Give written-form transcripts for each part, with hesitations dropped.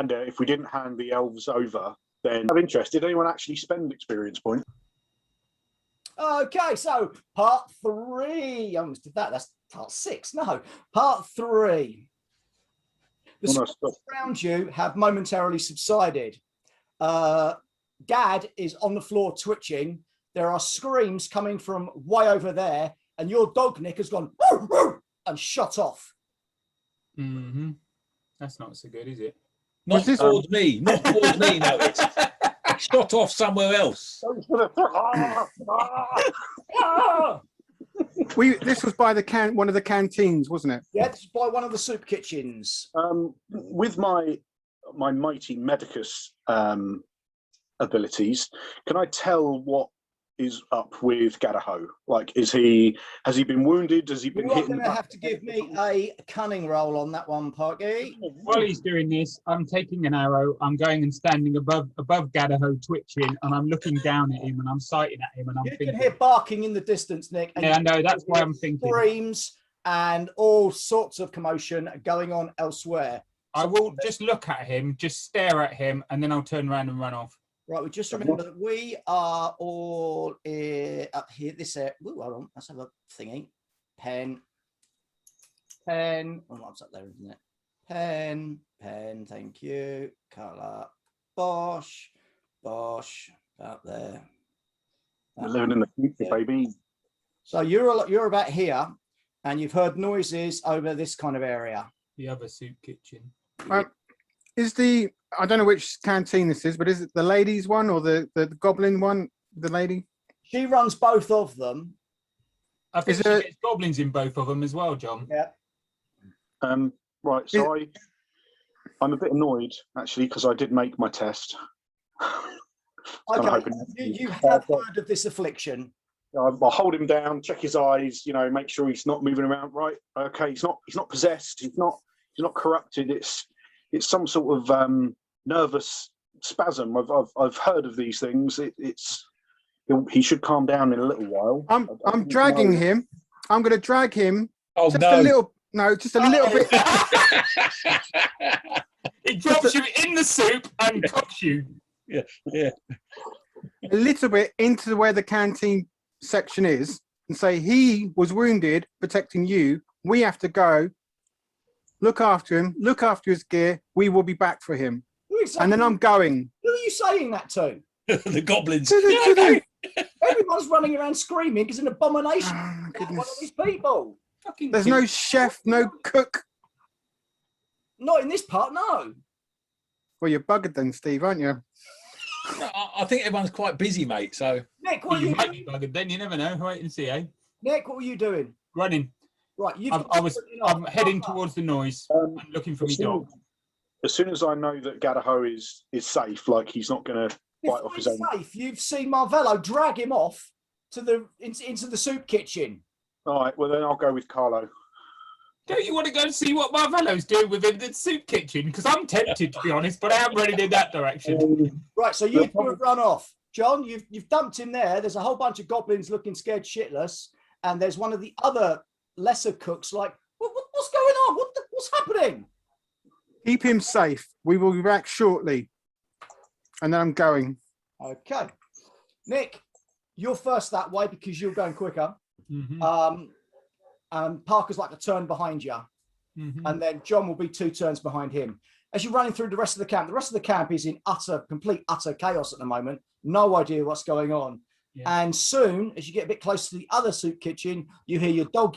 find out if we didn't hand the elves over, then I'm interested. Did anyone actually spend experience point? Okay, so part 3. I almost did that. That's part 6. No, part 3. The spirits around you have momentarily subsided. Gad is on the floor twitching. There are screams coming from way over there, and your dog, Nick, has gone woo, woo, and shot off. Mm-hmm. That's not so good, is it? Not towards me. Not towards me, no. It's shot off somewhere else. This was by the one of the canteens, wasn't it? Yeah, this is by one of the soup kitchens. With my mighty medicus abilities, can I tell what is up with Gadaho? Like, has he been wounded? Has he been hit? You're going to have to give me a cunning roll on that one, Parky. While he's doing this, I'm taking an arrow. I'm going and standing above Gadaho twitching, and I'm looking down at him, and I'm sighting at him, and I'm thinking. You can hear barking in the distance, Nick. And yeah, I know. That's why I'm thinking. Screams and all sorts of commotion going on elsewhere. I will just look at him, just stare at him, and then I'll turn around and run off. Right, we just remember that we are all up here. This area. Ooh, hold on. Let's have a thingy. Pen. Oh, what's up there, isn't it? Pen. Thank you. Colour. Bosh. Up there. We're living in the future, baby. So you're about here, and you've heard noises over this kind of area. The other soup kitchen. I don't know which canteen this is, but is it the ladies one or the goblin one? The lady? She runs both of them. I think she gets goblins in both of them as well, John. Yeah. Right. So I'm a bit annoyed actually because I did make my test. Okay. You have heard of this affliction. I'll hold him down, check his eyes, make sure he's not moving around. Right. Okay. He's not possessed. He's not corrupted. It's some sort of nervous spasm. I've heard of these things. He should calm down in a little while. I'm dragging him. I'm going to drag him. Oh, just a little bit. He drops you in the soup and cooks you. Yeah. A little bit into where the canteen section is, and say he was wounded protecting you. We have to go. Look after him, look after his gear. We will be back for him. And then I'm going. Who are you saying that to? The goblins. Everyone's running around screaming because an abomination. Oh, my goodness. One of these people. There's no chef, no cook. Not in this part, no. Well, you're buggered then, Steve, aren't you? I think everyone's quite busy, mate. So Nick, what you are you might be buggered then. You never know. Wait and see, eh? Nick, what were you doing? Running. Right, I'm heading towards the noise and looking for me dog. As soon as I know that Gadaho is safe, like he's not going to bite off his own. Safe. You've seen Marvello drag him off to into the soup kitchen. All right, well then I'll go with Carlo. Don't you want to go and see what Marvello's doing within the soup kitchen? Because I'm tempted, to be honest, but I haven't really in that direction. Right, so you two have run off. John, you've dumped him there. There's a whole bunch of goblins looking scared shitless, and there's one of the other lesser cooks like, what's going on? What's happening? Keep him safe. We will be back shortly. And then I'm going. Okay. Nick, you're first that way because you're going quicker. Mm-hmm. Parker's like a turn behind you. Mm-hmm. And then John will be 2 turns behind him. As you're running through the rest of the camp is in complete utter chaos at the moment. No idea what's going on. Yeah. And soon, as you get a bit closer to the other soup kitchen, you hear your dog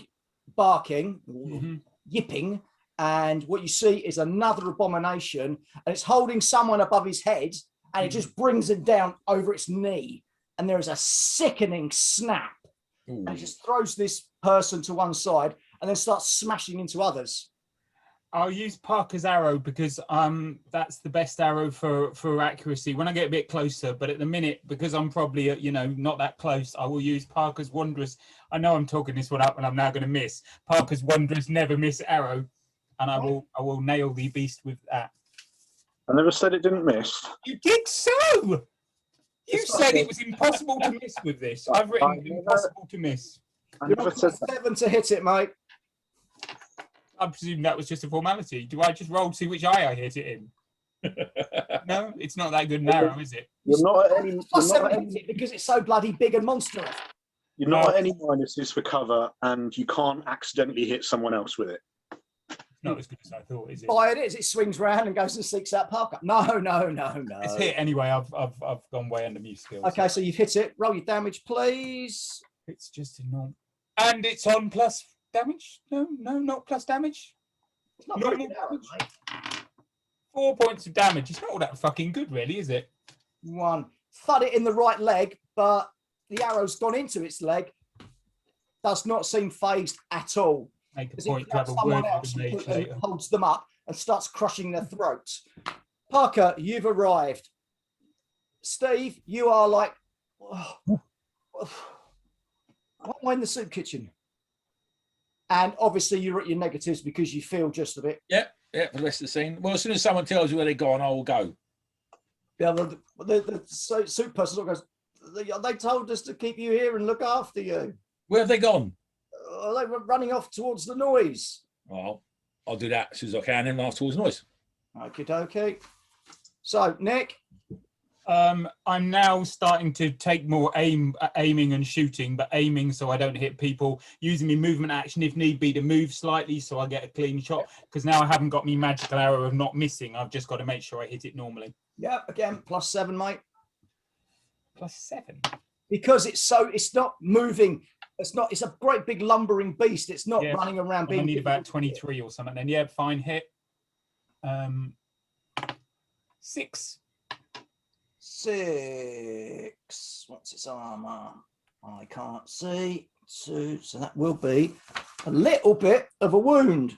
barking, yipping, and what you see is another abomination, and it's holding someone above his head, and it just brings it down over its knee, and there is a sickening snap, and it just throws this person to one side, and then starts smashing into others. I'll use Parker's arrow because that's the best arrow for accuracy when I get a bit closer. But at the minute, because I'm probably not that close, I will use Parker's wondrous. I know I'm talking this one up, and I'm now going to miss Parker's wondrous never miss arrow, and I will nail the beast with that. I never said it didn't miss. You did so. You said it was impossible to miss with this. I've written impossible to miss. You're on 7 to hit it, mate. I presume that was just a formality. Do I just roll to see which eye I hit it in? No, it's not that good an arrow, is it? You're not at any. Plus You're not 7 at hits any, it because it's so bloody big and monstrous. you're not at any minuses for cover, and you can't accidentally hit someone else with it. Not as good as I thought, is it? By it is, it swings round and goes and seeks out Parker. No. It's hit anyway. I've gone way under my skills. Okay, so you've hit it. Roll your damage, please. It's just a normal. And it's on plus damage? No, not plus damage. It's not Normal very good arrow, damage. mate. 4 points of damage. It's not all that fucking good, really, is it? 1. Thud it in the right leg, but the arrow's gone into its leg. Does not seem phased at all. Make a As it point to have grabs a someone word else with the and mage later. holds them up and starts crushing their throats. Parker, you've arrived. Steve, you are like, why am I in the soup kitchen? And obviously you're at your negatives because you feel just a bit. Yeah, for the rest of the scene. Well, as soon as someone tells you where they're gone, I will go. The soup person goes, they told us to keep you here and look after you. Where have they gone? They were running off towards the noise. Well, I'll do that as soon as I can and run off towards noise. Okie dokie. So, Nick. I'm now starting to take more aiming and shooting, but aiming so I don't hit people, using my movement action if need be to move slightly so I get a clean shot, because now I haven't got me magical arrow of not missing. I've just got to make sure I hit it normally. Yeah, again, +7, mate. +7? Because it's not moving. It's a great big lumbering beast. It's not running around being. I need about 23 or something then. Yeah, fine hit. 6. 6. What's its armor? I can't see. 2. So that will be a little bit of a wound.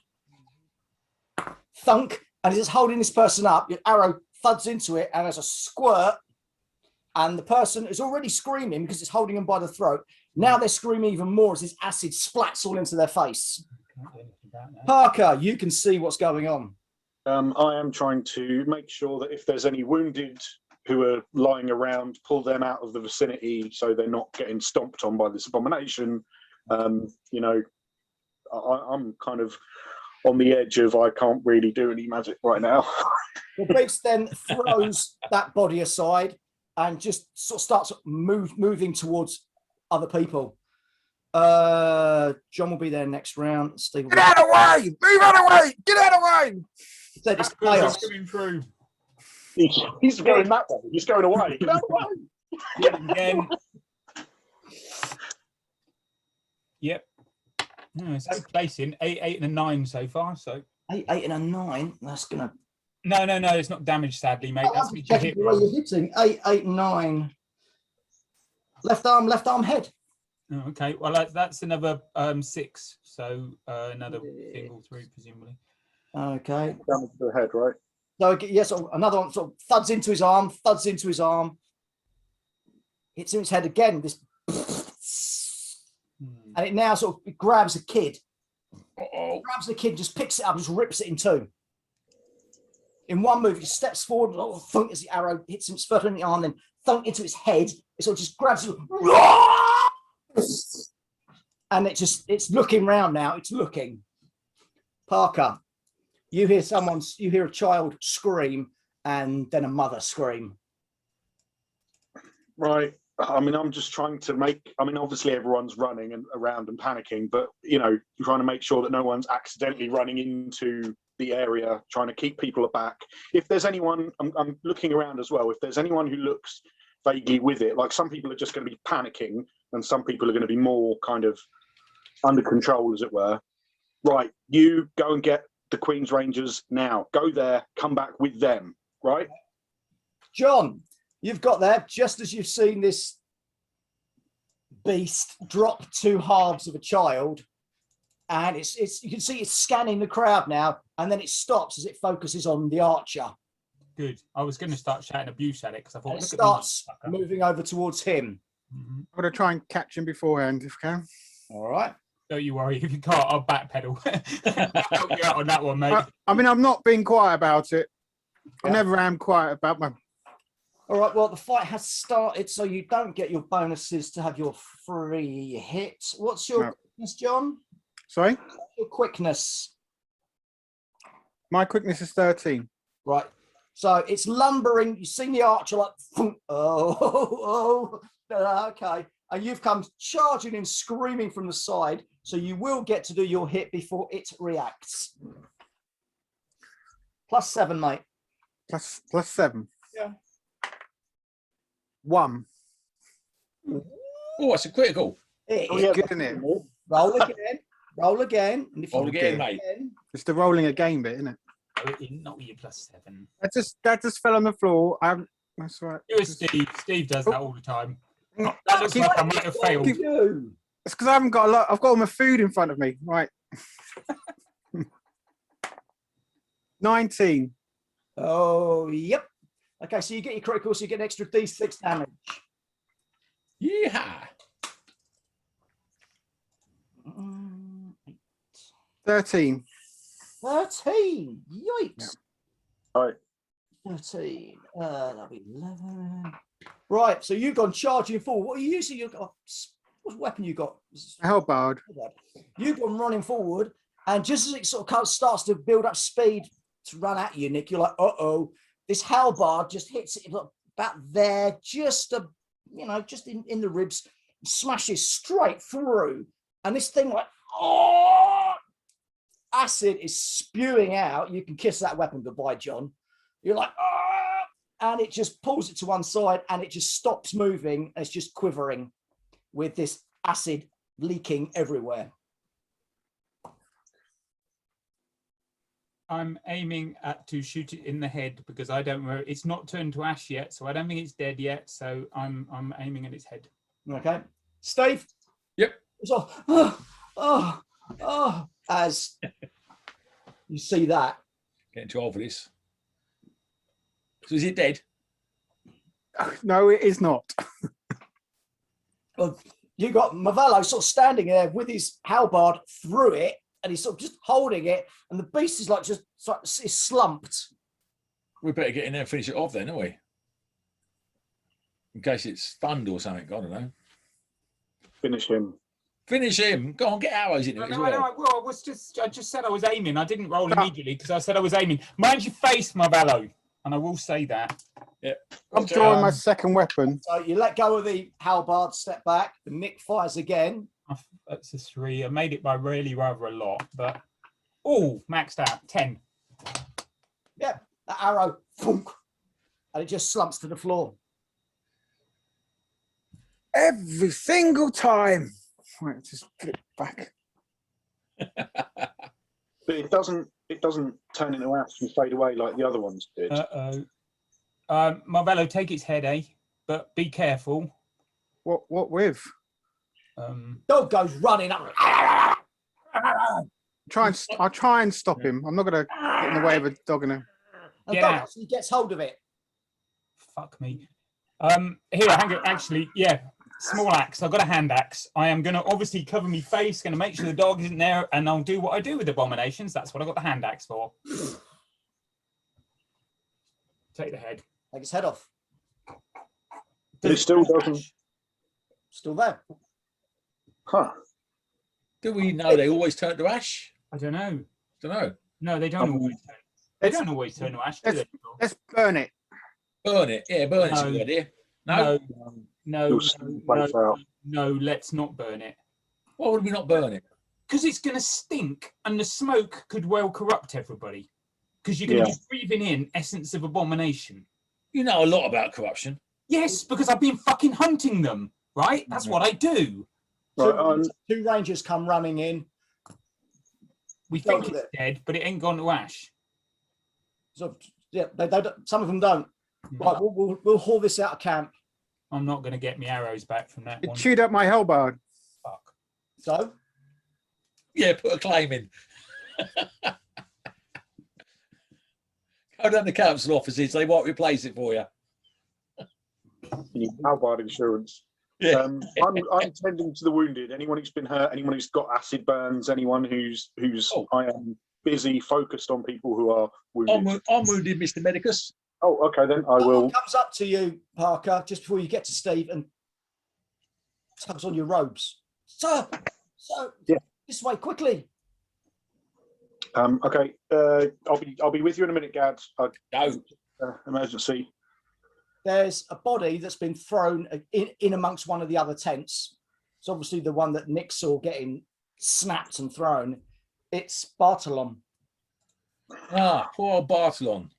Thunk. And it's holding this person up. Your arrow thuds into it, and there's a squirt. And the person is already screaming because it's holding them by the throat. Now they're screaming even more as this acid splats all into their face. Parker, you can see what's going on. I am trying to make sure that if there's any wounded who are lying around, pull them out of the vicinity so they're not getting stomped on by this abomination. You know, I'm kind of on the edge of I can't really do any magic right now. The beast then throws that body aside and just sort of starts moving towards other people. John will be there next round. Steve will Get out of the way! Move out of the way! Get out of the way! said it's chaos. Coming through. He's going that way. He's going away. Get out of the way. Yep, again. Yep. No, it's good placing. 8, 8, and a 9 so far. So 8, 8, and a 9. That's gonna. No, it's not damage, sadly, mate. That's me checking hit the way roll. you're hitting. 8, 8, 9. Left arm, head. Oh, okay, well that's another 6. So another single through, presumably. Okay. Damage to the head, right? So yes, another one sort of thuds into his arm, hits him in his head again. This, and it now sort of grabs a kid. Grabs the kid, just picks it up, just rips it in two. In one move, he steps forward, thunk as the arrow hits him first in the arm, then thunk into his head. It sort of just grabs him, and it's looking round now. It's looking. Parker, you hear a child scream, and then a mother scream. Right. I mean, I'm just trying to obviously everyone's running and around and panicking, but, you know, you're trying to make sure that no one's accidentally running into the area, trying to keep people aback. If there's anyone, I'm looking around as well, if there's anyone who looks vaguely with it, like some people are just going to be panicking and some people are going to be more kind of under control, as it were. Right, you go and get the Queen's Rangers now. Go there, come back with them, right? John, you've got there just as you've seen this beast drop two halves of a child, and it's you can see it's scanning the crowd now, and then it stops as it focuses on the archer. Good. I was going to start shouting abuse at it because I thought, It look starts at me, moving over towards him. I'm going to try and catch him beforehand if I can. All right. Don't you worry. If you can't, I'll backpedal. I'll help you out on that one, mate. I mean, I'm not being quiet about it. I Yeah. never am quiet about my... All right, well, the fight has started, so you don't get your bonuses to have your free hit. What's your quickness, John? Sorry? Your quickness. My quickness is 13. Right. So it's lumbering. You see the archer like, okay. And you've come charging and screaming from the side. So you will get to do your hit before it reacts. +7, mate. +7. Yeah. 1. Oh, it's a critical. Good, isn't it? Roll again. Roll again. And if Roll you again, roll mate. It's the rolling again bit, isn't it? Not with your +7. That just fell on the floor. That's right. You and Steve. Steve does that all the time. No, That looks like I might have failed. It's because I haven't got a lot. I've got all my food in front of me. Right. 19. Oh, yep. Okay, so you get your critical, so you get an extra D6 damage. Yeah. 13. 13. Yikes. All right. 13. That'll be 11. Right, so you've gone charging forward. What are you using? You've got, what weapon you got? Hellbard. You've gone running forward, and just as it sort of starts to build up speed to run at you, Nick, you're like, uh-oh. This halberd just hits it about there, just just in the ribs, smashes straight through, and this thing like, oh, acid is spewing out. You can kiss that weapon goodbye, John. You're like, oh, and it just pulls it to one side, and it just stops moving. It's just quivering with this acid leaking everywhere. I'm aiming to shoot it in the head because I don't know. It's not turned to ash yet, so I don't think it's dead yet. So I'm aiming at its head. Okay, Steve. Yep. It's all, as you see that. Getting too old for this. So is it dead? No, it is not. Well, you got Mavello sort of standing there with his halberd through it, and he's sort of just holding it, and the beast is like just is slumped. We better get in there and finish it off then, don't we? In case it's stunned or something. I don't know. Finish him. Finish him. Go on, get arrows in it as well. I just said I was aiming. I didn't roll immediately because I said I was aiming. Mind your face, Mavello. And I will say that. Yeah. I'm drawing my second weapon. So you let go of the halberd, step back, and Nick fires again. That's a 3. I made it by really rather a lot, but maxed out 10. Yeah, that arrow, thunk, and it just slumps to the floor. Every single time. Right, just put it back. But it doesn't turn into ash and fade away like the other ones did. Marvello, take its head, eh? But be careful. What with? Dog goes running up. I'll try and stop him. I'm not gonna get in the way of a dog and And dog actually gets hold of it. Fuck me. Here, hang it. Actually, yeah. Small axe. I've got a hand axe. I am going to obviously cover my face, going to make sure the dog isn't there, and I'll do what I do with abominations. That's what I got the hand axe for. Take the head. Take his head off. It still doesn't. Still there. Huh. Do we know they always turn to ash? I don't know. Don't know. No, they don't always turn. They don't always turn to ash, do they? let's burn it. Burn it. Yeah, burn it's a good idea. No. No, let's not burn it. Why would we not burn it? Because it's going to stink, and the smoke could well corrupt everybody. Because you're going to be breathing in essence of abomination. You know a lot about corruption. Yes, because I've been fucking hunting them, right? That's what I do. Right, two rangers come running in. We think it's dead, but it ain't gone to ash. So yeah, they don't. Some of them don't. Right, we'll haul this out of camp. I'm not going to get my arrows back from that It one. chewed up my hellbard. Fuck. So? Yeah, put a claim in. Go down to council offices, they won't replace it for you. You need halberd insurance. Yeah. I'm tending to the wounded. Anyone who's been hurt, anyone who's got acid burns, anyone who's I am busy, focused on people who are wounded. I'm wounded, Mr. Medicus. Oh, okay, then I will. Someone comes up to you, Parker, just before you get to Steve, and tugs on your robes. Sir, yeah. This way, quickly. Okay, I'll be with you in a minute, Gads. No. emergency. There's a body that's been thrown in amongst one of the other tents. It's obviously the one that Nick saw getting snapped and thrown. It's Bartolom. Ah, poor old Bartolom.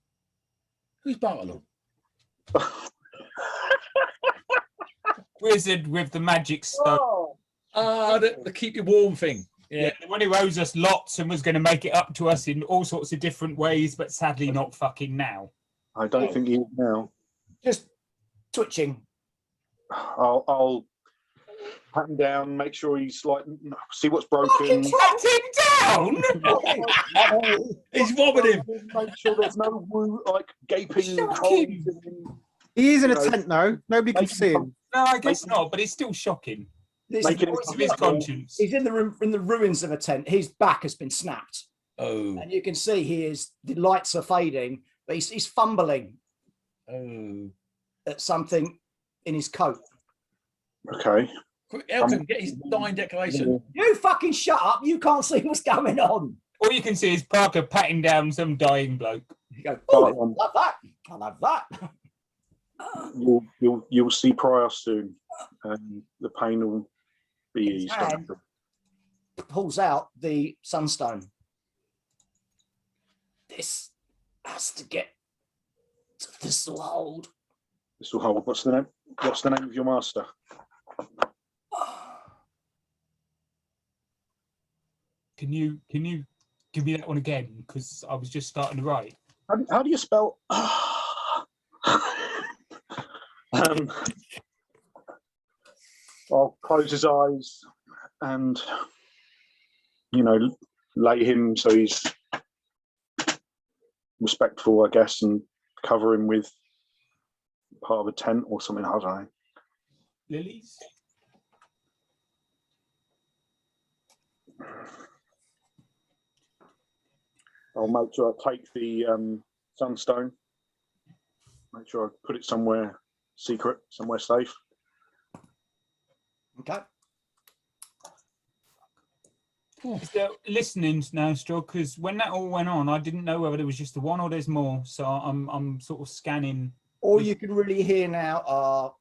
Who's Bartolom? Wizard with the magic stone. Ah, the keep you warm thing. Yeah. The one who owes us lots and was going to make it up to us in all sorts of different ways, but sadly not fucking now. I don't think he is now. Just twitching. I'll pat him down, make sure he's like, see what's broken. Pat him down! He's vomiting. Make sure there's no wound, like gaping holes in him. He is in a You know, tent though. Nobody can see him. No, I guess not, but it's still shocking. This Making him Voice of his conscience. He's in the ruins of a tent. His back has been snapped, Oh. and you can see the lights are fading, but he's fumbling Oh. at something in his coat. Okay. Quick, Elton, get his dying declaration. You fucking shut up! You can't see what's going on. All you can see is Parker patting down some dying bloke. You go, oh, love that. I love that. You'll see Prior soon. The pain will be His eased. hand pulls out the sunstone. This has to get to this will hold. This will hold. What's the name? What's the name of your master? Can you give me that one again? Because I was just starting to write. How do you spell? I'll close his eyes and, lay him so he's respectful, I guess, and cover him with part of a tent or something. I don't know. Lilies? I'll make sure I take the sunstone. Make sure I put it somewhere secret, somewhere safe. Okay. Is there listening now, still? Because when that all went on, I didn't know whether there was just the one or there's more. So I'm sort of scanning. All you can really hear now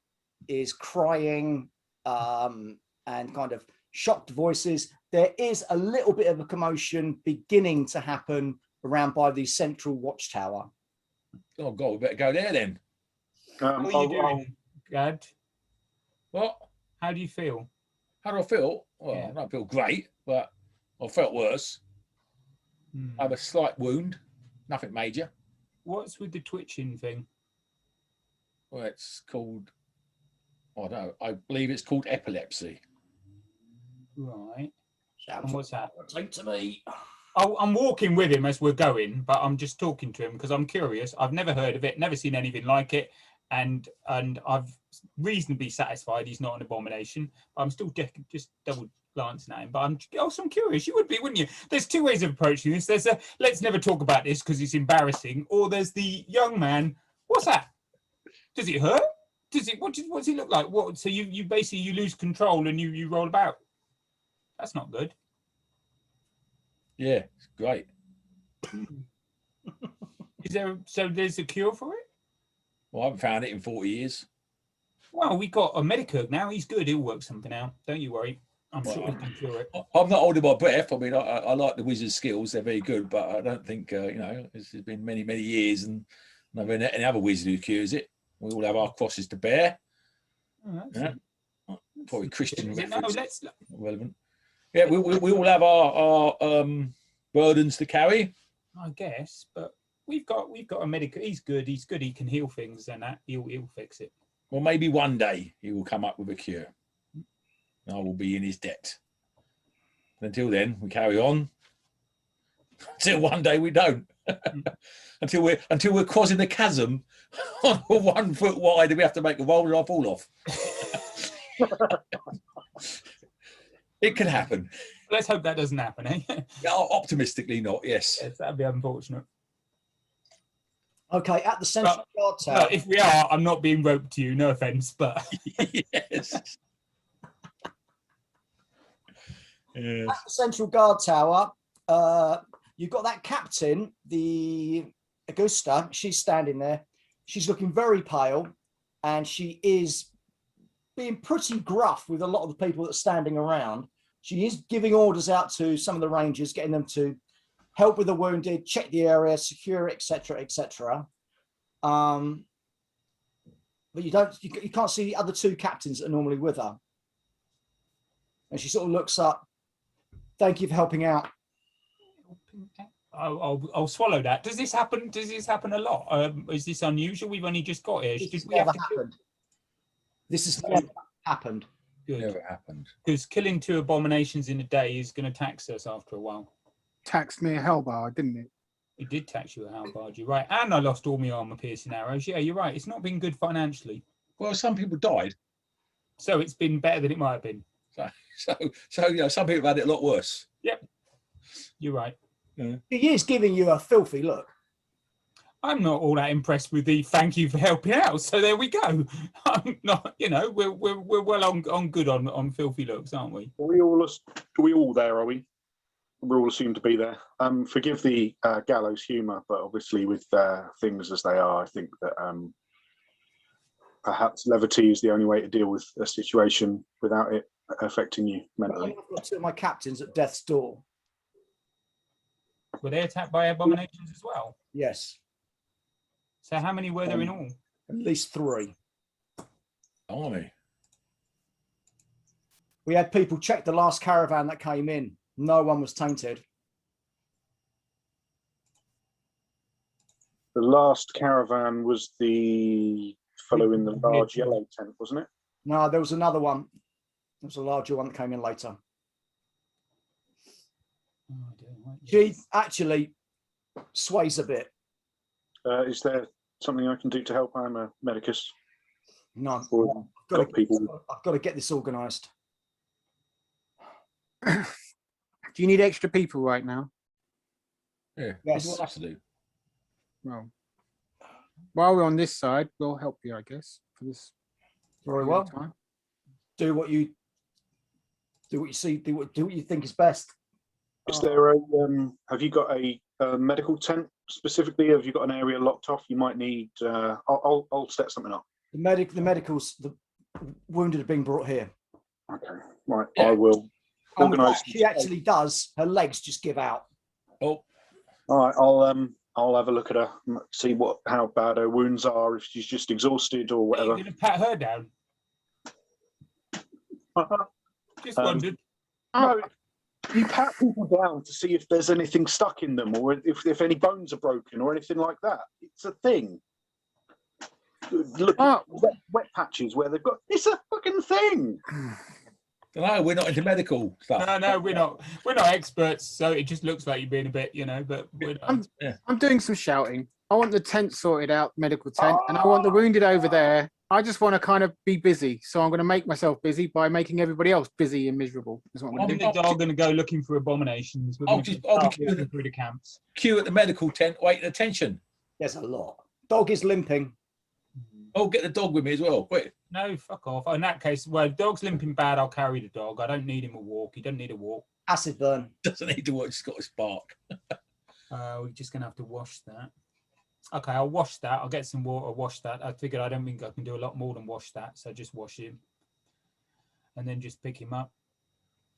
is crying and kind of shocked voices. There is a little bit of a commotion beginning to happen around by the central watchtower. Oh God, we better go there then. How are you doing, Gad? What? How do you feel? How do I feel? Well, Yeah. I don't feel great, but I felt worse. I have a slight wound, nothing major. What's with the twitching thing? Well, it's called, I don't know, I believe it's called epilepsy. Right. Sounds And what's that? like to me. I'm walking with him as we're going, but I'm just talking to him because I'm curious. I've never heard of it, never seen anything like it, and I've reasonably satisfied he's not an abomination. I'm still just double glancing at him, but I'm curious. You would be, wouldn't you? There's two ways of approaching this. There's a let's never talk about this because it's embarrassing, or there's the young man. What's that? Does it hurt? Does it? What's he look like? What? So you basically you lose control and you roll about. That's not good. Yeah, it's great. There's a cure for it? Well, I haven't found it in 40 years. Well, we got a Medicurg now. He's good. He'll work something out. Don't you worry. I'm sure he can cure it. I'm not holding my breath. I mean, I like the wizard's skills. They're very good, but I don't think, it's been many, many years and I've been any other wizard who cures it. We all have our crosses to bear. Oh, Yeah. Probably Christian let's relevant. Yeah, we all have our burdens to carry. I guess, but we've got a medical. He's good. He can heal things, and that he'll fix it. Well, maybe one day he will come up with a cure. I will be in his debt. But until then, we carry on. Until one day we don't. until we're crossing the chasm on 1 foot wide, and we have to make a roll and I fall off. It can happen. Let's hope that doesn't happen, eh? Yeah, optimistically not. Yes. Yes, that'd be unfortunate. Okay, at the central guard tower. But if we are, I'm not being roped to you. No offense, but Yes. Yes. At the central guard tower, you've got that captain, the Augusta. She's standing there. She's looking very pale, and she is being pretty gruff with a lot of the people that are standing around. She is giving orders out to some of the rangers, getting them to help with the wounded, check the area, secure it, etc., etc. But you can't see the other two captains that are normally with her. And she sort of looks up. Thank you for helping out. I'll swallow that. Does this happen? Does this happen a lot? Is this unusual? We've only just got here. This Did has we have never to kill? happened. This has never happened. Good. Never happened. Because killing 2 abominations in a day is going to tax us after a while. Taxed me a hellbar, didn't it? It did tax you a halberd, you're right. And I lost all my armor piercing arrows. Yeah, you're right. It's not been good financially. Well, some people died. So it's been better than it might have been. So you know, some people have had it a lot worse. Yep. You're right. He is giving you a filthy look. I'm not all that impressed with the thank you for helping out. So there we go. I'm not, you know, we're well on good on filthy looks, aren't we? Are we all there, are we? We all seem to be there. Forgive the gallows humour, but obviously with things as they are, I think that perhaps levity is the only way to deal with a situation without it affecting you mentally. I've got 2 of my captains at death's door. Were they attacked by abominations as well? Yes, So how many were there in all? at least 3. Army. We had people check the last caravan that came in. No one was tainted. The last caravan was the fellow in the large yellow tent, wasn't it? No, there was another one. There was a larger one that came in later. Oh, dear, what- She actually sways a bit. Is there something I can do to help? I'm a medicus. No, Or I've people. got to get this organised. Do you need extra people right now? Yeah. Yes. What else to do? Well, while we're on this side, we'll help you, I guess, for this. Very period well. of time. Do what you see. Do what you think is best. Is there a? Have you got a medical tent specifically? Have you got an area locked off? You might need. I'll set something up. The medicals, the wounded are being brought here. Okay, right. Yeah. I will And with organise. that, she actually does. Her legs just give out. Oh, All right, I'll have a look at her, see how bad her wounds are, if she's just exhausted or Are you whatever. going to pat her down? Just wondered. No, you pat people down to see if there's anything stuck in them, or if any bones are broken, or anything like that. It's a thing. Look at wet patches where they've got. It's a fucking thing. no, we're not into medical stuff. No, we're not experts, so it just looks like you're being a bit, you know, but we're not. I'm doing some shouting. I want the tent sorted out, medical tent, and I want the wounded over there. I just want to kind of be busy, so I'm going to make myself busy by making everybody else busy and miserable. Is what I'm I going to think do. the dog going to go looking for abominations. We're I'll gonna just- start I'll be walking through the camps. Queue at the medical tent, waiting attention. There's a lot. Dog is limping. Oh, get the dog with me as well. Wait. No, fuck off. In that case, well, dog's limping bad. I'll carry the dog. I don't need him a walk. He doesn't need a walk. Acid burn. Doesn't need to watch. It's got a spark. We're just going to have to wash that. Okay, I'll wash that. I'll get some water, wash that. I figured I don't think I can do a lot more than wash that. So just wash him. And then just pick him up.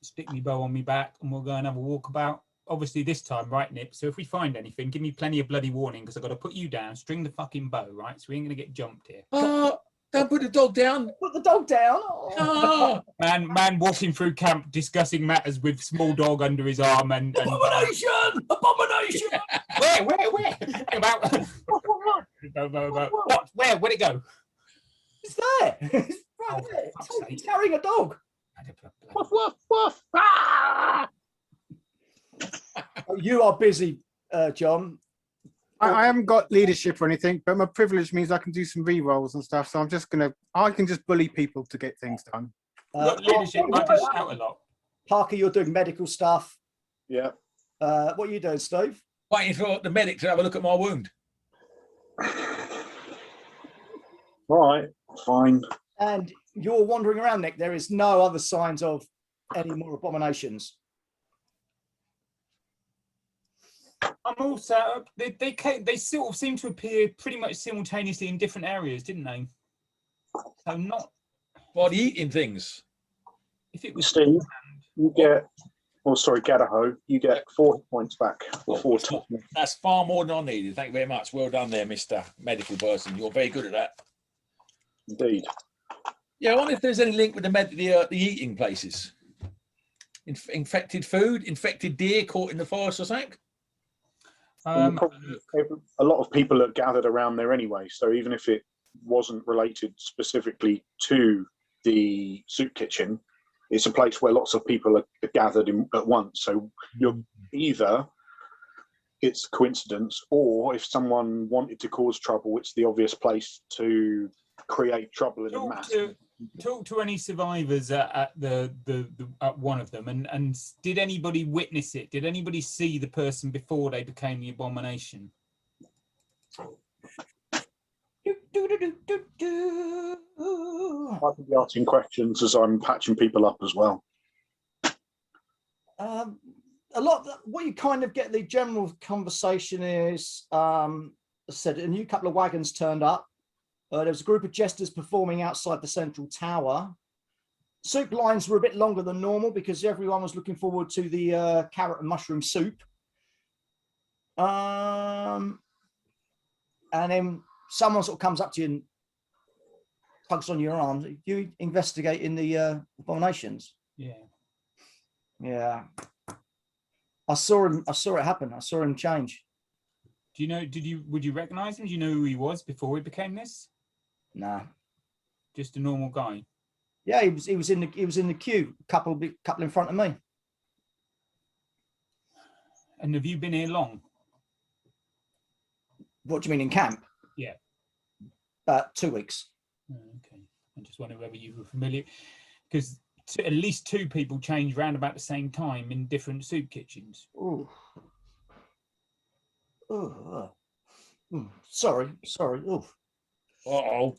Stick me bow on me back and we'll go and have a walk about. Obviously this time, right, Nip? So if we find anything, give me plenty of bloody warning because I've got to put you down, string the fucking bow, right? So we ain't going to get jumped here. Oh, don't put the dog down. Put the dog down. Oh. Oh, Man walking through camp discussing matters with small dog under his arm and Abomination! Abomination! Where? About what? Where? Where'd it go? It's there. It's right Oh, there. fuck's He's sake. carrying a dog. Woof woof woof! Ah! Oh, you are busy, John. I haven't got leadership or anything, but my privilege means I can do some re-rolls and stuff. So I can just bully people to get things done. Got leadership. I just shout a lot. Parker, you're doing medical stuff. Yeah. What are you doing, Steve? waiting for the medic to have a look at my wound. All right, fine. And you're wandering around, Nick. There is no other signs of any more abominations. I'm also they sort of seem to appear pretty much simultaneously in different areas, didn't they? So not body eating things. if it was Steve, you get. Oh, sorry, Gadaho, you get 4 points back for 4 times. That's far more than I needed. Thank you very much. Well done there, Mr. Medical Person. You're very good at that. Indeed. Yeah, I wonder if there's any link with the eating places. Infected food, infected deer caught in the forest or something. A lot of people are gathered around there anyway, so even if it wasn't related specifically to the soup kitchen, it's a place where lots of people are gathered at once. So you're either it's coincidence, or if someone wanted to cause trouble, it's the obvious place to create trouble in a mass. Talk to any survivors at at one of them, and did anybody witness it? Did anybody see the person before they became the abomination? I could be asking questions as I'm patching people up as well. A lot. What you kind of get the general conversation is, I said a new couple of wagons turned up. There was a group of jesters performing outside the central tower. Soup lines were a bit longer than normal because everyone was looking forward to the carrot and mushroom soup. And then someone sort of comes up to you and tugs on your arm. You investigating the abominations? Yeah. I saw him. I saw it happen. I saw him change. Do you know? Would you recognize him? Do you know who he was before he became this? Nah. Just a normal guy. Yeah, he was in the queue, couple in front of me. And have you been here long? What do you mean in camp? Yeah. About 2 weeks. Oh, okay. I just wonder whether you were familiar, because at least 2 people changed round about the same time in different soup kitchens. Oh. Sorry. Oh.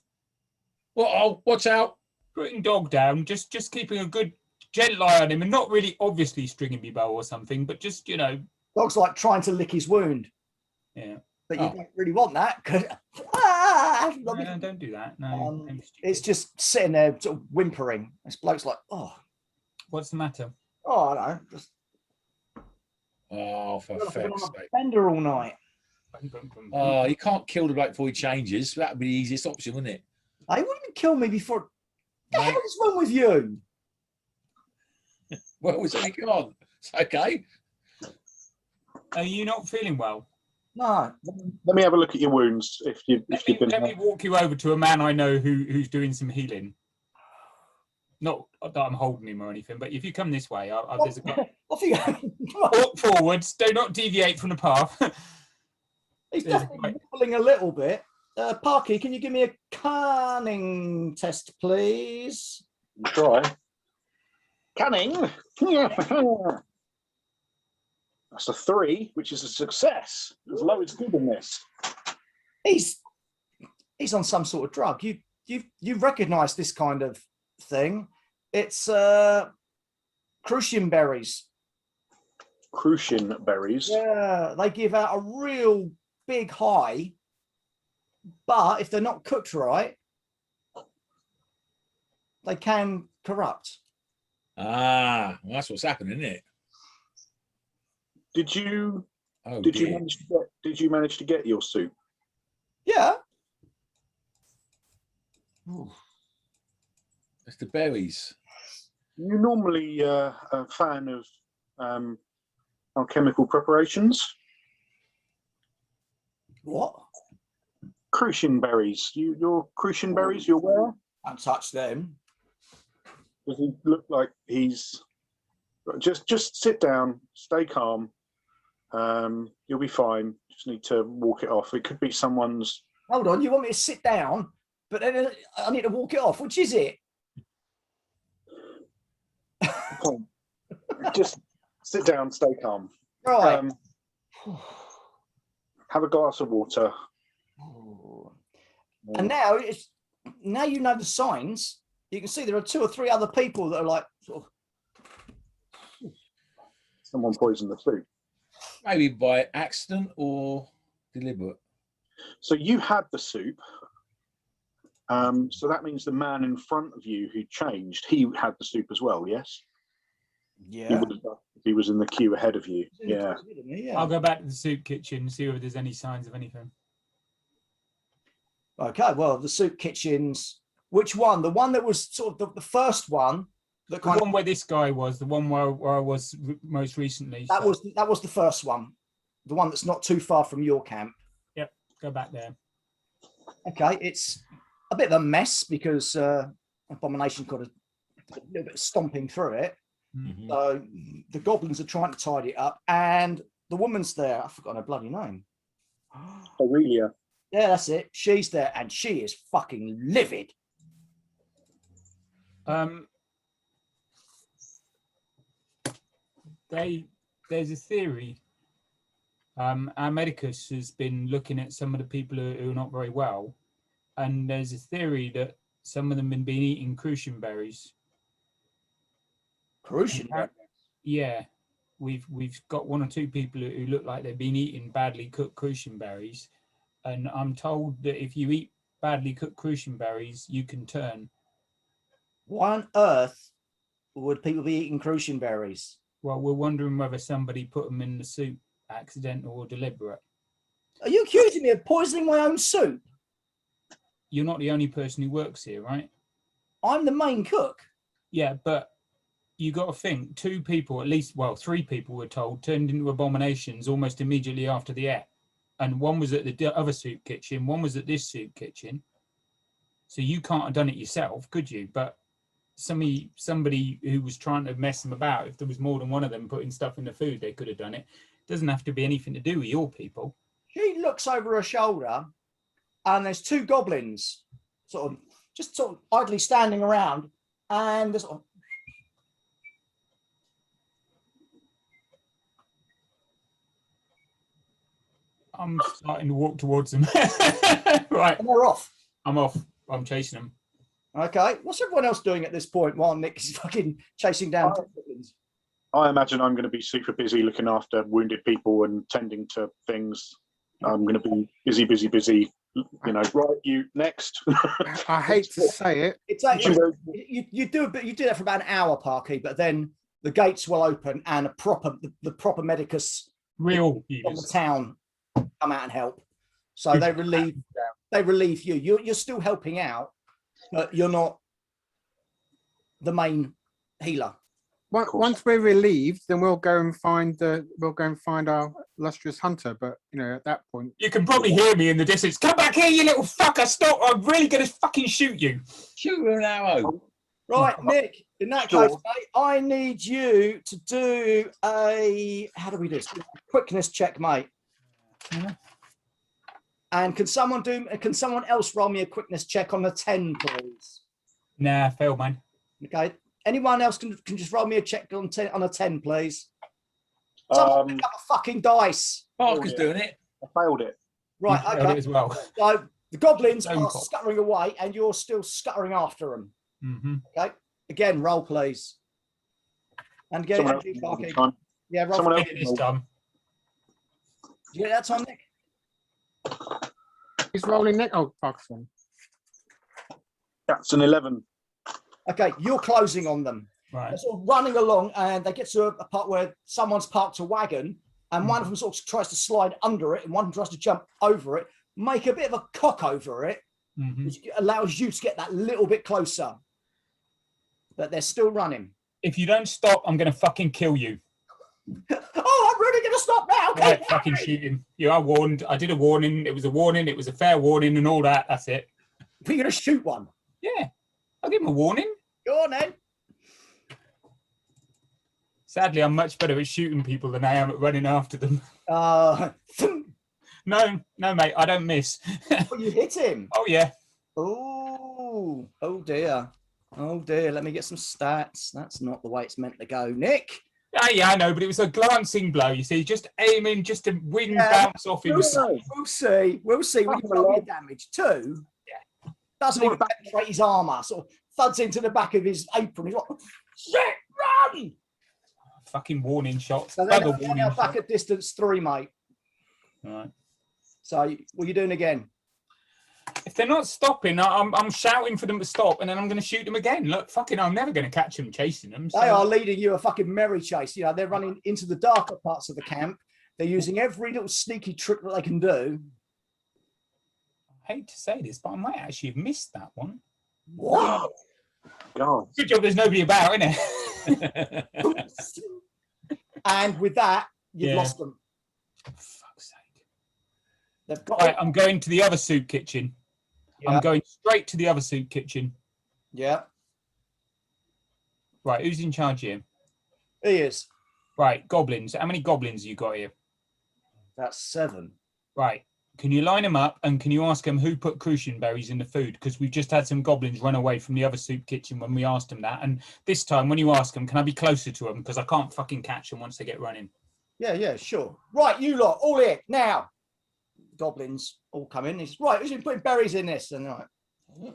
Watch out. Putting dog down, just keeping a good gentle eye on him and not really obviously stringing me bow or something, but just, Dog's like trying to lick his wound. Yeah. But you don't really want that. No, don't do that. No. It's just sitting there sort of whimpering. This bloke's like, oh. What's the matter? Oh, I don't know. Just for fuck's sake. bender all night. Oh, you can't kill the bloke before he changes. That would be the easiest option, wouldn't it? He wouldn't even kill me before. What the hell is wrong with you? Well, it's only gone. It's okay. Are you not feeling well? No. Let me have a look at your wounds. Let me walk you over to a man I know who's doing some healing. Not that I'm holding him or anything, but if you come this way, there's a guy. Walk forwards. Do not deviate from the path. He's definitely wobbling a little bit. Parky, can you give me a cunning test, please? Try. Cunning. That's a 3, which is a success. There's loads good in this. He's on some sort of drug. You recognise this kind of thing. It's crucian berries. Crucian berries. Yeah, they give out a real big high, but if they're not cooked right, they can corrupt. Well, that's what's happening, isn't it? Did you manage to get your soup? Yeah. It's the berries. You normally a fan of alchemical preparations? What? Crucian berries. Your crucian berries, you're aware? Don't touch them. Does he look like he's just sit down, stay calm. You'll be fine. Just need to walk it off. It could be someone's. Hold on, you want me to sit down, but then I need to walk it off. Which is it? Just sit down, stay calm. Right. Have a glass of water. And now you know the signs. You can see there are 2 or 3 other people that are like sort of. Someone poisoned the soup. Maybe by accident or deliberate. So you had the soup. So that means the man in front of you who changed, he had the soup as well, yes? Yeah. He would have done if he was in the queue ahead of you. Yeah. I'll go back to the soup kitchen and see if there's any signs of anything. Okay, well, the soup kitchens. Which one? The one that was sort of the first one. The one where this guy was, the one where I was most recently. That was the first one. The one that's not too far from your camp. Yep, go back there. Okay, it's a bit of a mess because Abomination got a little bit of stomping through it. Mm-hmm. So the goblins are trying to tidy it up, and the woman's there. I've forgotten her bloody name. Aurelia. Yeah, that's it. She's there, and she is fucking livid. There's a theory. Our medicus has been looking at some of the people who are not very well, and there's a theory that some of them have been eating crucian berries. Crucian? Yeah, we've got one or two people who look like they've been eating badly cooked crucian berries, and I'm told that if you eat badly cooked crucian berries, you can turn. Why on earth would people be eating crucian berries? Well, we're wondering whether somebody put them in the soup, accidental or deliberate. Are you accusing me of poisoning my own soup? You're not the only person who works here, right? I'm the main cook. Yeah, but you got to think, two people, at least, well, three people were told, turned into abominations almost immediately after the act. And one was at the other soup kitchen, one was at this soup kitchen. So you can't have done it yourself, could you? But somebody who was trying to mess them about, if there was more than one of them putting stuff in the food, they could have done it. It doesn't have to be anything to do with your people. She looks over her shoulder, and there's two goblins sort of idly standing around, and there's I'm starting to walk towards them. Right. and they're off. I'm off. I'm chasing them. Okay. What's everyone else doing at this point while Nick is fucking chasing down goblins? I imagine I'm going to be super busy looking after wounded people and tending to things. I'm going to be busy. You know, right? You next. I hate to say it. It's like you do that for about an hour, Parky, but then the gates will open and the proper medicus Real from the town come out and help. So they relieve you. You're still helping out, but you're not the main healer. Once we're relieved, then we'll go and find our lustrous hunter. But you know, at that point, you can probably hear me in the distance. Come back here, you little fucker! Stop! I'm really going to fucking shoot you. Shoot with an arrow. Right, Nick. In that case, mate, I need you to do a quickness check, mate. Yeah. And can someone else roll me a quickness check on a 10, please? Nah, fail, man. Okay. Anyone else can just roll me a check on a 10, please? Someone pick up a fucking dice. Parker's doing it. I failed it. Right, You failed okay. it as well. So the goblins Stone are cock. scuttering away, and you're still scuttering after them. Mm-hmm. Okay. Again, roll, please. And again, Someone else Andrew can roll Parker. this time. Yeah, roll. Someone else Get it can this roll. time. Did you get that time, Nick? he's rolling neck. Oh, Parkinson. That's an 11. Okay, you're closing on them. Right. They're sort of running along, and they get to a part where someone's parked a wagon, and one of them sort of tries to slide under it, and one tries to jump over it, make a bit of a cock over it, Mm-hmm. which allows you to get that little bit closer. But they're still running. If you don't stop, I'm going to fucking kill you. Oh, I'm really going to stop now. Okay, Right, fucking shooting. You are warned. I did a warning. It was a warning. It was a fair warning and all that. That's it. We're going to shoot one. Yeah. I'll give him a warning. Go on, then. Sadly, I'm much better at shooting people than I am at running after them. No, mate, I don't miss. But you hit him. Oh, yeah. Oh dear. Oh dear. Let me get some stats. That's not the way it's meant to go. Nick. Yeah, I know, but it was a glancing blow, you see, just aiming, just to wing bounce off him. We'll see. We'll see. We can roll your damage. 2. Yeah. Doesn't even penetrate his armour. Sort of thuds into the back of his apron. He's like, shit, run! fucking warning shots. So they're Bugger warning now back shots. at distance 3, mate. All right. So what are you doing again? If they're not stopping, I'm shouting for them to stop, and then I'm going to shoot them again. Look, fucking, I'm never going to catch them chasing them. So. They are leading you a fucking merry chase. You know, they're running into the darker parts of the camp. They're using every little sneaky trick that they can do. I hate to say this, but I might actually have missed that one. What? God. Good job there's nobody about, innit? And with that, you've Yeah. lost them. For fuck's sake. They've got Right, I'm going to the other soup kitchen. Yeah. I'm going straight to the other soup kitchen. Yeah, Right, who's in charge here? he is. Right, goblins. How many goblins you got here? That's 7. Right. Can you line them up and can you ask them who put crucian berries in the food? Because we've just had some goblins run away from the other soup kitchen when we asked them that. And this time, when you ask them, can I be closer to them? Because I can't fucking catch them once they get running. Yeah, sure. Right, you lot, all here now. Goblins all come in. He's right. Who's been putting berries in this? And they're like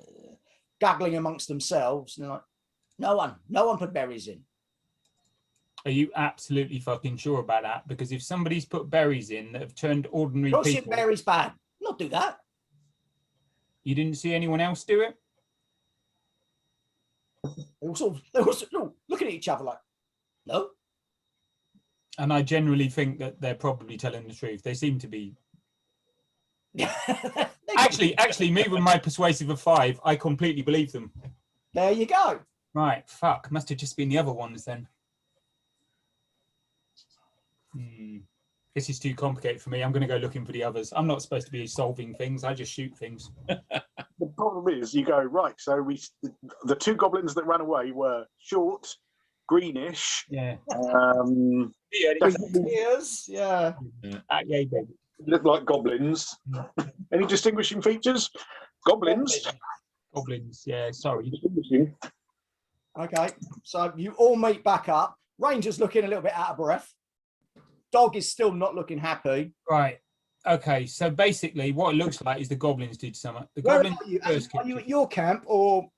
gaggling amongst themselves. And they're like, no one put berries in. Are you absolutely fucking sure about that? Because if somebody's put berries in that have turned ordinary Crucian people, berries bad. Not do that. you didn't see anyone else do it? They were sort of looking at each other like, no. And I generally think that they're probably telling the truth. They seem to be. Actually, me with my persuasive of 5, I completely believe them. There you go. Right, fuck. Must have just been the other ones then. This is too complicated for me. I'm going to go looking for the others. I'm not supposed to be solving things. I just shoot things. The problem is, you go right. So the 2 goblins that ran away were short, greenish. Yeah. Ears, yeah. Yeah, baby. Look like goblins. Any distinguishing features? Goblins. Goblins. Yeah. Sorry. Distinguishing. Okay, so you all meet back up. Ranger's looking a little bit out of breath. Dog is still not looking happy. Right. Okay. So basically, what it looks like is the goblins did something. The Where goblins. are you? first Are you kitchen. at your camp or?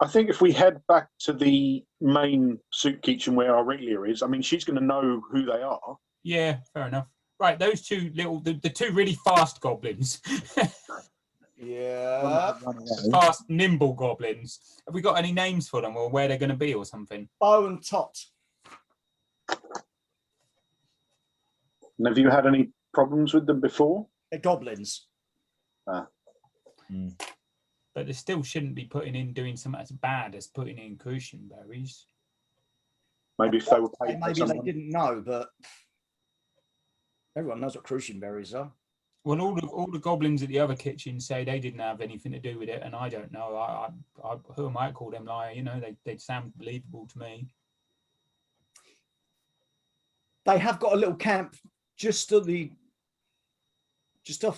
I think if we head back to the main soup kitchen where Aurelia is, I mean, she's going to know who they are. Yeah. Fair enough. Right. Those 2 little, the 2 really fast goblins. Yeah. Fast, nimble goblins. Have we got any names for them or where they're going to be or something? Bo and Tot. And have you had any problems with them before? They're goblins. But they still shouldn't be doing something as bad as putting in crucian berries. Maybe if they were paid by Maybe they someone. didn't know, but everyone knows what crucian berries are. Well, all the goblins at the other kitchen say they didn't have anything to do with it, and I don't know. I who am I to call them liar? You know, they sound believable to me. They have got a little camp just off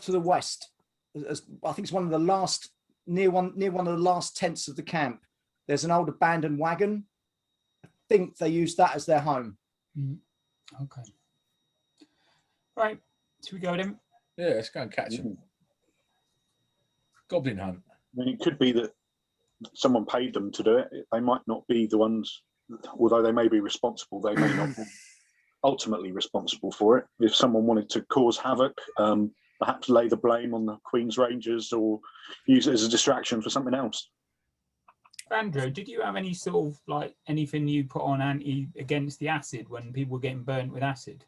to the west. I think it's one of the last near one of the last tents of the camp. There's an old abandoned wagon. I think they use that as their home. Okay. Right. Should we go then? Yeah, let's go and catch them. Goblin hunt. I mean, it could be that someone paid them to do it. They might not be the ones, although they may be responsible, they may not be ultimately responsible for it. If someone wanted to cause havoc, perhaps lay the blame on the Queen's Rangers or use it as a distraction for something else. Andrew, did you have any sort of like anything you put on against the acid when people were getting burnt with acid?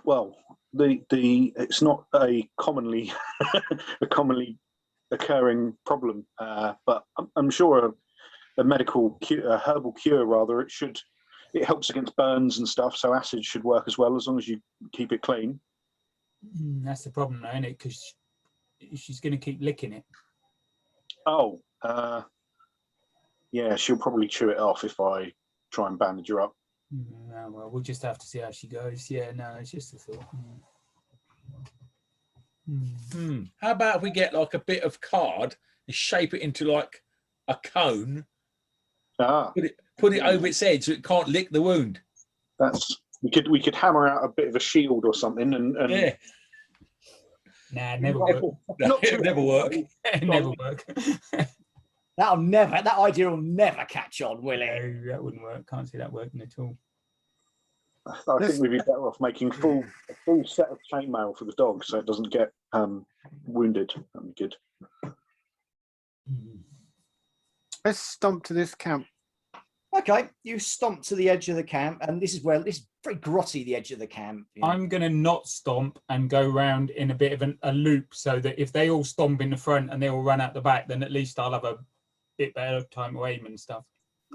Well, it's not a commonly occurring problem, but I'm sure a medical cure, a herbal cure rather, it helps against burns and stuff. So acid should work as well as long as you keep it clean. That's the problem, though, isn't it? Because she's going to keep licking it. Oh, yeah, she'll probably chew it off if I try and bandage her up. Well, we'll just have to see how she goes. Yeah, no, it's just a thought. How about if we get like a bit of card and shape it into like a cone, put it over its head so it can't lick the wound? We could hammer out a bit of a shield or something and yeah. Nah, it never work. It'll never work. It never work. That idea will never catch on, will it? No, that wouldn't work. Can't see that working at all. I think we'd be better off making a full set of chainmail for the dog so it doesn't get wounded. That'd be good. Let's stomp to this camp. Okay, you stomp to the edge of the camp, and this is very grotty, the edge of the camp. You know. I'm going to not stomp and go round in a bit of a loop so that if they all stomp in the front and they all run out the back, then at least I'll have a bit better time to aim and stuff.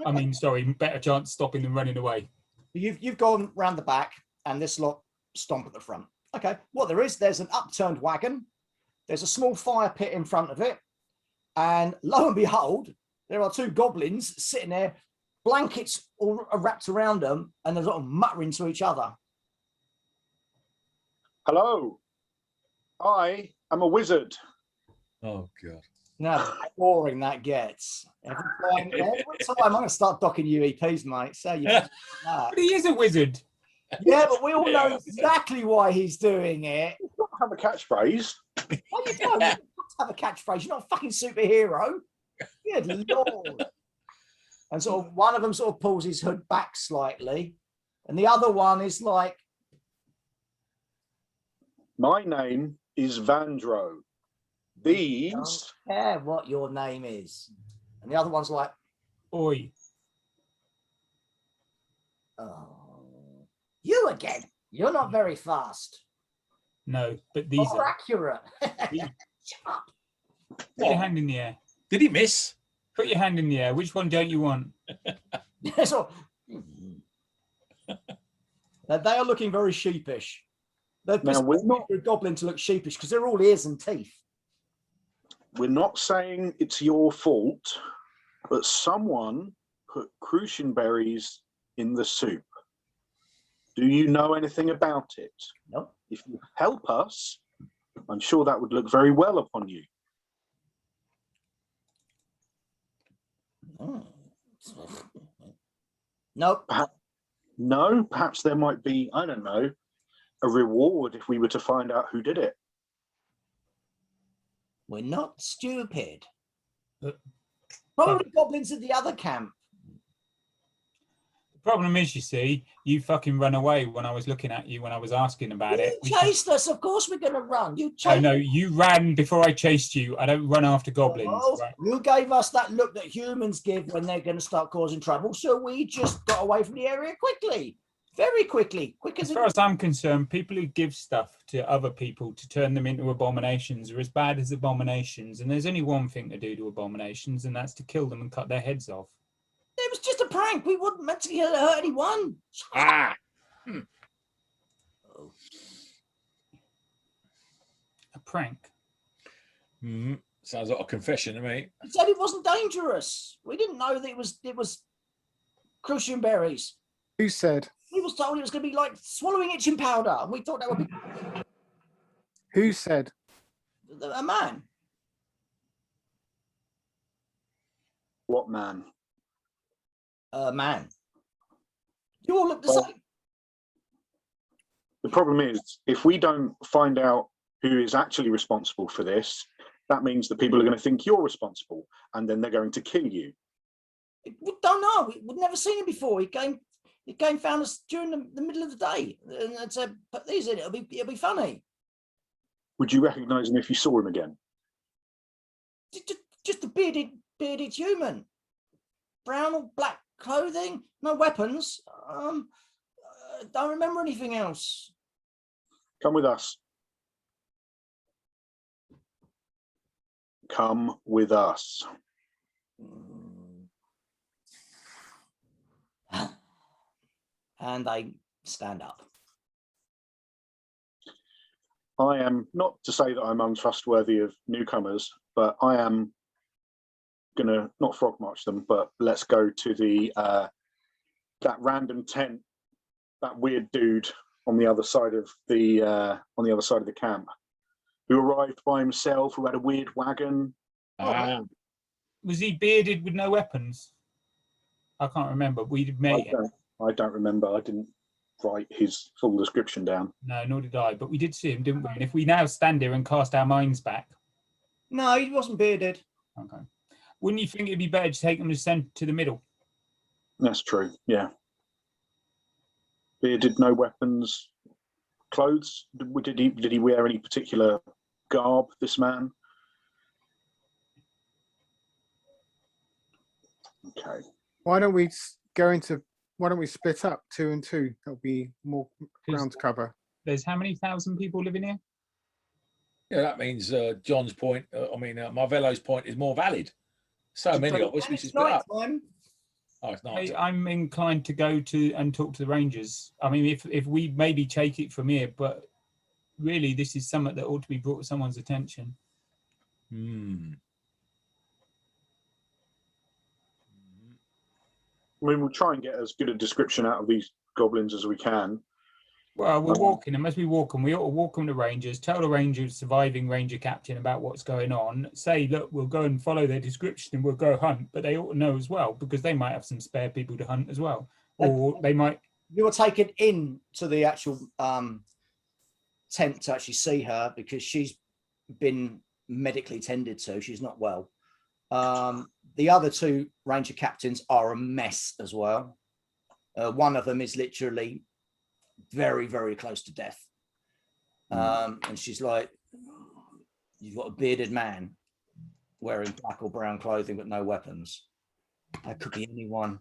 Okay. I mean, sorry, better chance stopping than running away. You've gone round the back, and this lot stomp at the front. Okay, what there's an upturned wagon. There's a small fire pit in front of it, and lo and behold, there are two goblins sitting there, blankets all wrapped around them, and they're sort of muttering to each other. Hello, I am a wizard. Oh God. Now, how boring that gets. Every time I'm going to start docking UEPs, mate. So you that. But he is a wizard. Yeah, but we all know exactly why he's doing it. You've got to have a catchphrase. Well, you don't have to have a catchphrase. You're not a fucking superhero. Good Lord. And sort of one of them sort of pulls his hood back slightly, and the other one is like, My name is Vandro. These don't care what your name is. And the other one's like, Oi. oh, you again. You're not very fast. No, but these More are. accurate. Shut up. Put your hand in the air. Did he miss? Put your hand in the air. Which one don't you want? So, now, they are looking very sheepish. They're Now, we're not- a goblin to look sheepish because they're all ears and teeth. We're not saying it's your fault, but someone put crucian berries in the soup. Do you know anything about it? Nope. If you help us, I'm sure that would look very well upon you. Nope. No, perhaps there might be, I don't know, a reward if we were to find out who did it. We're not stupid. But- Probably goblins at the other camp. The problem is, you see, you fucking run away when I was looking at you when I was asking about it. You chased us. Of course we're going to run. You Oh chased no, you ran before I chased you. I don't run after goblins. Oh, Right? you gave us that look that humans give when they're going to start causing trouble. So we just got away from the area quickly. Very quickly. Quick As far as I'm concerned, people who give stuff to other people to turn them into abominations are as bad as abominations. And there's only one thing to do to abominations, and that's to kill them and cut their heads off. It was just a prank. We wouldn't meant to hurt anyone. Ah. A prank. Sounds like a confession to me. He said it wasn't dangerous. We didn't know that it was crucian berries. Who said? We was told it was going to be like swallowing itching powder, and we thought that would be Who said? a man. What man? A man. You all look the Well, same. The problem is, if we don't find out who is actually responsible for this, that means that people are going to think you're responsible, and then they're going to kill you. We don't know. We'd never seen him before. He came, found us during the middle of the day, and said, "Put these in. It'll be funny." Would you recognise him if you saw him again? Just a bearded human, brown or black clothing, no weapons. Don't remember anything else. Come with us. Come with us. And they stand up. I am not to say that I'm untrustworthy of newcomers, but I am gonna not frog march them, but let's go to the that random tent, that weird dude on the other side of the camp, who arrived by himself, who had a weird wagon. Was he bearded with no weapons? I can't remember. We made it. I don't remember. I didn't write his full description down. No, nor did I. But we did see him, didn't we? And if we now stand here and cast our minds back. No, he wasn't bearded. Okay. Wouldn't you think it'd be better to take them to the middle? That's true. Yeah. Bearded, no weapons, clothes. Did he wear any particular garb? This man. Okay. Why don't we split up 2 and 2? That'll be more ground to cover. There's how many thousand people living here? Yeah, that means John's point. Marvello's point is more valid. So many of us, we should split up. Oh, it's nice. I'm inclined to go to and talk to the Rangers. I mean, if we maybe take it from here, but really, this is something that ought to be brought to someone's attention. I mean, we'll try and get as good a description out of these goblins as we can. Well, we're walking them. As we walk them, we ought to walk them to Rangers, tell the Rangers, surviving Ranger captain about what's going on, say, look, we'll go and follow their description and we'll go hunt, but they ought to know as well, because they might have some spare people to hunt as well. Or they might... You were taken in to the actual tent to actually see her because she's been medically tended to. She's not well. The other 2 Ranger captains are a mess as well. One of them is literally very, very close to death. And she's like, you've got a bearded man wearing black or brown clothing but no weapons. That could be anyone.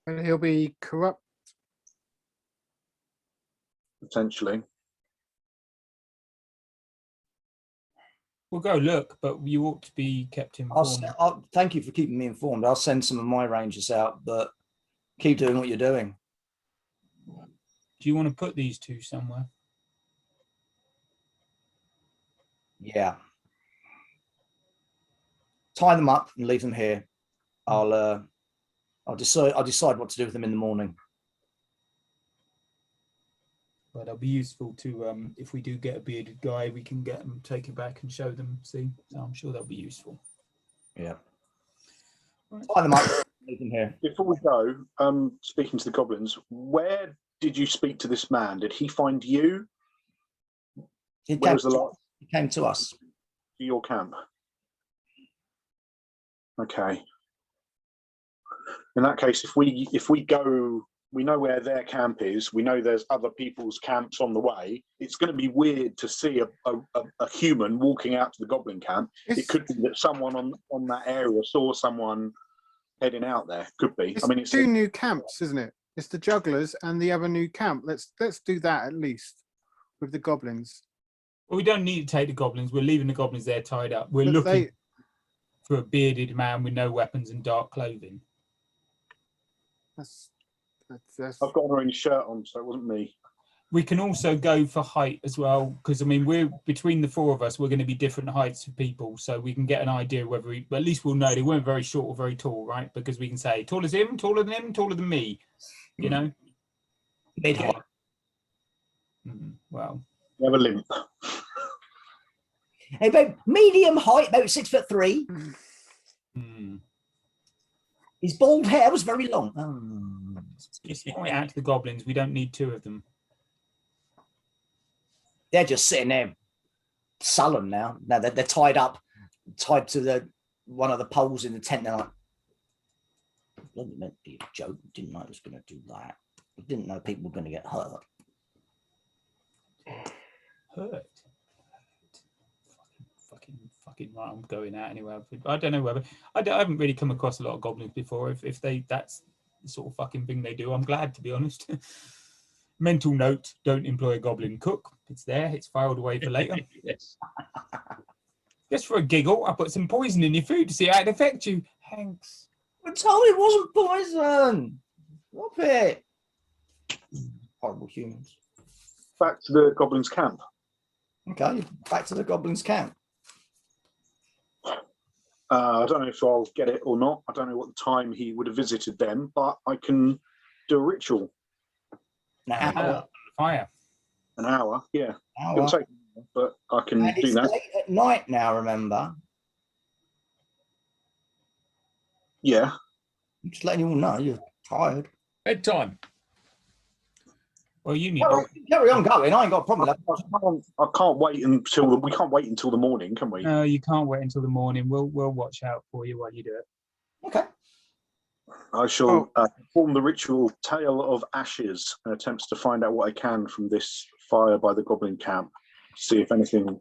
And he'll be corrupt. Potentially. We'll go look, but you ought to be kept informed. Thank you for keeping me informed. I'll send some of my Rangers out, but keep doing what you're doing. Do you want to put these 2 somewhere? Yeah. Tie them up and leave them here. I'll decide what to do with them in the morning. But it'll be useful to, if we do get a bearded guy, we can get them, take it back and show them, see? So I'm sure that'll be useful. Yeah. Right. Tie them up, leave them here. Before we go, speaking to the goblins, where did you speak to this man? Did he find you? He came to us. To your camp. Okay. In that case, if we go, we know where their camp is. We know there's other people's camps on the way. It's going to be weird to see a human walking out to the goblin camp. It could be that someone on that area saw someone heading out there. Could be. I mean, it's 2 new camps, isn't it? It's the jugglers and the other new camp. Let's do that at least with the goblins. Well, we don't need to take the goblins. We're leaving the goblins there tied up. We're looking for a bearded man with no weapons and dark clothing. That's I've got an orange shirt on, so it wasn't me. We can also go for height as well, because I mean, we're between the 4 of us, we're going to be different heights of people, so we can get an idea whether but at least we'll know they weren't very short or very tall, right? Because we can say tall as him, taller than him, taller than me, you know. Mid-height. Well, you have a limp. About medium height, about 6'3". His bald hair was very long. Just point out to the goblins, we don't need 2 of them. They're just sitting there sullen now. Now they're tied to one of the poles in the tent. They're like, it wasn't meant to be a joke. Didn't know it was going to do that. I didn't know people were going to get hurt. Hurt? Fucking right, I'm going out anyway. I don't know whether I haven't really come across a lot of goblins before. If that's the sort of fucking thing they do, I'm glad, to be honest. Mental note: don't employ a goblin cook. It's there. It's filed away for later. Yes. Just for a giggle, I put some poison in your food to see how it affects you. Thanks. I told it wasn't poison. Stop it. Horrible humans. Back to the goblins' camp. Okay, back to the goblins' camp. I don't know if I'll get it or not. I don't know what the time he would have visited them, but I can do a ritual. An hour. Fire. An hour, yeah. Hour. It'll take, but I can And do it's that. late at night now, remember? Yeah. I'm just letting you all know you're tired. Bedtime. Well, you need. Carry on going. I ain't got a problem with that. I can't wait until we can't wait until the morning, can we? No, you can't wait until the morning. We'll watch out for you while you do it. Okay. I shall perform the ritual Tale of Ashes and attempts to find out what I can from this fire by the goblin camp. See if anything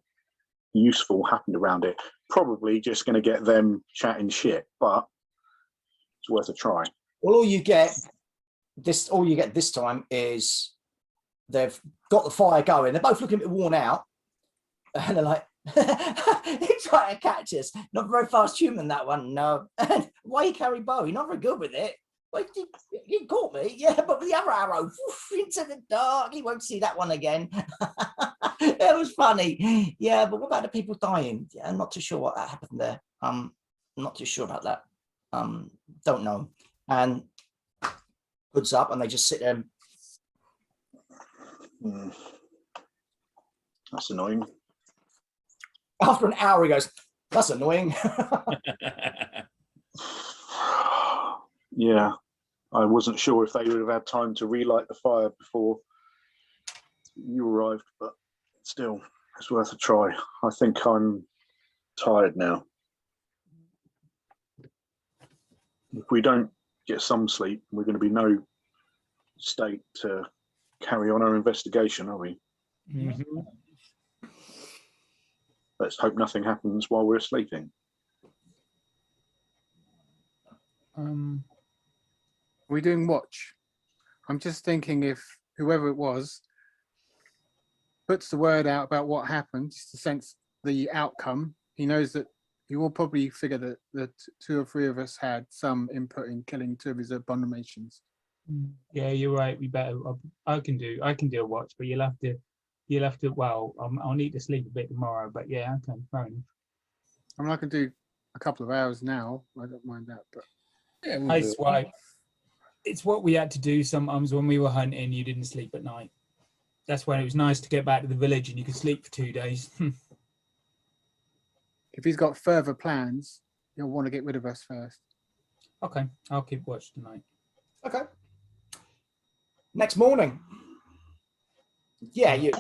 useful happened around it. Probably just going to get them chatting shit, but it's worth a try. Well, all you get this time is they've got the fire going. They're both looking a bit worn out, and they're like, "He's trying to catch us. Not very fast human, that one. No. Why you carry bow? You're not very good with it. Well, he caught me, yeah, but with the other arrow, into the dark. He won't see that one again." It was funny, yeah. But what about the people dying? Yeah, I'm not too sure what happened there. I'm not too sure about that. Don't know. And hoods up, and they just sit there. That's annoying. After an hour, he goes, "That's annoying." Yeah, I wasn't sure if they would have had time to relight the fire before you arrived, but still, it's worth a try. I think I'm tired now. If we don't get some sleep, we're going to be no state to carry on our investigation, are we? Mm-hmm. Let's hope nothing happens while we're sleeping. Are we doing watch? I'm just thinking if whoever it was puts the word out about what happened, just to sense the outcome, he knows that he will probably figure that the two or three of us had some input in killing two of his abominations. Yeah, you're right. We better. I can do a watch, but you'll have to. Well, I'll need to sleep a bit tomorrow, but yeah, okay, fair enough. I mean, I can do a couple of hours now. I don't mind that, but Yeah, we'll Hey, do it. Swipe. It's what we had to do sometimes when we were hunting. You didn't sleep at night. That's when it was nice to get back to the village and you could sleep for 2 days. if he's got further plans, he'll want to get rid of us first. Okay, I'll keep watch tonight. Okay. Next morning. Yeah, you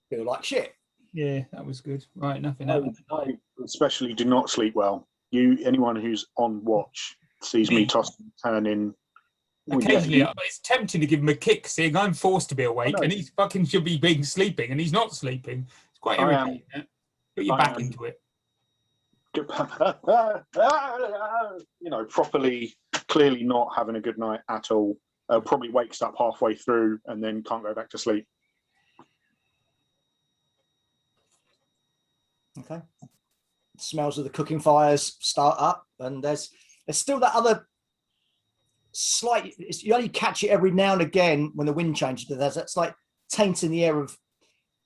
feel like shit. Yeah, that was good. Right, nothing happened. I especially do not sleep well. Anyone who's on watch sees me tossing and turning. Occasionally, it's tempting to give him a kick, seeing I'm forced to be awake and he's fucking should be being sleeping and he's not sleeping. It's quite irritating. Put your back into it. Properly, clearly not having a good night at all. Probably wakes up halfway through and then can't go back to sleep. Okay. Smells of the cooking fires start up, and there's still that other slight. You only catch it every now and again when the wind changes, but there's that slight taint in the air of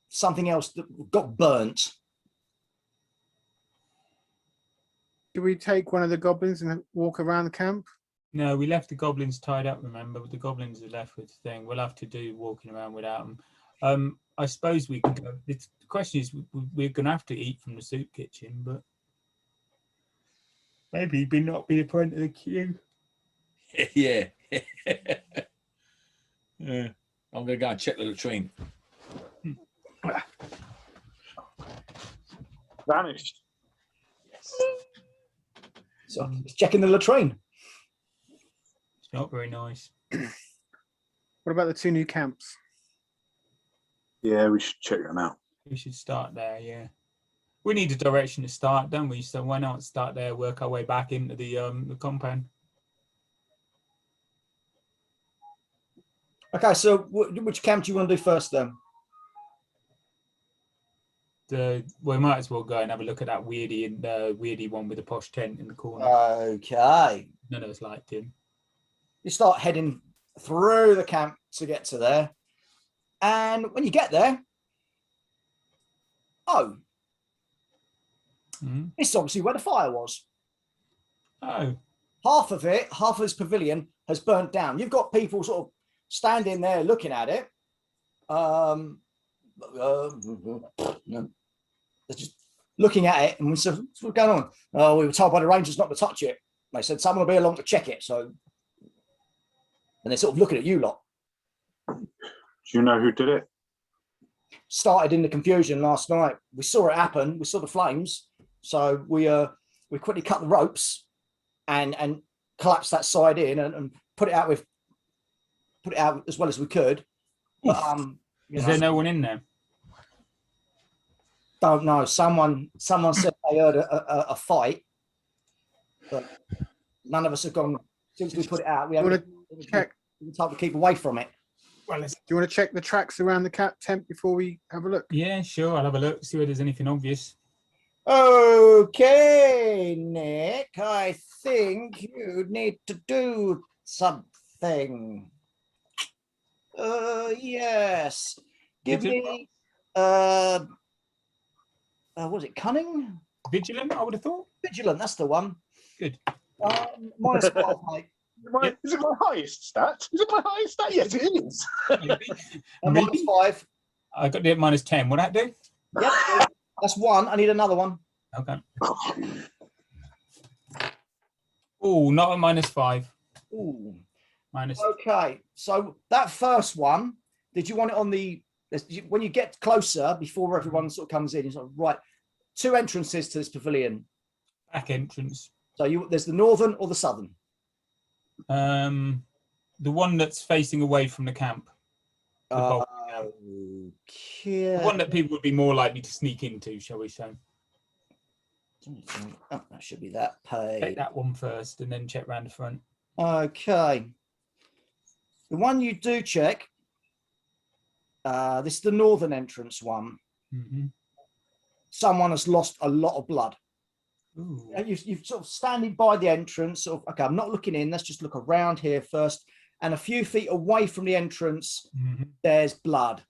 something else that got burnt. Do we take one of the goblins and walk around the camp? No, we left the goblins tied up, remember? But the goblins are left with the thing. We'll have to do walking around without them. I suppose we can go. The question is, we're going to have to eat from the soup kitchen, but maybe not be the point of the queue. Yeah. Yeah. I'm going to go and check the latrine. Vanished. So it's checking the latrine. It's not very nice. What about the two new camps? Yeah, we should check them out. We should start there, yeah. We need a direction to start, don't we? So why not start there, work our way back into the compound? Okay, so which camp do you want to do first then? We might as well go and have a look at that weirdy one with the posh tent in the corner. Okay. None of us liked him. You start heading through the camp to get to there. And when you get there, this is obviously where the fire was. Oh. Half of his pavilion has burnt down. You've got people sort of standing there looking at it. They're just looking at it, and we said, "What's going on?" "Oh, we were told by the rangers not to touch it." They said someone will be along to check it. So, and they're sort of looking at you lot. Do you know who did it? Started in the confusion last night. We saw it happen. We saw the flames, so we quickly cut the ropes and collapsed that side in and put it out as well as we could. But is there no one in there? Don't know. Someone said they heard a fight, but none of us have gone since we put it out. We haven't check. been told to keep away from it. Well, Do you want to check the tracks around the tent before we have a look? yeah, sure. I'll have a look, see whether there's anything obvious. Okay, Nick, I think you need to do something. Yes. Give me was it cunning? Vigilant, I would have thought. Vigilant, that's the one. Good. -5, mate. Is it my highest stat? Is it my highest stat? Yes, it is. Maybe. -5. I got it at -10. Will that do? Yep, that's one. I need another one. Okay. Oh, not a -5. Ooh. Minus. Okay, so that first one, did you want it on the, when you get closer, before everyone sort of comes in, you're sort of, right, 2 entrances to this pavilion. Back entrance. So there's the northern or the southern? The one that's facing away from the camp. The bulk of the camp. Okay. The one that people would be more likely to sneak into, shall we say. Oh, that should be that page. Take that one first and then check round the front. Okay. The one you do check, this is the northern entrance one. Mm-hmm. Someone has lost a lot of blood. Ooh. And you've sort of standing by the entrance, sort of, okay, I'm not looking in, let's just look around here first. And a few feet away from the entrance, there's blood.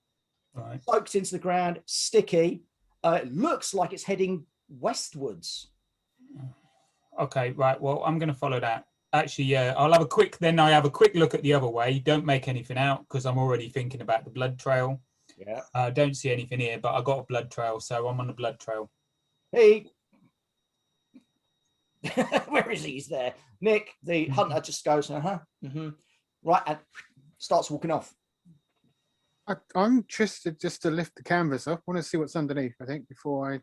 Right. Soaked into the ground, sticky. It looks like it's heading westwards. Okay, right. Well, I'm going to follow that. Actually, yeah, I have a quick look at the other way. Don't make anything out because I'm already thinking about the blood trail. Yeah. I don't see anything here, but I got a blood trail, so I'm on the blood trail. Hey. Where is he? He's there. Nick, the hunter, just goes, right, and starts walking off. I'm interested just to lift the canvas up. I want to see what's underneath, I think, before I...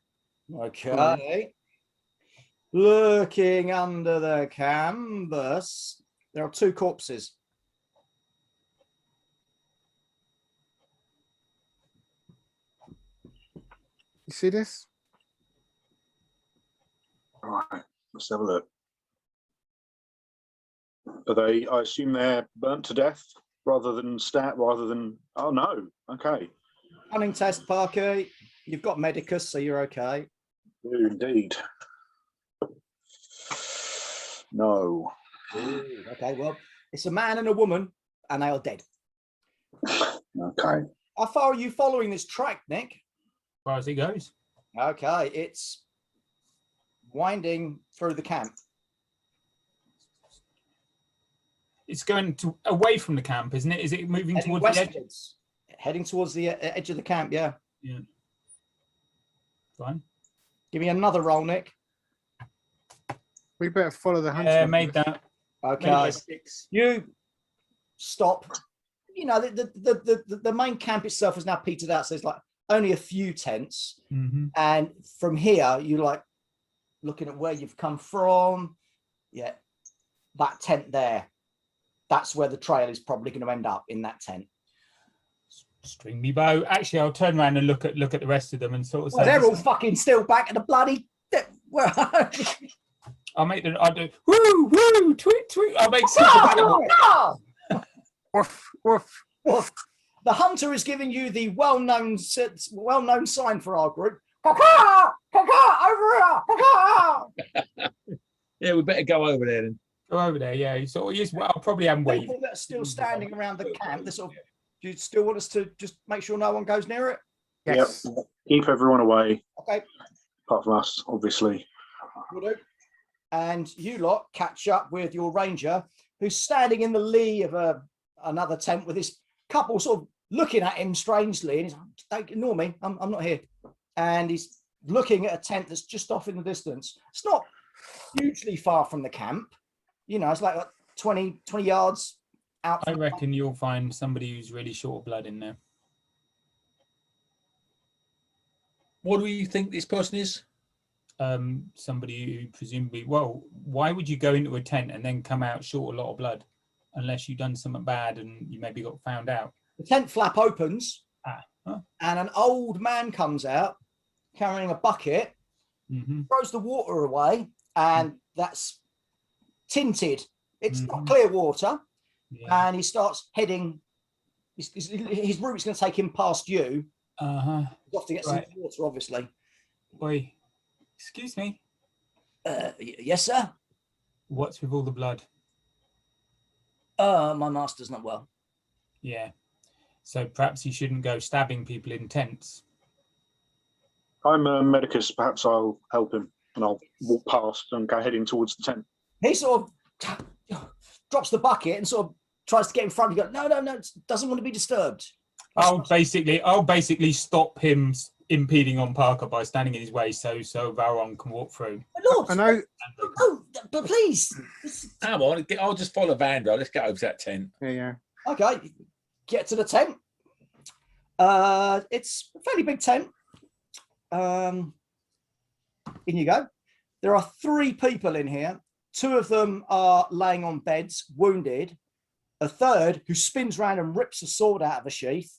Okay. Looking under the canvas, there are 2 corpses. You see this? All right, let's have a look. Are they? I assume they're burnt to death rather than Oh no. Okay. Cunning test, Parky. You've got Medicus, so you're okay. Indeed. No. Ooh, okay, well, it's a man and a woman, and they are dead. Okay. How far are you following this track, Nick? As far as it goes. Okay, it's winding through the camp. It's going away from the camp, isn't it? Is it moving Heading towards the edge? westwards. Heading towards the edge of the camp, yeah. Yeah. Fine. Give me another roll, Nick. We better follow the hunter. Yeah, made that. Okay. Made 6. You stop. You know, the main camp itself is now petered out, so there's like only a few tents. And from here, you're like looking at where you've come from. Yeah, that tent there. That's where the trail is probably going to end up, in that tent. String me bow. Actually, I'll turn around and look at the rest of them and sort of say, they're all fucking still back at the bloody. I'll do woo tweet tweet. I'll make Woof, woof. Woof. The hunter is giving you the well-known sign for our group. Caca! Caca! Over here! Caca! Yeah, we better go over there then. Go over there, yeah. So I'll probably have waved. People that are still standing around the camp, they sort of, do you still want us to just make sure no one goes near it? Yes. Yep. Keep everyone away. Okay. Apart from us, obviously. Will do. And you lot catch up with your ranger, who's standing in the lee of another tent with this couple sort of looking at him strangely. And he's like, don't ignore me, I'm not here. And he's looking at a tent that's just off in the distance. It's not hugely far from the camp. You know, it's like 20 yards out. I reckon you'll find somebody who's really short of blood in there. What do you think this person is? Somebody who presumably, well, why would you go into a tent and then come out short a lot of blood unless you've done something bad and you maybe got found out? The tent flap opens Huh? and an old man comes out carrying a bucket, throws the water away, and that's tinted. It's not clear water. Yeah. And he starts heading, his route's going to take him past you. He's off to get some water, obviously. Boy, excuse me. Yes, sir? What's with all the blood? My master's not well. Yeah. So perhaps you shouldn't go stabbing people in tents. I'm a medicus. Perhaps I'll help him, and I'll walk past and go heading towards the tent. He sort of drops the bucket and sort of tries to get in front. You go, no, doesn't want to be disturbed. I'll basically stop him impeding on Parker by standing in his way, so Varon can walk through. Lord, I know. Oh, but please. Come on, I'll just follow Vandro. Let's get over to that tent. Yeah. Okay, get to the tent. It's a fairly big tent. In you go. There are 3 people in here. 2 of them are laying on beds, wounded. A third, who spins around and rips a sword out of a sheath,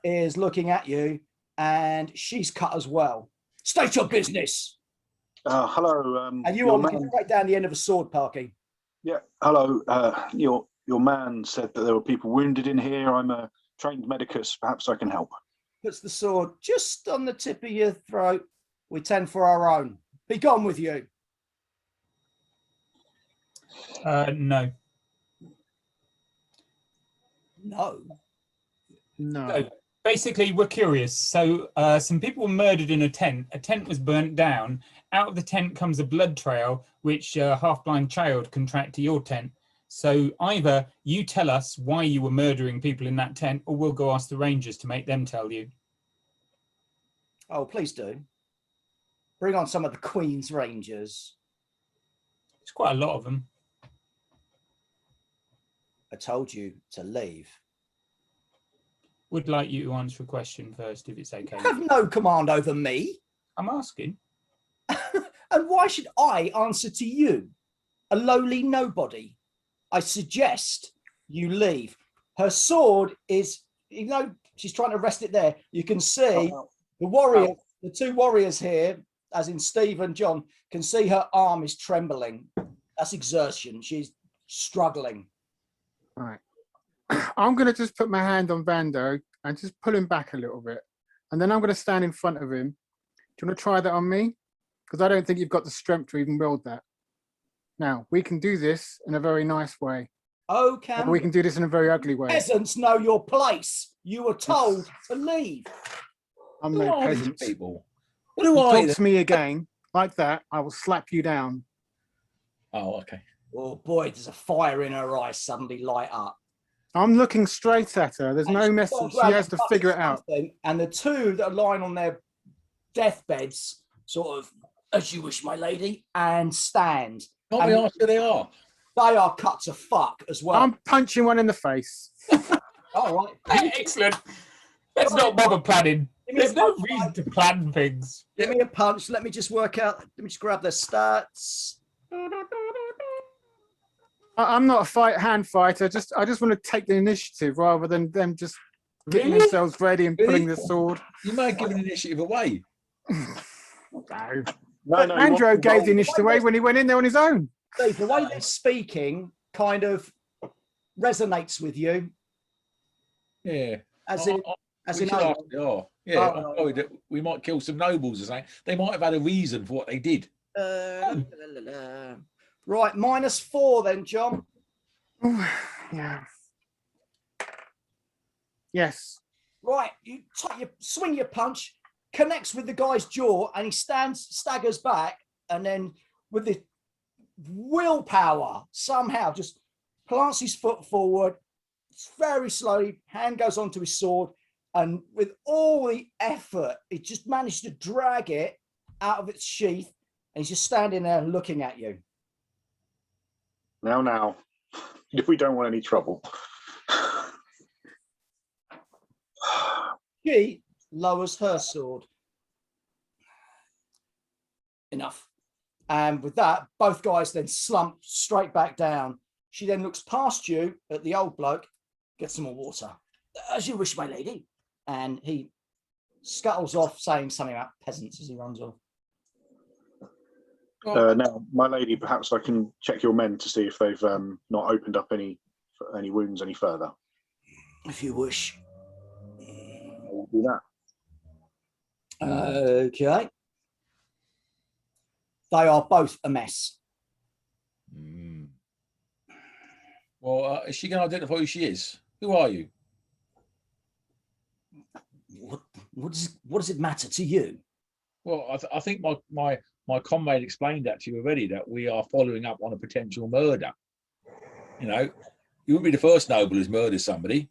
is looking at you, and she's cut as well. State your business. Hello. And you are looking right down the end of a sword, Parky. Yeah. Hello. Your man said that there were people wounded in here. I'm a trained medicus. Perhaps I can help. Puts the sword just on the tip of your throat. We tend for our own. Be gone with you. No. No. Basically, we're curious. So some people were murdered in a tent. A tent was burnt down. Out of the tent comes a blood trail, which a half-blind child can track to your tent. So either you tell us why you were murdering people in that tent, or we'll go ask the Rangers to make them tell you. Oh, please do. Bring on some of the Queen's Rangers. It's quite a lot of them. I told you to leave. Would like you to answer a question first, if it's okay. You have no command over me. I'm asking. And why should I answer to you, a lowly nobody? I suggest you leave. Her sword is, even though she's trying to rest it there, you can see the warrior, the 2 warriors here, as in Steve and John, can see her arm is trembling. That's exertion. She's struggling. All right. I'm going to just put my hand on Vando and just pull him back a little bit. And then I'm going to stand in front of him. Do you want to try that on me? Because I don't think you've got the strength to even wield that. Now, we can do this in a very nice way. Oh, can we can do this in a very ugly way. Peasants know your place. You were told to leave. I'm no peasant. People. What do I talk to me again like that, I will slap you down. Oh, okay. Oh boy, there's a fire in her eyes suddenly light up. I'm looking straight at her. There's no message. She has to figure it out. And the 2 that are lying on their deathbeds, sort of, as you wish, my lady, and stand. Can't we ask who they are? They are cut to fuck as well. I'm punching one in the face. All right. Excellent. Let's not bother planning. There's no reason to plan things. Give me a punch. Let me just work out. Let me just grab their stats. I'm not a hand fighter. I just want to take the initiative rather than them just getting themselves ready and pulling the sword. You might give an initiative away. No, Andrew gave the initiative away when he went in there on his own. Steve, the way they're speaking kind of resonates with you. Yeah. We might kill some nobles or something. They might have had a reason for what they did. Right, -4 then, John. Yeah. Yes. Right, you swing your punch, connects with the guy's jaw, and he staggers back, and then with the willpower, somehow just plants his foot forward, very slowly, hand goes onto his sword, and with all the effort, he just managed to drag it out of its sheath, and he's just standing there looking at you. Now. if we don't want any trouble. She lowers her sword. Enough. And with that, both guys then slump straight back down. She then looks past you at the old bloke, gets some more water. As you wish, my lady. And he scuttles off, saying something about peasants as he runs off. Now, my lady, perhaps I can check your men to see if they've not opened up any wounds any further. If you wish. I'll do that. Okay. They are both a mess. Well, is she going to identify who she is? Who are you? What does it matter to you? Well, I think my comrade explained that to you already, that we are following up on a potential murder. You know, you wouldn't be the first noble who's murdered somebody.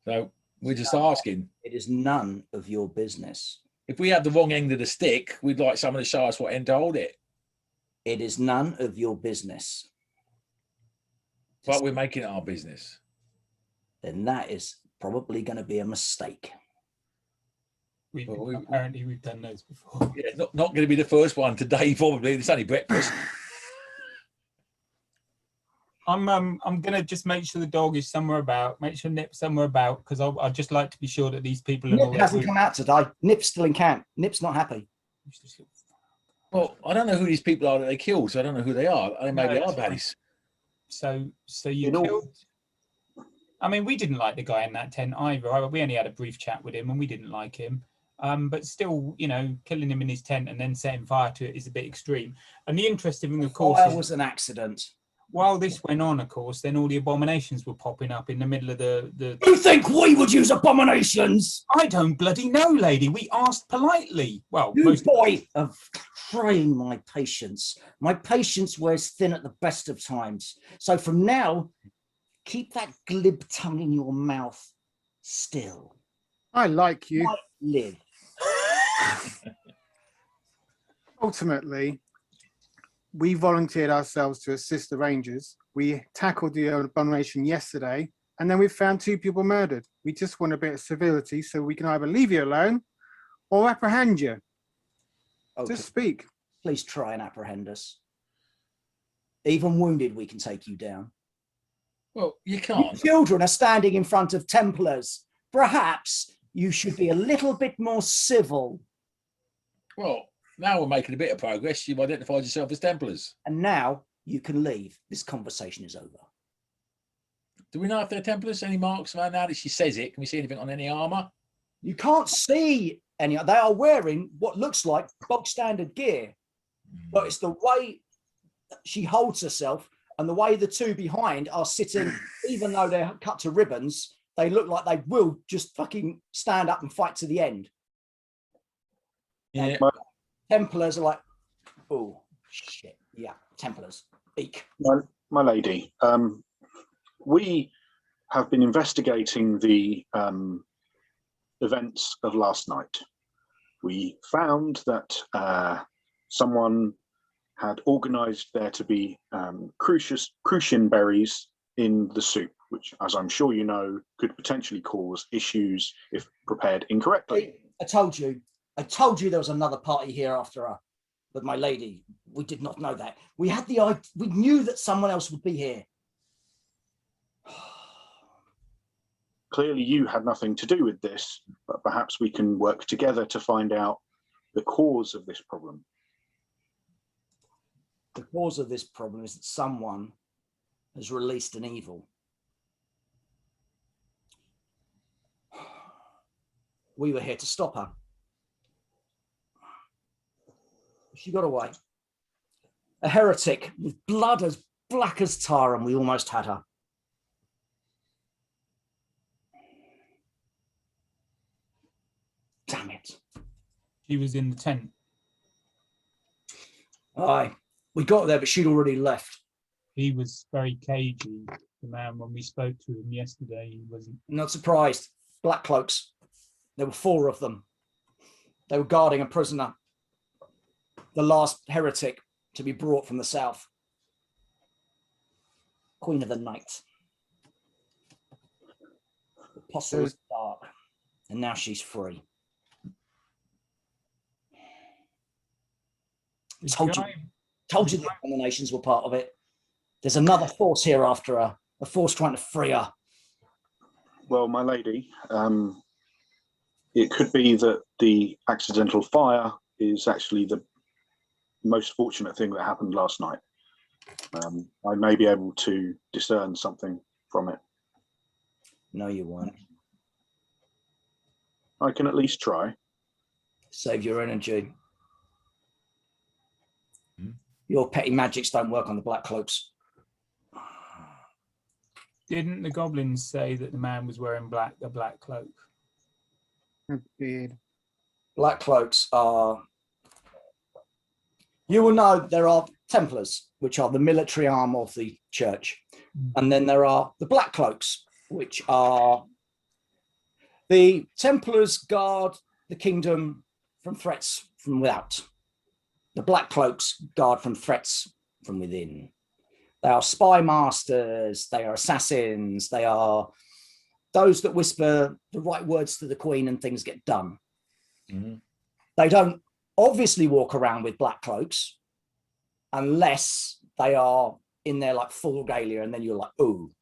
So we're just asking. It is none of your business. If we have the wrong end of the stick, we'd like someone to show us what end to hold it. It is none of your business. But we're making it our business. Then that is probably going to be a mistake. Apparently we've done those before. Yeah, not going to be the first one today, probably. It's only breakfast. I'm gonna just make sure the dog is somewhere about, make sure Nip's somewhere about, because I'd just like to be sure that these people are Nip hasn't come out today. Nip's still in camp. Nip's not happy. Well, I don't know who these people are that they killed, so I don't know who they are. They may be our that's fine. baddies. So you killed. I mean, we didn't like the guy in that tent either. We only had a brief chat with him, and we didn't like him. But still, you know, killing him in his tent and then setting fire to it is a bit extreme. And the interesting thing, of course, Fire was an accident. While this went on, of course, then all the abominations were popping up in the middle of the... You think we would use abominations? I don't bloody know, lady. We asked politely. Well, You boy of trying my patience. My patience wears thin at the best of times. So from now, keep that glib tongue in your mouth still. I like you. Live. Ultimately, we volunteered ourselves to assist the Rangers. We tackled the abomination yesterday, and then we found 2 people murdered. We just want a bit of civility so we can either leave you alone or apprehend you. Okay. Just speak. Please try and apprehend us. Even wounded, we can take you down. Well, you can't. You children are standing in front of Templars. Perhaps you should be a little bit more civil. Well, now we're making a bit of progress. You've identified yourself as Templars. And now you can leave. This conversation is over. Do we know if they're Templars? Any marks around now that she says it? Can we see anything on any armour? You can't see any. They are wearing what looks like bog standard gear. But it's the way she holds herself and the way the 2 behind are sitting, even though they're cut to ribbons, they look like they will just fucking stand up and fight to the end. Yeah. Templars are like, oh, shit. Yeah, Templars. Eek. My lady, we have been investigating the events of last night. We found that someone had organised there to be crucian berries in the soup, which, as I'm sure you know, could potentially cause issues if prepared incorrectly. I told you there was another party here after her. But my lady, we did not know that. We knew that someone else would be here. Clearly you had nothing to do with this, but perhaps we can work together to find out the cause of this problem. The cause of this problem is that someone has released an evil. We were here to stop her. She got away. A heretic with blood as black as tar, and we almost had her. Damn it. She was in the tent. Aye. We got there, but she'd already left. He was very cagey, the man, when we spoke to him yesterday. He wasn't. Not surprised. Black cloaks. There were 4 of them. They were guarding a prisoner. The last heretic to be brought from the south. Queen of the Night. The apostle of the dark. And now she's free. Told you the abominations were part of it. There's another force here after her, a force trying to free her. Well, my lady, it could be that the accidental fire is actually the most fortunate thing that happened last night. I may be able to discern something from it. No, you won't. I can at least try. Save your energy. Your petty magics don't work on the black cloaks. Didn't the goblins say that the man was wearing a black cloak? Beard. Black cloaks are... You will know there are Templars, which are the military arm of the church. And then there are the black cloaks, which are... The Templars guard the kingdom from threats from without. The black cloaks guard from threats from within. They are spy masters, they are assassins, they are those that whisper the right words to the queen and things get done. Mm-hmm. They don't obviously walk around with black cloaks unless they are in their like full regalia, and then you're like, ooh,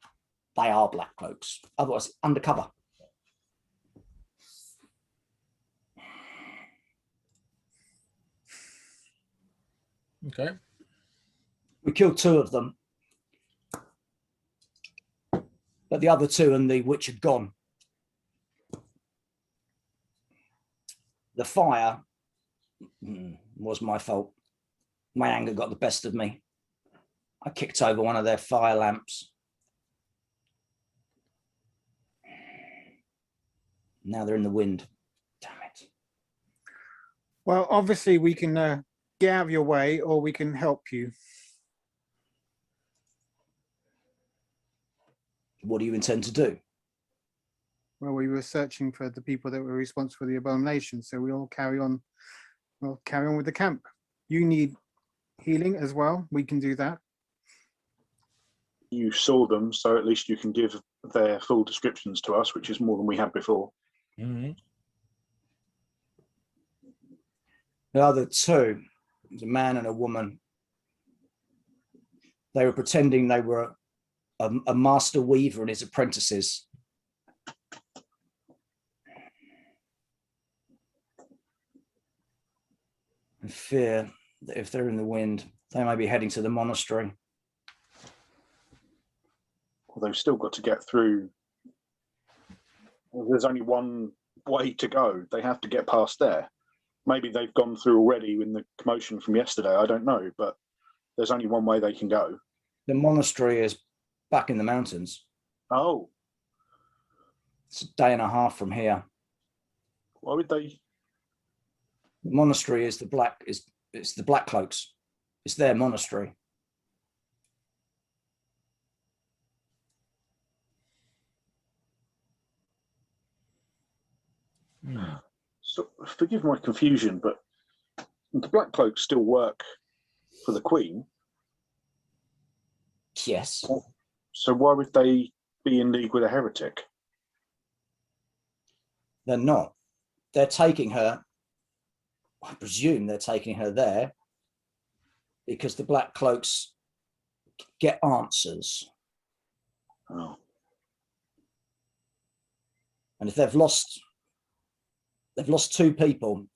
they are black cloaks. Otherwise, undercover. Okay. We killed 2 of them. But the other 2 and the witch had gone. The fire was my fault. My anger got the best of me. I kicked over one of their fire lamps. Now they're in the wind. Damn it. Well, obviously we can get out of your way, or we can help you. What do you intend to do? Well, we were searching for the people that were responsible for the abomination, so we'll carry on. We'll carry on with the camp. You need healing as well. We can do that. You saw them, so at least you can give their full descriptions to us, which is more than we had before. Mm-hmm. The other 2, a man and a woman. They were pretending they were a master weaver and his apprentices. I fear that if they're in the wind, they may be heading to the monastery. Well, they've still got to get through. Well, there's only one way to go. They have to get past there. Maybe they've gone through already in the commotion from yesterday. I don't know, but there's only one way they can go. The monastery is back in the mountains. Oh. It's a day and a half from here. Why would they? The monastery is it's the black cloaks. It's their monastery. So, forgive my confusion, but the black cloaks still work for the queen. Yes. So why would they be in league with a heretic? They're not. They're taking her. I presume they're taking her there because the black cloaks get answers. Oh. And if they've lost 2 people.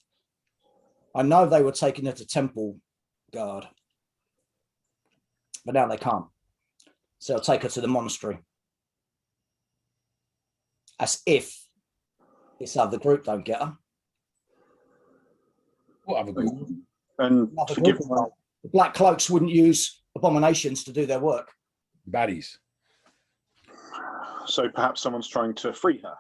I know they were taking her to Temple Guard, but now they can't. So they'll take her to the monastery. As if this other group don't get her. What other group? And forgive my... The black cloaks wouldn't use abominations to do their work. Baddies. So perhaps someone's trying to free her.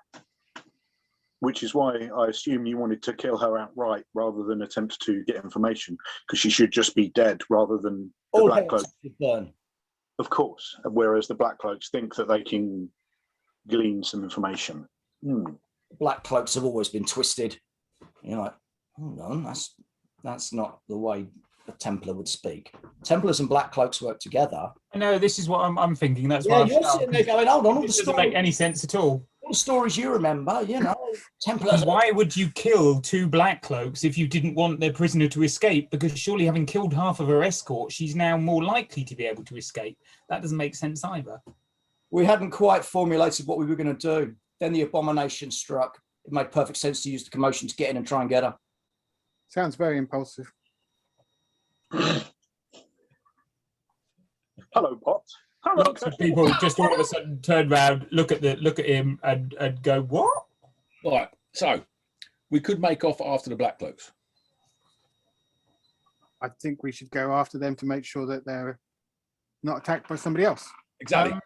Which is why I assume you wanted to kill her outright rather than attempt to get information, because she should just be dead rather than the black cloaks. Burn. Of course, whereas the black cloaks think that they can glean some information. Black cloaks have always been twisted. You're like, hold on, that's not the way a Templar would speak. Templars and Black Cloaks work together. I know, this is what I'm thinking. That's Yeah, why you're sitting there going, hold on, all the this doesn't make stories, any sense at all. all the stories you remember, you know, Templars. And why would you kill 2 Black Cloaks if you didn't want their prisoner to escape? Because surely having killed half of her escort, she's now more likely to be able to escape. That doesn't make sense either. We hadn't quite formulated what we were going to do. Then the abomination struck. It made perfect sense to use the commotion to get in and try and get her. Sounds very impulsive. Hello, Pot. Hello, Lots of people just all of a sudden turn around, look at him and go, what? Right, so we could make off after the Black Cloaks. I think we should go after them to make sure that they're not attacked by somebody else. Exactly.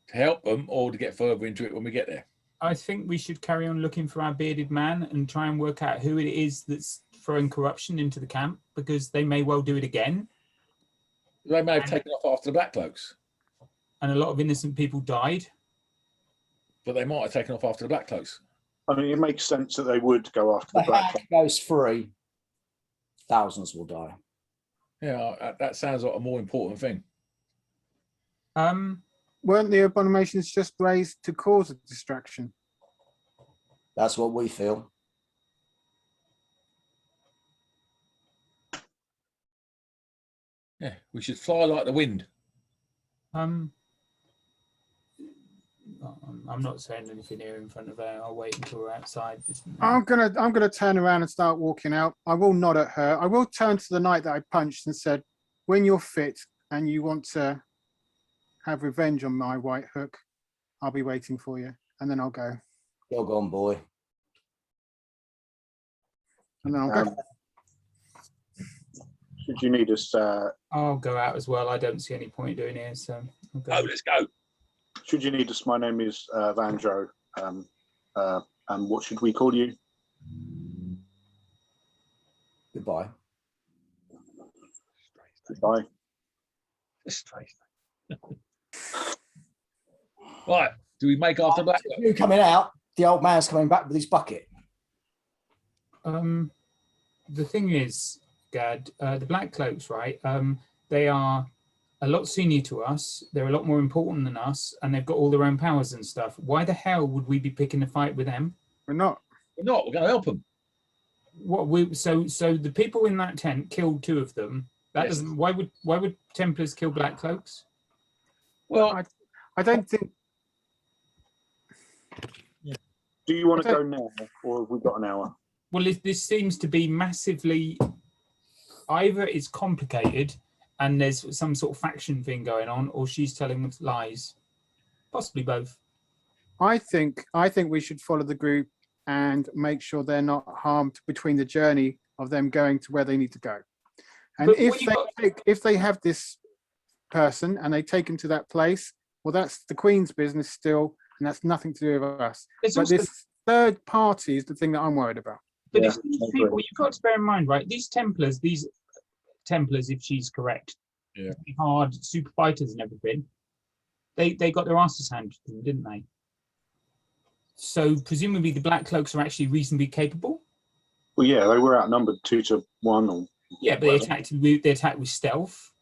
To help them or to get further into it when we get there. I think we should carry on looking for our bearded man and try and work out who it is that's throwing corruption into the camp, because they may well do it again. They may have taken off after the Black Cloaks. And a lot of innocent people died. But they might have taken off after the Black Cloaks. I mean, it makes sense that they would go after the The Black hack goes free. Thousands will die. Yeah, that sounds like a more important thing. Weren't the abominations just raised to cause a distraction? That's what we feel. Yeah, we should fly like the wind. I'm not saying anything here in front of her. I'll wait until we're outside. I'm gonna turn around and start walking out. I will nod at her. I will turn to the knight that I punched and said, when you're fit and you want to have revenge on my White Hook, I'll be waiting for you. And then I'll go. You're gone, boy. And then I'll go. Should you need us, I'll go out as well. I don't see any point doing it, so I'll go. Oh, let's go. should you need us, my name is Vandro. And what should we call you? Goodbye. Goodbye. Right, do we make after Black? You coming out, the old man's coming back with his bucket. The thing is, Gad, the Black Cloaks, right? They are a lot senior to us. They're a lot more important than us, and they've got all their own powers and stuff. Why the hell would we be picking a fight with them? We're not. We're not. We're going to help them. What so the people in that tent killed 2 of them. That Yes. doesn't. Why would Templars kill Black Cloaks? Well, I don't think. Do you want to go now, or have we got an hour? Well, this seems to be massively. Either it's complicated and there's some sort of faction thing going on, or she's telling us lies. Possibly both. I think we should follow the group and make sure they're not harmed between the journey of them going to where they need to go. And But if they have this person and they take him to that place, well, that's the Queen's business still, and that's nothing to do with us. There's But also- this third party is the thing that I'm worried about. But Yeah, it's these I agree. people, you've got to bear in mind, right? These Templars, if she's correct, Yeah. hard super fighters and everything, they got their asses handed to them, didn't they? So presumably the Black Cloaks are actually reasonably capable. Well, yeah, they were outnumbered 2-1, or Yeah, but they attacked with stealth.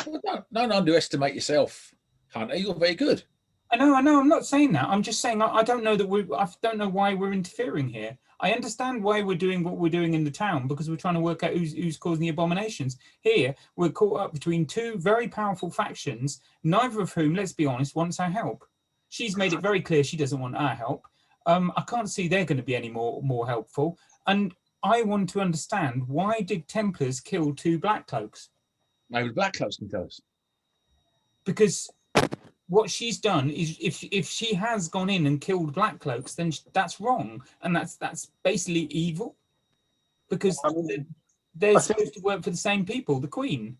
well, don't underestimate yourself, Hunter. You're very good. I know. I'm not saying that. I'm just saying I don't know that I don't know why we're interfering here. I understand why we're doing what we're doing in the town, because we're trying to work out who's causing the abominations. Here, we're caught up between 2 very powerful factions, neither of whom, let's be honest, wants our help. She's made it very clear she doesn't want our help. I can't see they're going to be any more helpful. And I want to understand, why did Templars kill 2 Black Cloaks? Maybe the Black Cloaks can tell us. Because what she's done is, if she has gone in and killed Black Cloaks, then that's wrong, and that's basically evil, because I mean, they're I think- supposed to work for the same people, the Queen.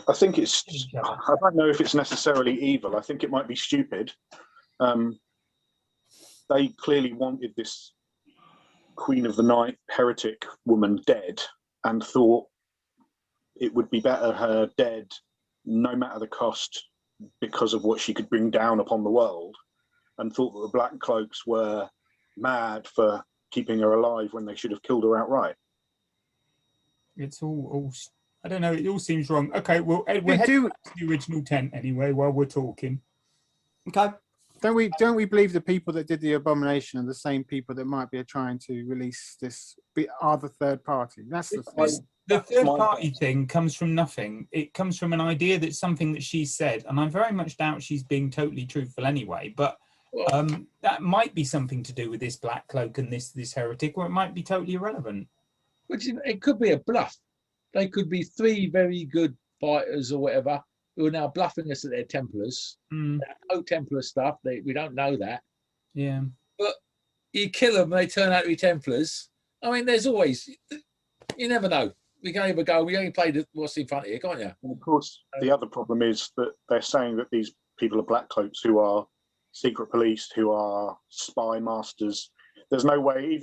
I think it's, I don't know if it's necessarily evil. I think it might be stupid. They clearly wanted this Queen of the Night heretic woman dead, and thought it would be better her dead, no matter the cost, because of what she could bring down upon the world, and thought that the Black Cloaks were mad for keeping her alive when they should have killed her outright. It's all. I don't know. It all seems wrong. Okay, well, Ed, we're We heading do. back to the original tent anyway while we're talking. Okay. Don't we believe the people that did the abomination are the same people that might be trying to release this? Are the third party? That's the thing. The That's third my party guess. thing comes from nothing. It comes from an idea that's something that she said, and I very much doubt she's being totally truthful anyway. But that might be something to do with this black cloak and this heretic, or it might be totally irrelevant. Which it could be a bluff. They could be 3 very good fighters or whatever who are now bluffing us that they're Templars. No Templar stuff. We don't know that. Yeah. But you kill them, they turn out to be Templars. I mean, there's always, you never know. We can either go, we only play what's in front of you, can't you? And of course, the other problem is that they're saying that these people are black cloaks who are secret police, who are spy masters. There's no way,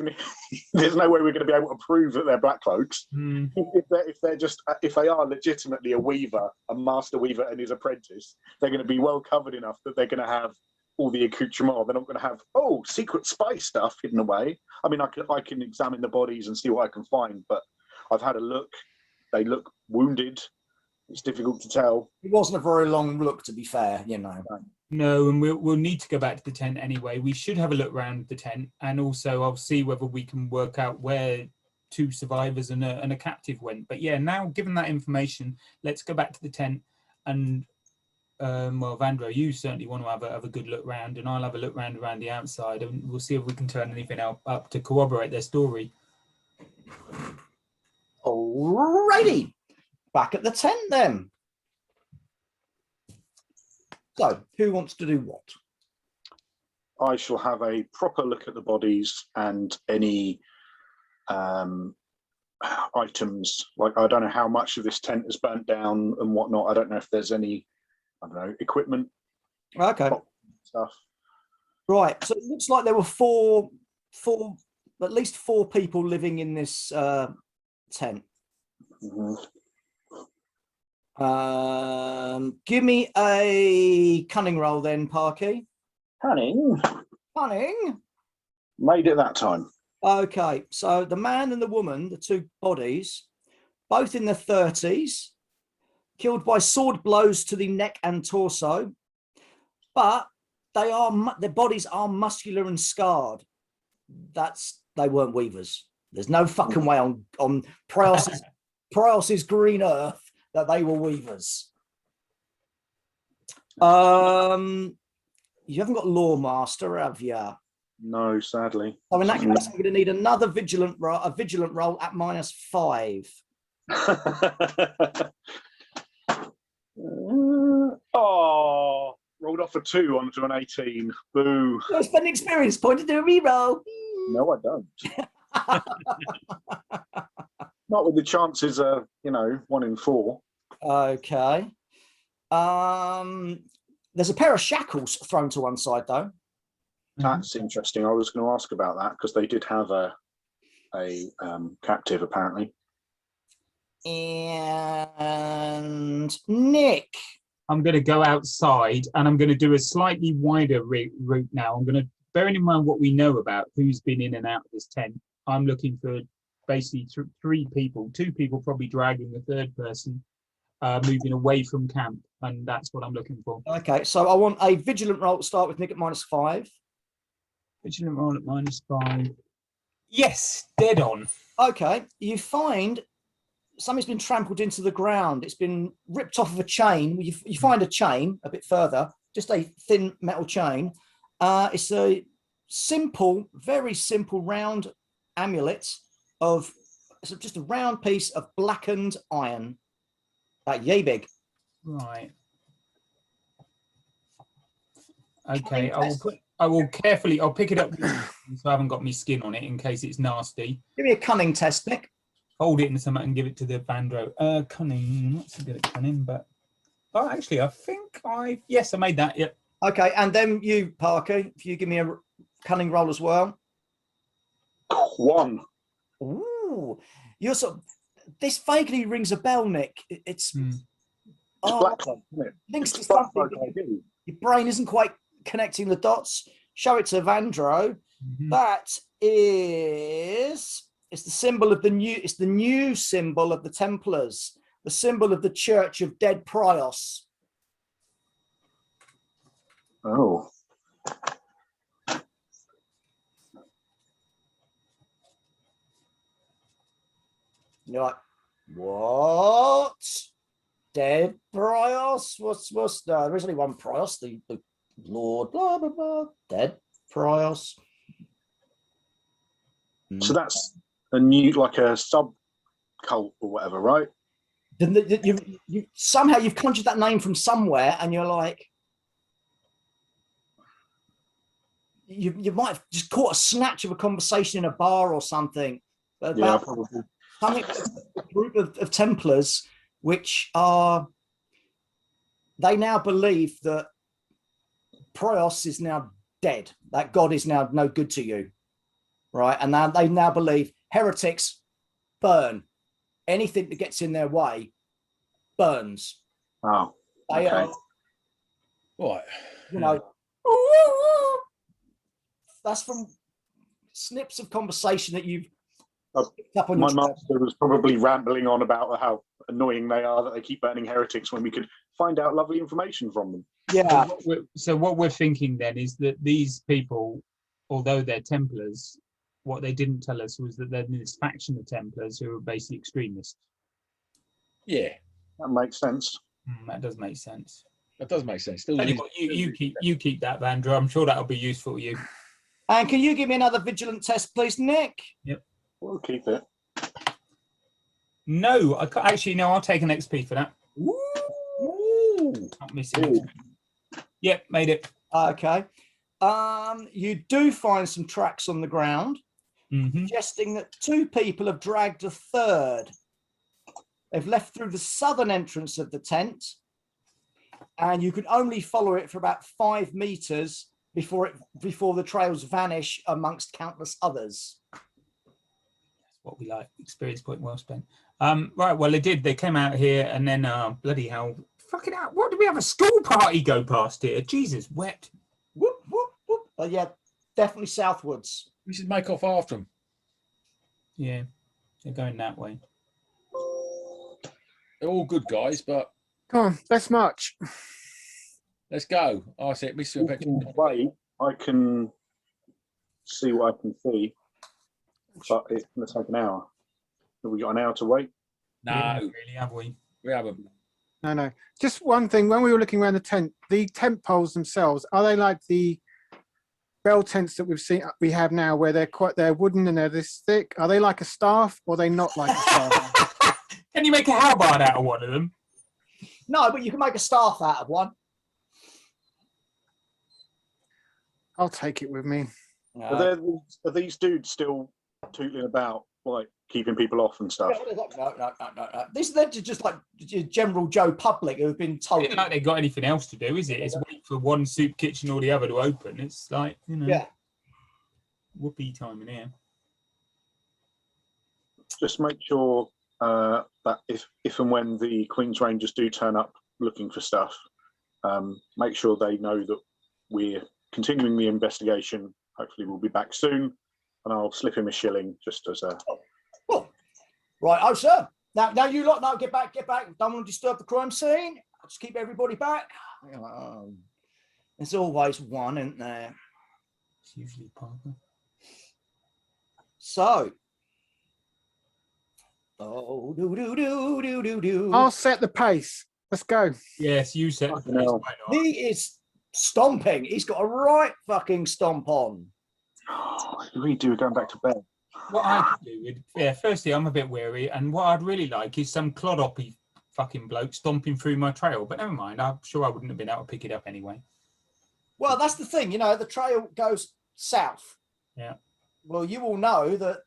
there's no way we're going to be able to prove that they're black cloaks. If they are legitimately a weaver, a master weaver and his apprentice, they're going to be well covered enough that they're going to have all the accoutrement. They're not going to have secret spy stuff hidden away. I mean, I can examine the bodies and see what I can find, but I've had a look. They look wounded. It's difficult to tell. It wasn't a very long look, to be fair, you know. No, and we'll need to go back to the tent anyway. We should have a look around the tent, and also I'll see whether we can work out where 2 survivors and a captive went. But yeah, now given that information, let's go back to the tent. And well, Vandro, you certainly want to have a good look round, and I'll have a look around the outside, and we'll see if we can turn anything up to corroborate their story. Alrighty, back at the tent then. So, who wants to do what? I shall have a proper look at the bodies and any items. Like, I don't know how much of this tent is burnt down and whatnot. I don't know if there's any, I don't know, equipment. Okay. Stuff. Right. So it looks like there were at least four people living in this tent. Mm-hmm. Give me a cunning roll then, Parky. Cunning. Made it that time. Okay, so the man and the woman, the 2 bodies, both in their 30s, killed by sword blows to the neck and torso, but their bodies are muscular and scarred. They weren't weavers. There's no fucking way on Prios's green earth that they were weavers. You haven't got Lawmaster, have you? No, sadly. So in that case, I'm going to need another vigilant roll at -5. Rolled off a 2 onto an 18. Boo. I spend an experience point to do a reroll. No, I don't. Not with the chances of, 1 in 4. Okay. There's a pair of shackles thrown to one side, though. That's interesting. I was going to ask about that because they did have a captive, apparently. And Nick. I'm going to go outside and I'm going to do a slightly wider route now. I'm going to, bearing in mind what we know about who's been in and out of this tent, I'm looking for basically 3 people, 2 people probably dragging the 3rd person, moving away from camp. And that's what I'm looking for. Okay, so I want a vigilant roll to start with Nick at -5. Vigilant roll at -5. Yes, dead on. Okay, you find something's been trampled into the ground. It's been ripped off of a chain. You find a chain a bit further, just a thin metal chain. It's a simple, very simple round amulet of just a round piece of blackened iron. Yay big. Right. Okay, I'll pick it up so I haven't got my skin on it in case it's nasty. Give me a cunning test, Nick. Hold it in something and give it to the Vandro. Cunning, not so good at cunning, but actually, I think I made that. Yep. Okay, and then you, Parker, if you give me a cunning roll as well. 1. Ooh, this vaguely rings a bell, Nick. It's black cloak, isn't it? Links to something. Your brain isn't quite connecting the dots. Show it to Vandro. Mm-hmm. That is It's the symbol of the new. It's the new symbol of the Templars. The symbol of the Church of Dead Prios. Oh. You're like, what? Dead Prios? What's no, there is only one Prios, the Lord, blah blah blah. Dead Prios. So that's a new, like a sub cult or whatever, right? You somehow you've conjured that name from somewhere, and you're like, you might have just caught a snatch of a conversation in a bar or something about something, a group of Templars, which are, they now believe that Prios is now dead, that God is now no good to you, right? And now they now believe heretics burn. Anything that gets in their way burns. Oh, they okay. are, Right. you know, that's from snips of conversation that you've picked up on My your master was probably rambling on about how annoying they are, that they keep burning heretics, when we could find out lovely information from them. yeah. So what we're thinking then is that these people, although they're Templars, what they didn't tell us was that they're this faction of Templars who are basically extremists. Yeah, That makes sense. That does make sense. that does make sense. Still Tell you use- what, you keep that, Vandra. I'm sure that'll be useful to you. And can you give me another vigilant test, please, Nick? We'll keep it. No, I can't, actually, no, I'll take an XP for that. Ooh. Not missing. Yep, made it. Okay. You do find some tracks on the ground, Mm-hmm. suggesting that two people have dragged a third. They've left through the southern entrance of the tent, and you can only follow it for about 5 meters before the trails vanish amongst countless others. That's what we like. Experience point well spent. Right, well, they did. They came out here, and then bloody hell, fucking out. What did we have a school party go past here? Jesus, wet. Whoop, whoop, whoop. But yeah, definitely southwards. We should make off after them. Yeah, they're going that way. They're all good guys, but Come on, let's march. let's go. I said, Mr. Wait, I can see what I can see, but it's going to take an hour. Have we got an hour to wait? No, Yeah, really, have we? we haven't. No. Just one thing. When we were looking around the tent poles themselves, are they like the bell tents that we have now, where they're wooden and they're this thick? Are they like a staff, or are they not like a staff? Can you make a halberd out of one of them? No, but you can make a staff out of one. I'll take it with me. Are these dudes still tootling about, like keeping people off and stuff? No. These are just like general Joe public who have been told. It's not like they've got anything else to do, is it? It's wait for one soup kitchen or the other to open. It's like, you know, Yeah. whoopee time in here. Just make sure that if and when the Queen's Rangers do turn up looking for stuff, make sure they know that we're continuing the investigation. Hopefully we'll be back soon, and I'll slip him a shilling just as a... Oh, right. Oh, sir. Now you lot, now get back. Don't want to disturb the crime scene. Just keep everybody back. There's always one, isn't there? It's usually Parker. So, I'll set the pace. Let's go. Yes, you said Fucking hell. he is stomping. He's got a right fucking stomp on. We do going back to bed. What I could do with, firstly, I'm a bit weary, and what I'd really like is some clodhoppy fucking bloke stomping through my trail. But never mind, I'm sure I wouldn't have been able to pick it up anyway. Well, that's the thing, the trail goes south. Yeah. Well, you all know that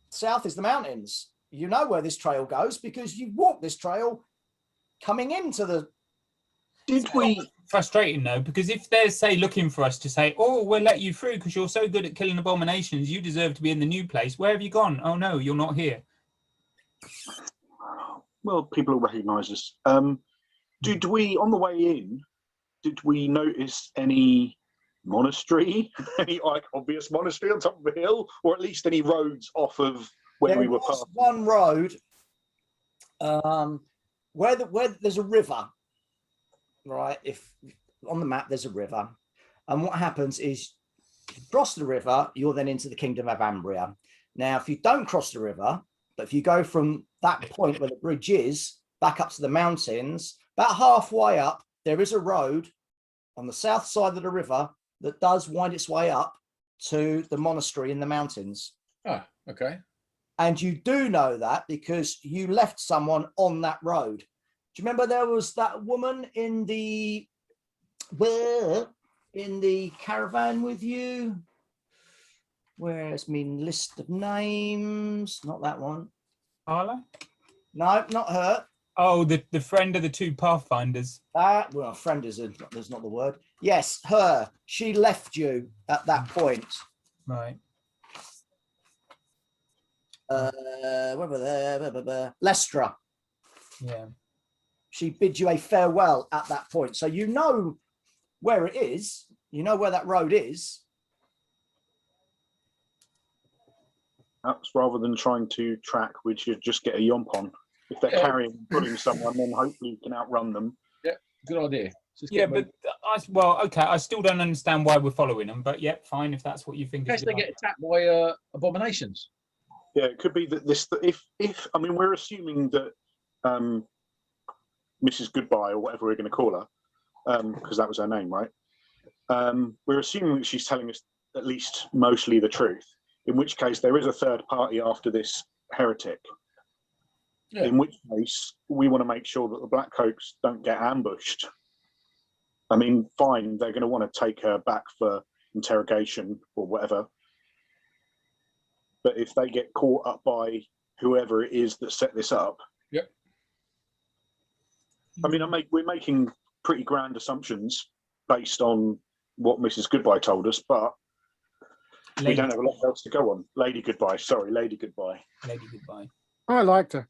south is the mountains. You know where this trail goes because you walked this trail coming into the... Did we... Frustrating though, because if they're, say, looking for us to say, oh, we'll let you through because you're so good at killing abominations, you deserve to be in the new place. Where have you gone? Oh, no, you're not here. Well, people will recognise us. Did we, on the way in, did we notice any monastery? Any like obvious monastery on top of a hill, or at least any roads off of where we were passing? One road where there's a river, right? If on the map there's a river, and what happens is you cross the river, you're then into the kingdom of Ambria. Now, if you don't cross the river, but if you go from that point where the bridge is back up to the mountains, about halfway up, there is a road on the south side of the river that does wind its way up to the monastery in the mountains. Ah, okay. And you do know that because you left someone on that road. Do you remember there was that woman in the caravan with you? Where's my list of names? Not that one. Carla? No, not her. Oh, the friend of the two pathfinders. Well, friend is there's not the word. Yes, her. She left you at that point. Right. Where were there? Lestra. Yeah. She bid you a farewell at that point. So you know where it is. You know where that road is. Perhaps rather than trying to track, we should just get a yomp on. If they're carrying and pulling someone, then hopefully you can outrun them. Yeah, good idea. Yeah, but okay, I still don't understand why we're following them, but yeah, fine if that's what you think. In case they get attacked by abominations. Yeah, it could be that if I mean, we're assuming that Mrs. Goodbye, or whatever we're going to call her, because that was her name, right? We're assuming that she's telling us at least mostly the truth, in which case there is a third party after this heretic. Yeah. In which case, we want to make sure that the Black Coats don't get ambushed. I mean, fine, they're going to want to take her back for interrogation or whatever. But if they get caught up by whoever it is that set this up, yep. I mean, we're making pretty grand assumptions based on what Mrs. Goodbye told us, but we don't have a lot else to go on. Lady Goodbye. Sorry, Lady Goodbye. Lady Goodbye. I liked her.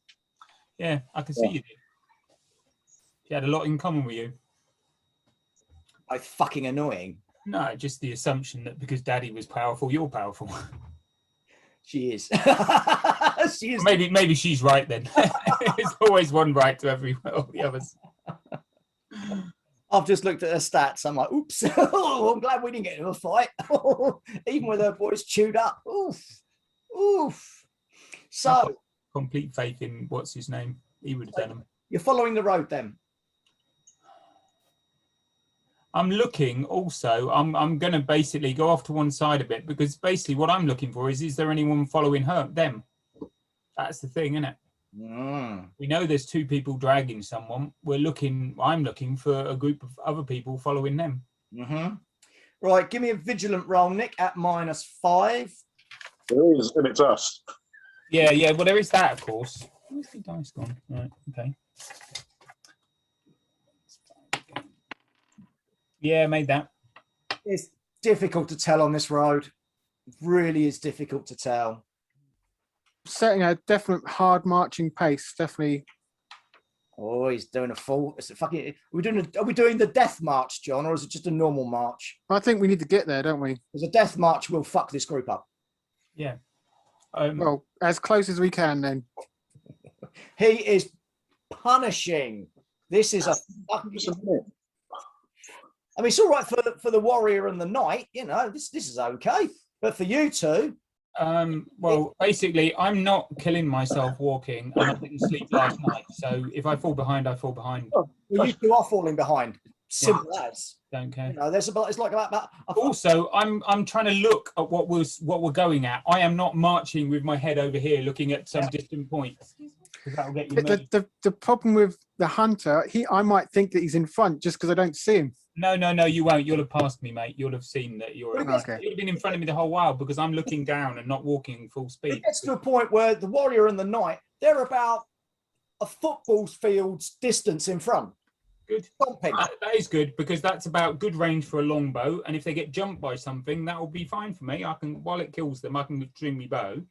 Yeah, I can see you did. She had a lot in common with you. Oh, fucking annoying. No, just the assumption that because Daddy was powerful, you're powerful. She is. She is. Maybe she's right then. There's always one right to all the others. I've just looked at her stats. I'm like, oops. I'm glad we didn't get into a fight. Even with her voice chewed up. Oof. Oof. So complete faith in what's his name. He would have done them. You're following the road then? I'm looking also, I'm going to basically go off to one side a bit, because basically what I'm looking for is there anyone following them? That's the thing, isn't it? We know there's two people dragging someone. I'm looking for a group of other people following them. Right, give me a vigilant roll, Nick, at -5. There is, and it's us. Yeah, well, there is that, of course. Where's the dice gone? Right, okay. Yeah, made that. It's difficult to tell on this road. It really is difficult to tell. Setting a definite hard marching pace, definitely. Oh, he's doing a full. Is it fucking? Are we doing the death march, John, or is it just a normal march? I think we need to get there, don't we? Because a death march will fuck this group up. Yeah. Well, as close as we can, then. He is punishing. This is a. I mean, it's all right for the warrior and the knight. You know, this is okay. But for you two. Well, basically, I'm not killing myself walking, and I didn't sleep last night. So if I fall behind, I fall behind. Well, you two are falling behind. Simple as. Don't care. You know, there's about. It's like that. Also, I'm trying to look at what we're going at. I am not marching with my head over here, looking at some distant points. That'll get you. The problem with the hunter, I might think that he's in front just because I don't see him. No, you won't. You'll have passed me, mate. You'll have seen that you're. Okay. You'll have been in front of me the whole while because I'm looking down and not walking full speed. It gets to a point where the warrior and the knight, they're about a football field's distance in front. Good. That is good, because that's about good range for a longbow. And if they get jumped by something, that will be fine for me. I can, while it kills them, I can string my bow.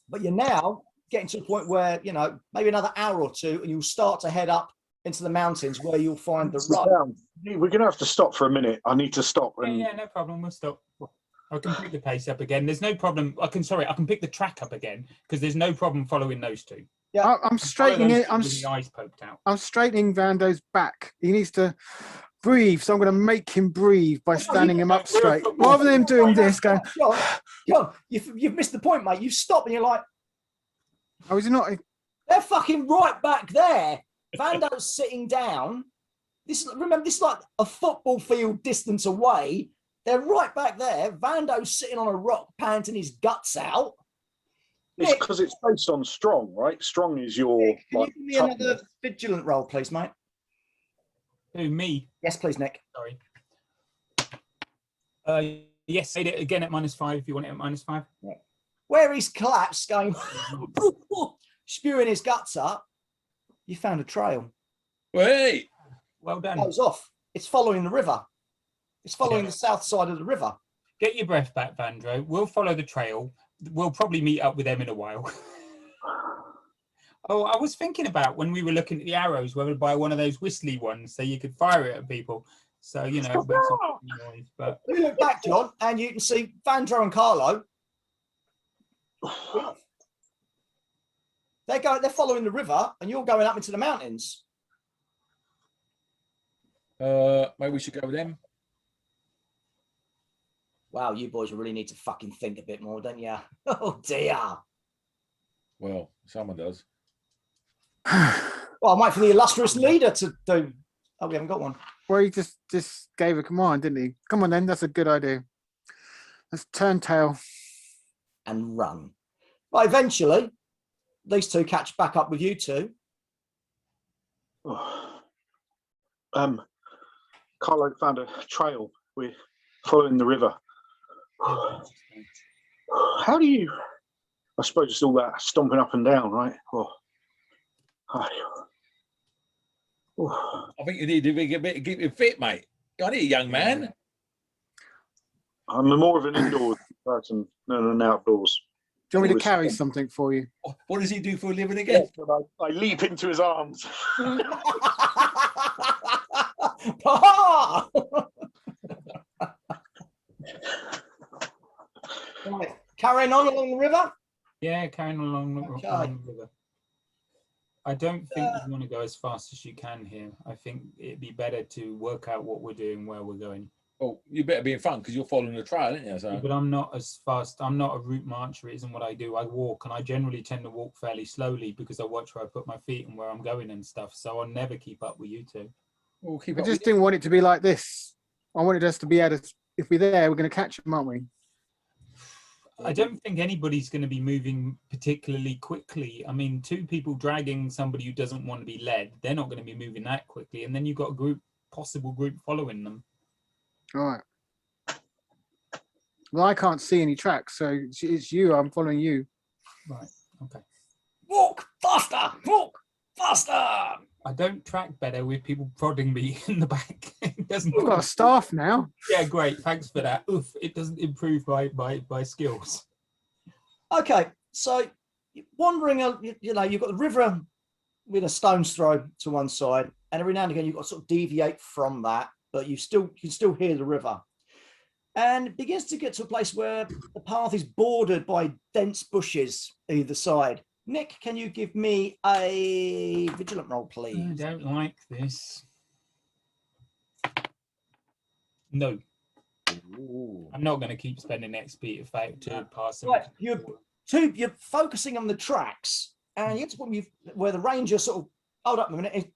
But you're now getting to a point where, you know, maybe another hour or two, and you'll start to head up into the mountains where you'll find the Sit run. down. We're going to have to stop for a minute. I need to stop. And Yeah, no problem. We'll stop. I can pick the pace up again. There's no problem. I can pick the track up again because there's no problem following those two. Yeah, I'm straightening it. With the eyes poked out. I'm straightening Vando's back. He needs to breathe. So I'm going to make him breathe by standing him up straight. Rather than him doing this, going, John, you've missed the point, mate. You stop and you're like, oh, is he not? they're fucking right back there. Vando's sitting down. Remember, this is like a football field distance away. They're right back there. Vando's sitting on a rock, panting his guts out. it's because it's based on strong, right? Strong is your. Nick, can like, you give me another vigilant roll, please, mate? Who, me? Yes, please, Nick. Sorry. Yes, say it again at -5 if you want it at -5. Yeah. Where he's collapsed, going, spewing his guts up, you found a trail. Wait. Well done. It goes off. It's following the river. It's following the south side of the river. Get your breath back, Vandro. We'll follow the trail. We'll probably meet up with them in a while. Oh, I was thinking about when we were looking at the arrows, whether to buy one of those whistly ones so you could fire it at people. So, you know, make some noise. But You look back, John, and you can see Vandro and Carlo. They're following the river, and you're going up into the mountains. Maybe we should go with them. Wow, you boys really need to fucking think a bit more, don't you? Oh dear. Well, someone does. Well, I might for the illustrious leader to do. Oh, we haven't got one. Well, he just gave a command, didn't he? Come on, then. That's a good idea. Let's turn tail. And run. Well, eventually, these two catch back up with you two. Carlo found a trail. We're following the river. How do you? I suppose it's all that stomping up and down, right? I think you need to be a bit keep you fit, mate. I need a young man. I'm more of an indoors person than an outdoors. Do you want me to carry something for you? What does he do for a living again? I leap into his arms. Right. Carrying on along the river? yeah, carrying along the river. I don't think you want to go as fast as you can here. I think it'd be better to work out what we're doing, where we're going. Oh, you better be in front because you're following the trail, aren't you? So. But I'm not as fast. I'm not a route marcher. It isn't what I do. I walk, and I generally tend to walk fairly slowly because I watch where I put my feet and where I'm going and stuff. So I'll never keep up with you two. We'll keep I up just with you. didn't want it to be like this. I wanted us to be able to, if we're there, we're going to catch them, aren't we? I don't think anybody's going to be moving particularly quickly. I mean, two people dragging somebody who doesn't want to be led, they're not going to be moving that quickly. And then you've got a possible group following them. All right. Well, I can't see any tracks, so it's you. I'm following you. Right. Okay. Walk faster! Walk faster! I don't track better with people prodding me in the back. It doesn't. We've got a staff now. Yeah, great. Thanks for that. Oof, it doesn't improve my skills. Okay, so wandering, you know, you've got the river with a stone's throw to one side, and every now and again you've got to sort of deviate from that, but you can still hear the river. And it begins to get to a place where the path is bordered by dense bushes either side. Nick, can you give me a vigilant roll, please? I don't like this. No. Ooh. I'm not going to keep spending XP to pass them. Right, you're focusing on the tracks, and you get to the point where the ranger sort of hold up a minute,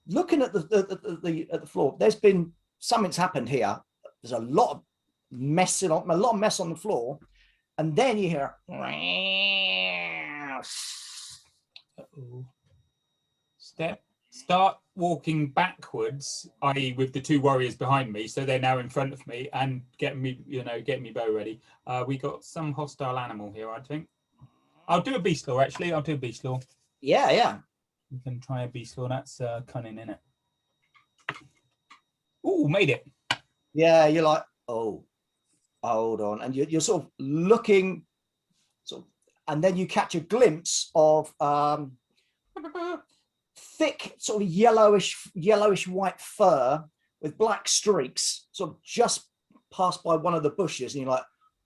looking at the floor. There's been something's happened here. There's a lot of mess on the floor, and then you hear. Start walking backwards, i.e. with the two warriors behind me, so they're now in front of me and getting me bow ready. We got some hostile animal here, I think. I'll do a beast law, actually. I'll do a beast law. Yeah. We can try a beast law. That's cunning, isn't it? Oh, made it. Yeah, you're like, oh, hold on. And you're sort of looking, and then you catch a glimpse of thick, sort of yellowish white fur with black streaks, sort of just passed by one of the bushes, and you're like,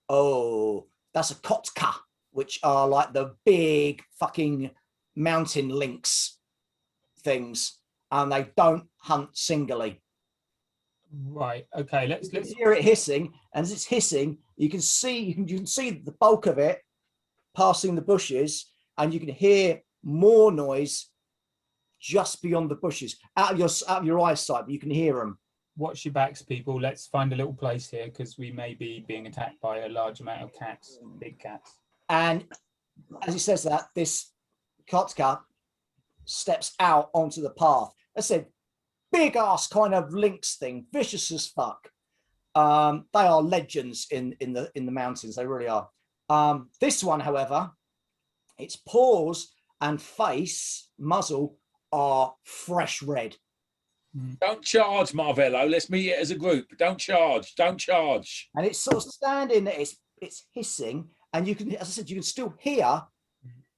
oh, that's a kotka, which are like the big fucking mountain lynx things, and they don't hunt singly. Right. Okay. Let's Hear it hissing, and as it's hissing, you can see the bulk of it passing the bushes, and you can hear more noise just beyond the bushes, out of your eyesight, but you can hear them. watch your backs, people. Let's find a little place here because we may be being attacked by a large amount of cats, big cats. And as he says that, this kotka steps out onto the path. I said, big ass kind of lynx thing, vicious as fuck. They are legends in the mountains. They really are. This one, however, its paws and face, muzzle, are fresh red. Don't charge, Marvello. Let's meet it as a group. Don't charge. Don't charge. And it's sort of standing there. It's hissing, and you can, as I said, you can still hear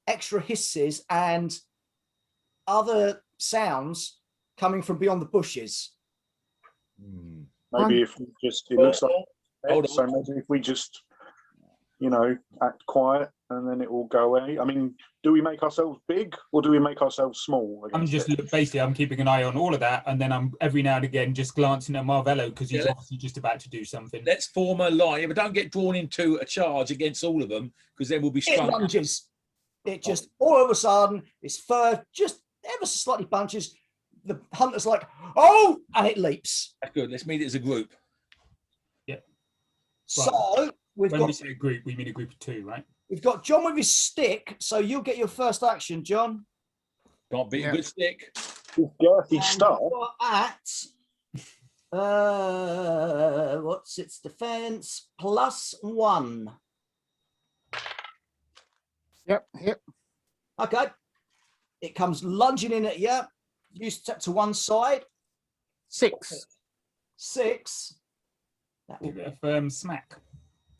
extra hisses and other sounds coming from beyond the bushes. Maybe if we just, it looks like, so maybe if we just, you know, act quiet and then it will go away. I mean, do we make ourselves big or do we make ourselves small? I'm just basically, I'm keeping an eye on all of that, and then I'm every now and again just glancing at Marvello because he's obviously just about to do something. Let's form a line, but don't get drawn into a charge against all of them because then we'll be It strung. lunges. It just all of a sudden, its fur just ever so slightly bunches. The hunter's like, oh, and it leaps. That's good. Let's meet it as a group. Yeah. So When we say a group, we mean a group of two, right? we've got John with his stick. So you'll get your first action, John. Can't beat a good stick. Girthy stuff. At what's its defense? +1. Yep. Okay. It comes lunging in at you. You step to one side. 6. 6. That will Give be it a firm smack.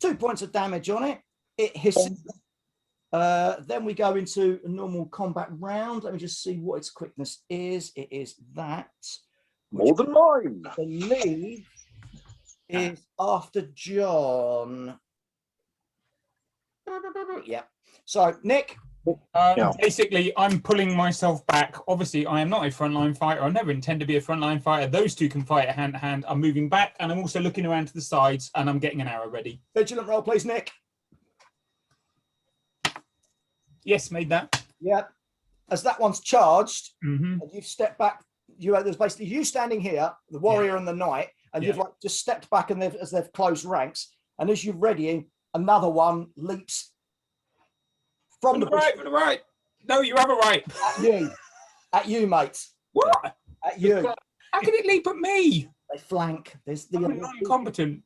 2 points of damage on it. It hisses. Then we go into a normal combat round. Let me just see what its quickness is. It is that. More than mine. I believe is after John. Yeah. So, Nick. Basically, I'm pulling myself back. Obviously, I am not a frontline fighter. I never intend to be a frontline fighter. Those two can fight hand to hand. I'm moving back, and I'm also looking around to the sides, and I'm getting an arrow ready. Vigilant roll, please, Nick. Yes, made that. Yeah. As that one's charged, Mm-hmm. and you've stepped back. There's basically you standing here, the warrior and the knight, and you've like just stepped back, and as they've closed ranks, and as you're readying, another one leaps from the right, from the right. No, you have it right. At you, mate. What? At you. How can it leap at me? They flank. There's the I'm non-competent.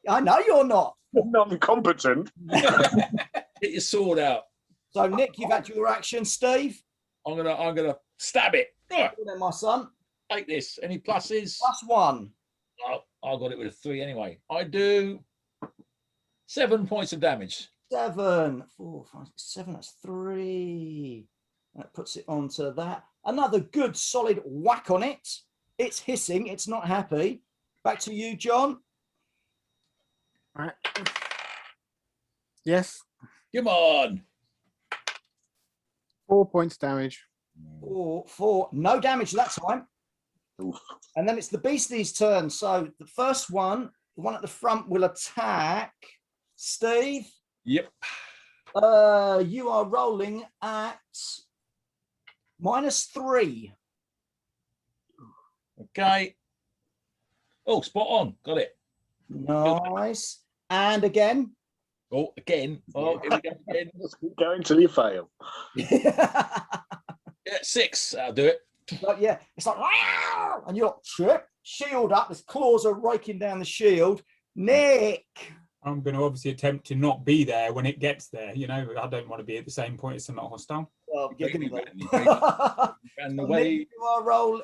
I know you're not. Non-competent. Get your sword out. So, Nick, you've had your action. Steve, I'm gonna stab it. then, my son. Take this. Any pluses? +1. Oh, I got it with a 3 anyway. I do 7 points of damage. 7, 4, 5, 7. That's 3. That puts it onto that. Another good solid whack on it. It's hissing. It's not happy. Back to you, John. All right. Yes. Come on. 4 points damage. 4. No damage that time. Oof. And then it's the beastie's turn. So the first one, the one at the front, will attack Steve. Yep. You are rolling at -3. Okay. Oh, spot on. Got it. Nice. And again. Oh, again. Oh, here we go again. Just keep going till you fail. Yeah, 6. I'll do it. But yeah, it's like, wow! And you're chip, shield up. His claws are raking down the shield. Nick. I'm going to obviously attempt to not be there when it gets there. You know, I don't want to be at the same point as someone hostile. Well, you're going to And the Nick, way you are roll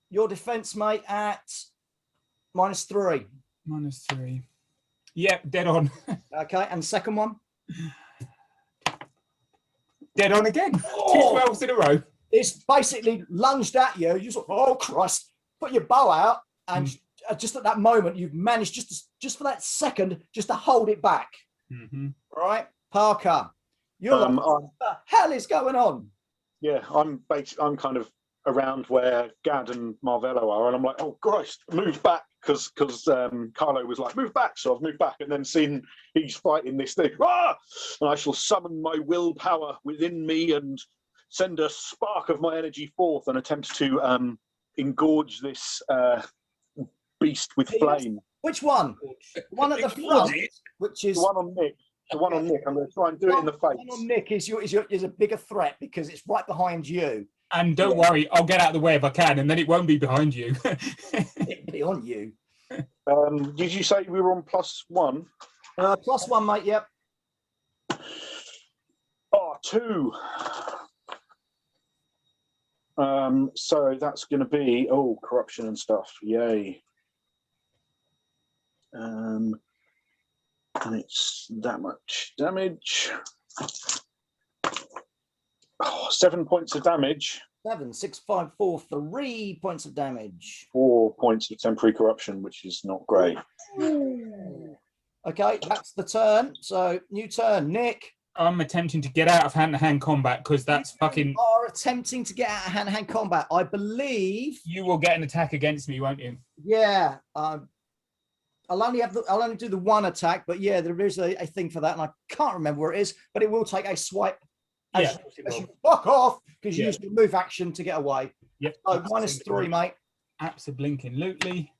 your defense, mate, at -3. -3. Yep, dead on. Okay, and the second one. Dead on again. Oh. 2 12s in a row. it's basically lunged at you. You sort of, oh Christ, put your bow out, and just at that moment, you've managed just for that second, just to hold it back. Right, Parker, you're like, what the hell is going on? Yeah, I'm kind of around where Gad and Marvello are, and I'm like, oh Christ, move back, because Carlo was like, move back, so I've moved back, and then seen he's fighting this thing, and I shall summon my willpower within me and send a spark of my energy forth and attempt to engorge this beast with flame. Which one? The one at the front, which is the one on Nick. The one on Nick. I'm going to try and do it in the face. The one on Nick is a bigger threat because it's right behind you. And don't worry, I'll get out of the way if I can, and then it won't be behind you. It'll be on you. Did you say we were on +1? +1, mate. Yep. Oh, 2. So that's going to be corruption and stuff. Yay. And it's that much damage. 7 points of damage. 7, 6, 5, 4, 3 points of damage. 4 points of temporary corruption, which is not great. Okay, that's the turn. So new turn, Nick. I'm attempting to get out of hand-to-hand combat because that's fucking. You are attempting to get out of hand-to-hand combat. I believe you will get an attack against me, won't you? Yeah. I'll only do the one attack, but yeah, there is a thing for that, and I can't remember where it is, but it will take a swipe. As you fuck off, because you used your move action to get away. Yep. So -3, mate. Absolutely.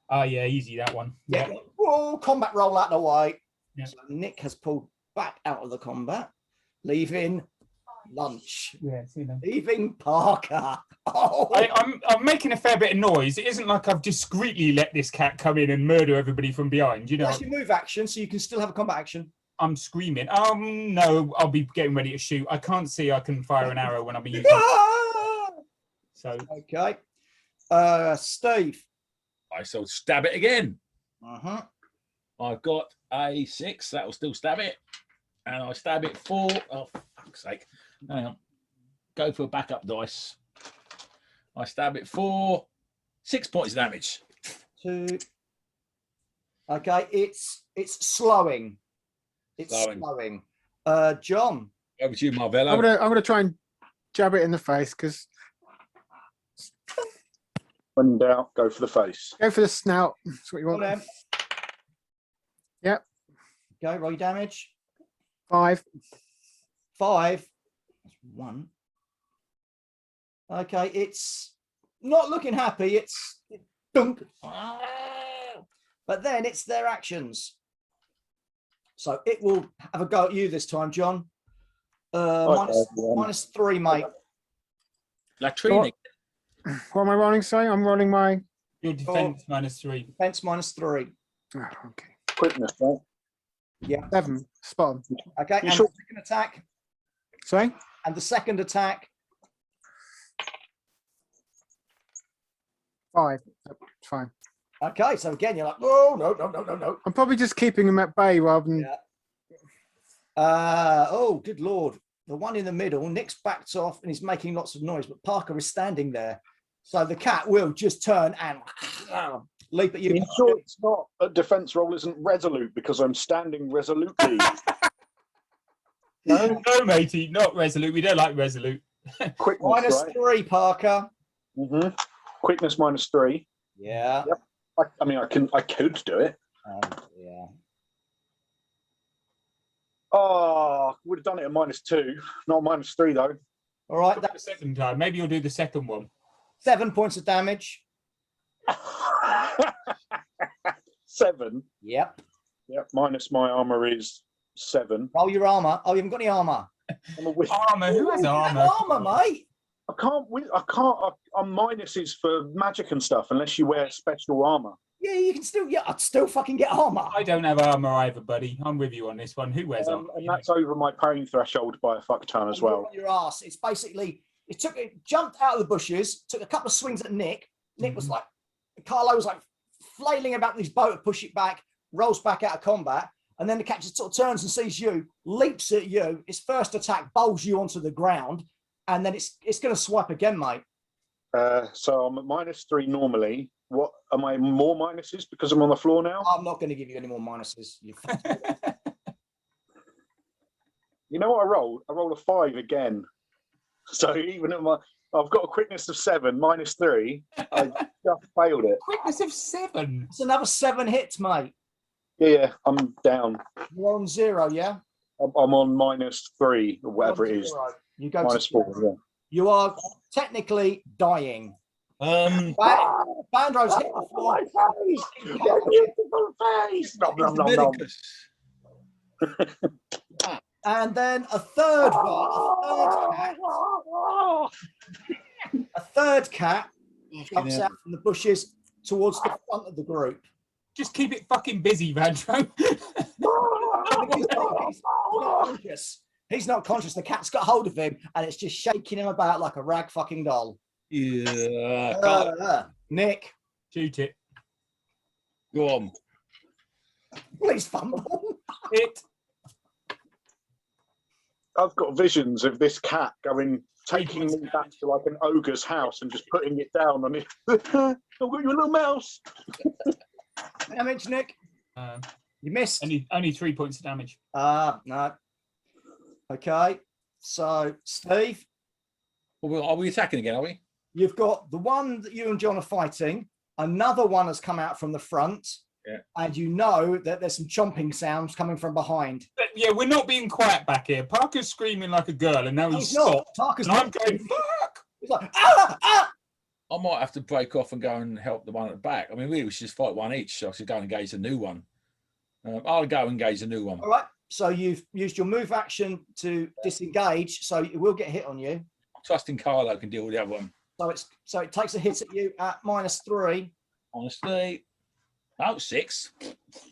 Oh yeah, easy that one. Yeah. Whoa, combat roll out of the way. Yeah. So Nick has pulled back out of the combat, leaving lunch. Yeah, see that. Leaving Parker. Oh. I'm making a fair bit of noise. It isn't like I've discreetly let this cat come in and murder everybody from behind. You know. That's your move action, so you can still have a combat action. I'm screaming. No, I'll be getting ready to shoot. I can't see I can fire an arrow when I'm using it. So okay. Steve. I shall stab it again. Uh-huh. I've got a 6. That will still stab it. And I stab it for, oh, fuck's sake. Hang on. Go for a backup dice. I stab it for 6 points of damage. 2. Okay, it's slowing. It's slowing. John. Over to you, Marvello. I'm gonna try and jab it in the face, because when in doubt, go for the face. Go for the snout. That's what you want. Yep. Okay, roll your damage. 5. 5. That's 1. Okay, it's not looking happy. It's dunk. But then it's their actions. So it will have a go at you this time, John. -3, mate. Latrine. What am I rolling? Sorry, I'm rolling my. Your defense -3. Defense -3. Oh, okay. Quickness, right? Yeah. 7. Spot on. Okay. And sure? the second attack. Sorry. And the second attack. 5. It's fine. Okay. So again, you're like, oh no. I'm probably just keeping him at bay rather than. Yeah. Oh, good lord. The one in the middle, Nick's backed off and he's making lots of noise, but Parker is standing there. So the cat will just turn and leap at you. Are you sure it's not a defense roll isn't resolute because I'm standing resolutely? No, matey, not resolute. We don't like resolute. Quickness, -3, Parker. Mm-hmm. Quickness -3. Yeah. Yep. I mean, I could do it. Yeah. Oh, would have done it at -2, not -3 though. All right. That's the second time. Maybe you'll do the second one. 7 points of damage. 7. Yep. Yep. Minus my armor is 7. Roll your armor. Oh, you haven't got any armor. Armor? Who has armor? Armor, mate. I can't. Minuses for magic and stuff unless you wear special armor. Yeah, you can still. Yeah, I'd still fucking get armor. I don't have armor either, buddy. I'm with you on this one. Who wears armor? And that's over my pain threshold by a fuck ton as well. On your ass. It's basically. It jumped out of the bushes, took a couple of swings at Nick. Nick was like, Carlo was like flailing about this boat to push it back, rolls back out of combat, and then the cat just sort of turns and sees you, leaps at you. His first attack bowls you onto the ground. and then it's going to swipe again, mate. So I'm at -3 normally. What am I more minuses because I'm on the floor now? I'm not going to give you any more minuses. You know what I rolled? I rolled a 5 again. So even at I've got a quickness of 7, -3. I just failed it. Quickness of 7. It's another 7 hits, mate. Yeah, I'm down. You're on 0, yeah? I'm on -3 or whatever it is. You go -4. to Yeah. You are technically dying. Bandro's hit the floor. Beautiful face. Nom, nom, nom, nom. And then a third one, a third cat jumps out from the bushes towards the front of the group. Just keep it fucking busy, Vandro. He's not conscious. The cat's got hold of him and it's just shaking him about like a rag fucking doll. Yeah. Nick. Shoot it. Go on. Please fumble. It. I've got visions of this cat taking me back to like an ogre's house and just putting it down on it. I've got your little mouse. Damage, Nick. You missed. Only 3 points of damage. No. Okay. So, Steve. Well, are we attacking again, are we? You've got the one that you and John are fighting. Another one has come out from the front. Yeah. And you know that there's some chomping sounds coming from behind. But yeah, we're not being quiet back here. Parker's screaming like a girl, and now he's stopped. Parker's and I'm going, fuck! He's like, ah, ah! I might have to break off and go and help the one at the back. I mean, we should just fight one each, so I should go and engage a new one. I'll go engage a new one. All right. So you've used your move action to disengage, so it will get hit on you. Trusting Carlo can deal with the other one. So it takes a hit at you at -3. Honestly. Oh, 6.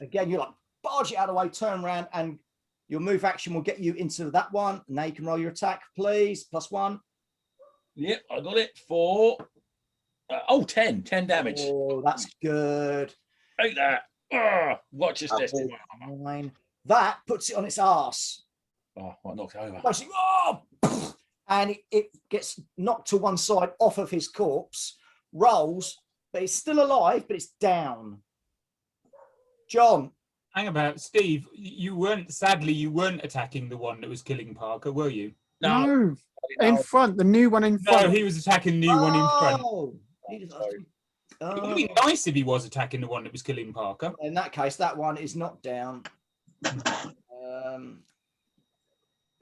Again, you like barge it out of the way, turn around, and your move action will get you into that one. Now you can roll your attack, please. +1. Yep, I got it for 10 damage. Oh, that's good. Take that. Watch this destiny. 9. That puts it on its arse. Oh, I knocked it over. Basically, and it gets knocked to one side off of his corpse, rolls, but it's still alive, but it's down. John. Hang about, Steve. You weren't attacking the one that was killing Parker, were you? No. In front, the new one in front. No, he was attacking the new one in front. It would be nice if he was attacking the one that was killing Parker. In that case, that one is knocked down.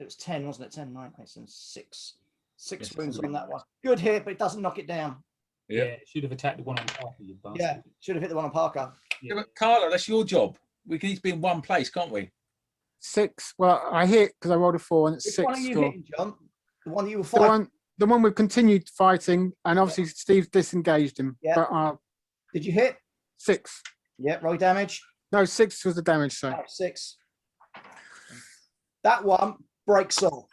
It was 10, wasn't it? 10, 9, 8, and 6. 6 wounds on that one. Good hit, but it doesn't knock it down. Yeah, should have attacked the one on Parker, you bastard. Yeah, should have hit the one on Parker. Yeah, but Carlo, that's your job. We can each be in one place, can't we? 6. Well, I hit because I rolled a 4 and it's Which 6. one are you hitting, John? The one that you were fighting? The one we've continued fighting, and obviously Steve disengaged him. Yeah. But, Did you hit? 6. Yeah, roll damage. No, 6 was the damage, so. 6. That one breaks off.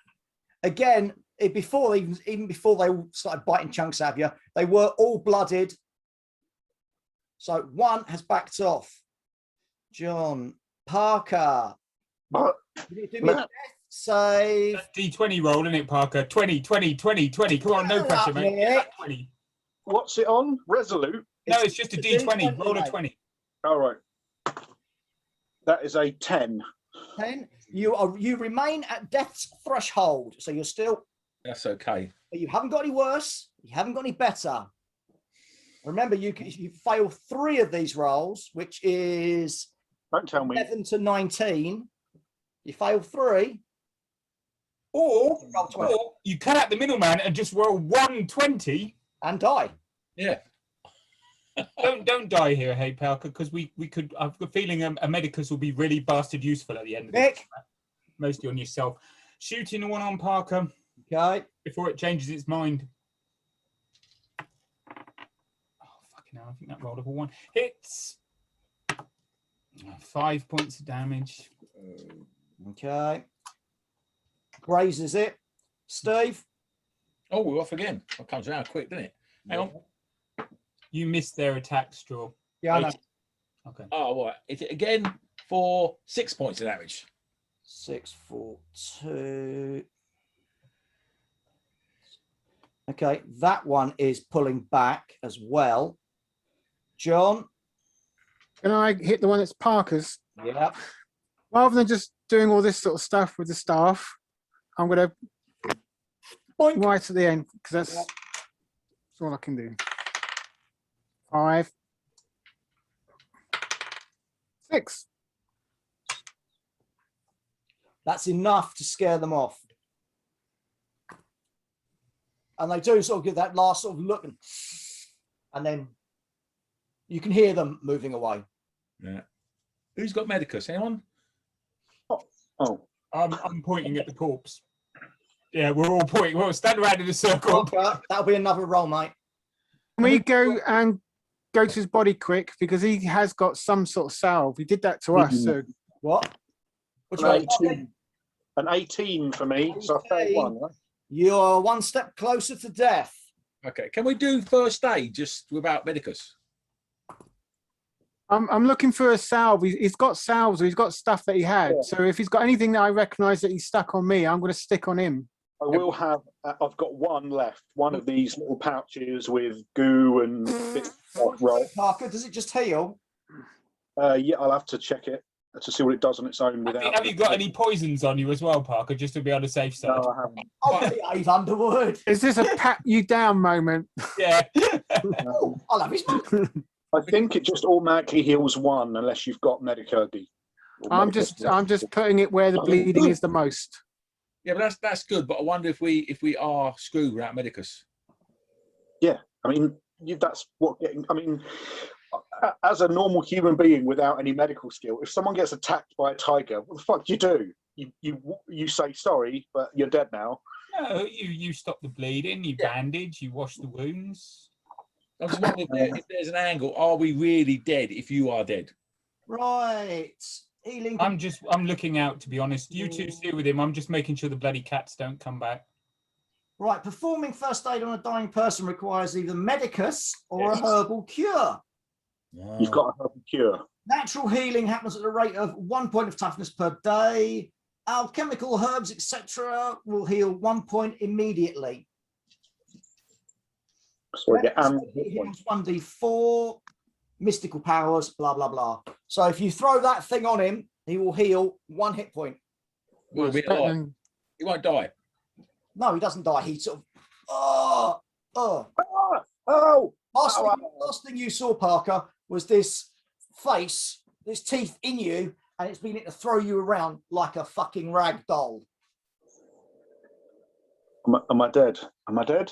Again, even before they started biting chunks out of you, they were all blooded. So one has backed off. John Parker. But Do me a death save. D20 roll, isn't it, Parker? 20, 20, 20, 20. Come on, no pressure, mate. Get that 20. what's it on? Resolute? No, it's just a D20. Roll a 20. All right. That is a 10. 10. You remain at death's threshold, so you're still. That's okay. You haven't got any worse. You haven't got any better. Remember, you fail 3 of these rolls, which is Don't tell me. 11 to 19. You fail 3. Or roll 20 Or you cut out the middleman and just roll 120 and die. Yeah. Don't die here, hey Parker, because we could. I've got a feeling a medicus will be really bastard useful at the end of Nick. this. Mostly on yourself. Shooting the one on Parker. Okay. Before it changes its mind. Oh fucking hell! I think that rolled a 1. Hits. 5 points of damage. Okay. Grazes it. Steve. Oh, we're off again. That comes around quick, doesn't it? Hang on. You missed their attack, Straw. Yeah, I know. Okay. Oh, what? Is it again for 6 points of damage? 6, 4, 2. Okay, that one is pulling back as well. John? Can I hit the one that's Parker's? Yeah. Rather than just doing all this sort of stuff with the staff, I'm going to Boink. right at the end, because that's all I can do. 5, 6. That's enough to scare them off. And they do sort of give that last sort of look, and then you can hear them moving away. Yeah. Who's got Medicus? Anyone? Oh, I'm pointing at the corpse. Yeah, we're all pointing. We'll stand around in a circle. That'll be another roll, mate. Can we go to his body quick, because he has got some sort of salve. He did that to us. So What? Which way? an 18 for me. So I failed one, right? You're one step closer to death. Okay. Can we do first aid just without Medicus? I'm looking for a salve. He's got salves, or he's got stuff that he had. Yeah. So if he's got anything that I recognise that he's stuck on me, I'm going to stick on him. I will have. I've got one left. One of these little pouches with goo and bits of right. Parker, does it just heal? Yeah, I'll have to check it to see what it does on its own. Without. Have you got any poisons on you as well, Parker, just to be on the safe side? No, I haven't. Oh, behave, Underwood. Is this a pat you down moment? Yeah. Oh, I'll have his money. I think it just automatically heals one unless you've got Medicurgy. I'm just putting it where the bleeding is the most. Yeah, but that's good. But I wonder if we are screwed without Medicus. Yeah, I mean that's what getting. I mean, as a normal human being without any medical skill, if someone gets attacked by a tiger, what the fuck do you do? You say sorry, but you're dead now. No, you stop the bleeding, you bandage, you wash the wounds. I'm just wondering if there's an angle. Are we really dead if you are dead? Right. Healing. I'm looking out, to be honest. You two stay with him. I'm just making sure the bloody cats don't come back. Right. Performing first aid on a dying person requires either medicus or a herbal cure. Wow. You've got a herbal cure. Natural healing happens at the rate of 1 point of toughness per day. Alchemical herbs, etc., will heal 1 point immediately. So I get Heals 1d4, mystical powers, blah blah blah. So if you throw that thing on him, he will heal 1 hit point. We'll be alive. He won't die. No, he doesn't die. He sort of last thing you saw, Parker, was this face, this teeth in you, and it's beginning to throw you around like a fucking rag doll. Am I dead? Am I dead?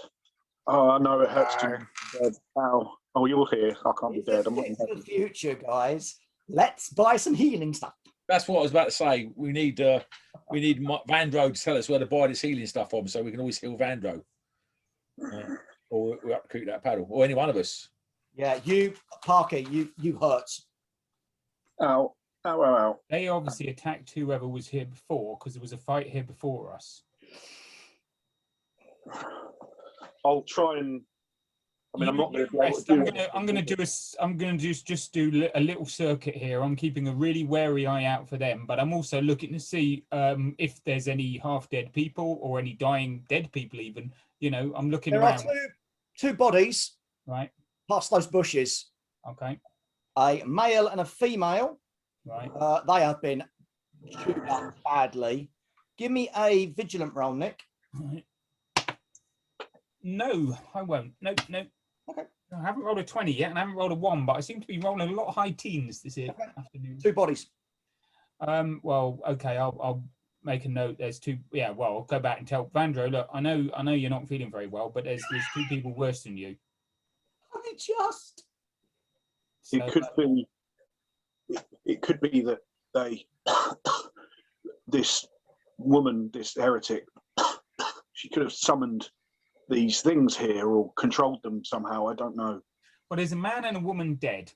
Oh no, it hurts to be dead. Ow. Oh, you're here. I can't be dead. I'm not in It's the heaven. future, guys. Let's buy some healing stuff. That's what I was about to say. We need Vandro to tell us where to buy this healing stuff from, so we can always heal Vandro, or we upkeep that paddle, or any one of us. Yeah, you, Parker, you hurt. Ow. Ow, ow, ow. They obviously attacked whoever was here before, because there was a fight here before us. I'll try and. I mean, I'm not going to be able to do it. I'm going to just do a little circuit here. I'm keeping a really wary eye out for them, but I'm also looking to see if there's any half-dead people or any dying dead people. Even, you know, I'm looking There around. are two bodies Right. past those bushes. Okay. A male and a female. Right. They have been chewed up badly. Give me a vigilant roll, Nick. Right. No, I won't. No. Okay. I haven't rolled a 20 yet, and I haven't rolled a 1, but I seem to be rolling a lot of high teens this afternoon. Two bodies. Well, okay, I'll make a note. There's two. Yeah, well, I'll go back and tell Vandro. Look, I know you're not feeling very well, but there's two people worse than you. I just. So, It could be that they, this woman, this heretic, she could have summoned these things here or controlled them somehow. I don't know. well, there's a man and a woman dead.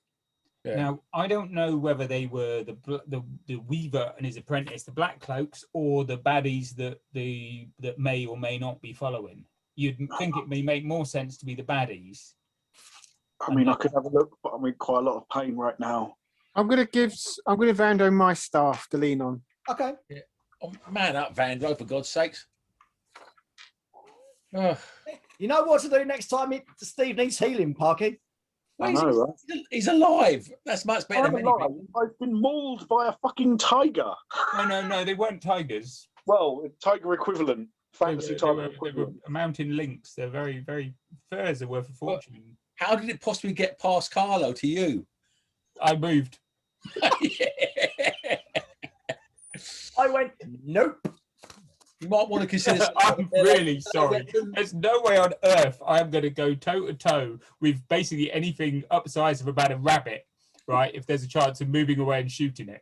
Yeah. Now, I don't know whether they were the weaver and his apprentice, the black cloaks, or the baddies that may or may not be following. You'd think it may make more sense to be the baddies. I mean, I could have a look, but I'm in quite a lot of pain right now. I'm gonna give Vando my staff to lean on. Okay. Oh, man up, Vandro, for God's sakes. Oh. You know what to do next time Steve needs healing, Parky? I know, right? He's alive. That's much better than I'm many alive. people. I've been mauled by a fucking tiger. No, they weren't tigers. Well, tiger equivalent, fantasy They tiger were equivalent. mountain lynx. They're very, very furs are worth a fortune. How did it possibly get past Carlo to you? I moved. I went, nope. You might want to consider. I'm really sorry. There's no way on earth I'm going to go toe to toe with basically anything up the size of about a rabbit, right? If there's a chance of moving away and shooting it.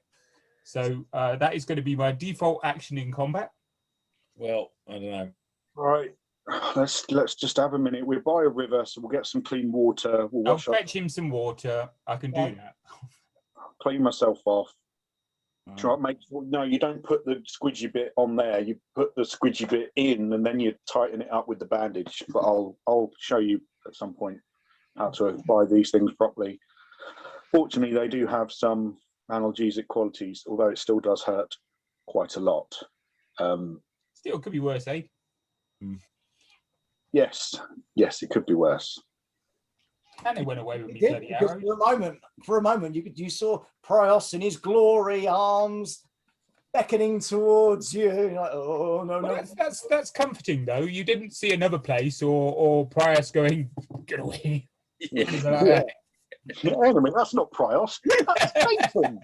So that is going to be my default action in combat. Well, I don't know. Right. Let's just have a minute. We're by a river, so we'll get some clean water. We'll I'll wash up, fetch him some water. I can do that. clean myself off. Try to make sure. No, you don't put the squidgy bit on there. You put the squidgy bit in, and then you tighten it up with the bandage. But I'll show you at some point how to apply these things properly. Fortunately, they do have some analgesic qualities, although it still does hurt quite a lot. Still could be worse, eh? Yes, it could be worse. And they went away with It me did, bloody because arrows. for a moment, you saw Prios in his glory, arms beckoning towards you. You're like, oh no, Well, no. that's comforting though. You didn't see another place or Prius going, get away. Yeah. Anything like that. Hang on a minute, that's not Prios. That's Satan.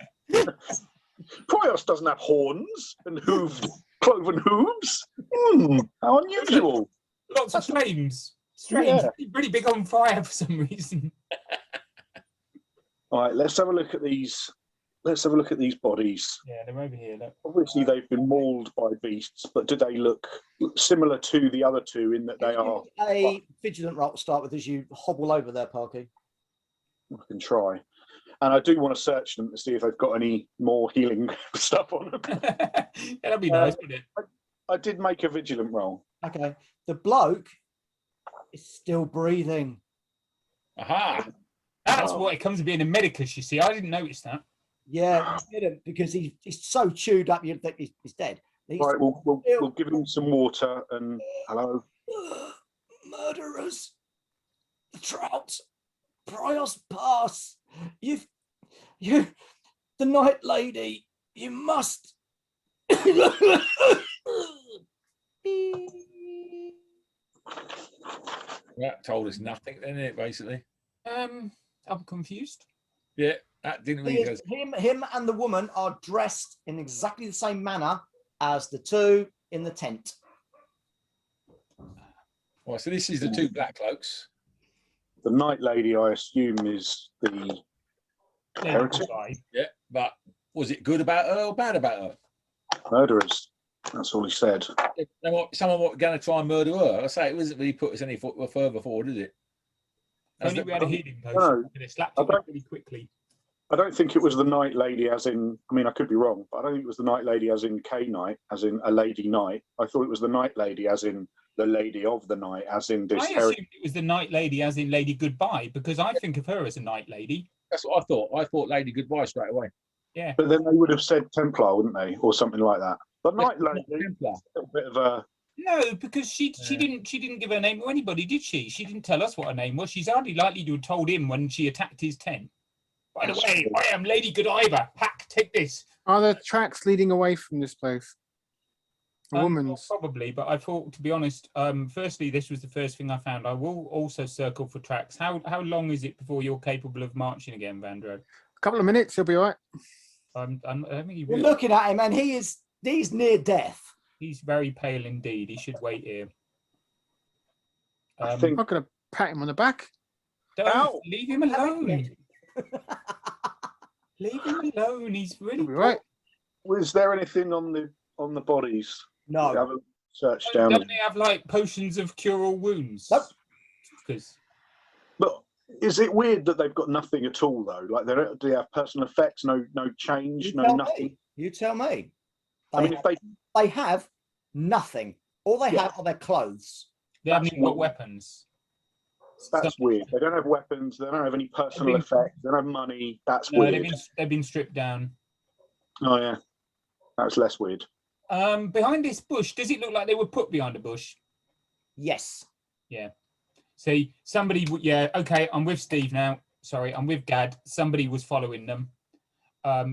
Prios doesn't have horns and cloven hooves. How unusual. Lots of flames. Strange. Yeah. Really big on fire for some reason. All right, let's have a look at these. Let's have a look at these bodies. Yeah, they're over here. Look. Obviously, they've been mauled by beasts, but do they look similar to the other two in that they are? A vigilant roll to start with as you hobble over there, Parky. I can try. And I do want to search them to see if they've got any more healing stuff on them. That'd be nice, wouldn't it? I did make a vigilant roll. Okay. The bloke is still breathing. Aha! That's what it comes to being a medicus, you see. I didn't notice that. Yeah, he didn't, because he's so chewed up you think he's dead. He's Right, we'll give him some water and hello. Murderers. The trout. Prios pass. You, the night lady. You must. That told us nothing, didn't it? Basically. I'm confused. Yeah, that didn't really go. Him and the woman are dressed in exactly the same manner as the two in the tent. Well, so this is the two black cloaks. The night lady, I assume, is the heretic. Yeah, but was it good about her or bad about her? Murderers. That's all he said. Someone was going to try and murder her. I say it wasn't really put us any further forward, did it? Only we had a healing No, potion, and it slapped it really quickly. I don't think it was the night lady as in, I mean, I could be wrong, but I don't think it was the night lady as in K-night, as in a lady night. I thought it was the night lady as in the lady of the night, as in this I assumed it was the night lady as in Lady Goodbye, because I think of her as a night lady. That's what I thought. I thought Lady Goodbye straight away. Yeah. But then they would have said Templar, wouldn't they? Or something like that. The night lady, Templar. a little bit of a... No, because she didn't give her name to anybody, did she? She didn't tell us what her name was. She's hardly likely to have told him when she attacked his tent. By the way, I am Lady Godiva. Pack, take this. Are there tracks leading away from this place? A woman's. Well, probably, but I thought, to be honest, firstly, this was the first thing I found. I will also circle for tracks. How long is it before you're capable of marching again, Vandro? A couple of minutes, he'll be all right. I don't think he You're will. looking at him, and he's near death. He's very pale indeed. He should wait here. I I'm think... not going to pat him on the back. Don't leave him alone. Leave him alone. He's really He'll be right. Was there anything on the bodies? No. Have a search down. Don't they have like potions of cure all wounds? Nope. Because But is it weird that they've got nothing at all though? Like do they have personal effects? No change, no nothing. You tell me. I mean, if They have nothing. All they have are their clothes. they haven't That's even got weird. weapons. that's weird. They don't have weapons. They don't have any personal been- effects. They don't have money. That's No, weird. they've been stripped down. Oh yeah, that's less weird. Behind this bush, does it look like they were put behind a bush? Yes. Yeah. See, somebody, yeah, okay, I'm with Steve now. Sorry, I'm with Gad. Somebody was following them.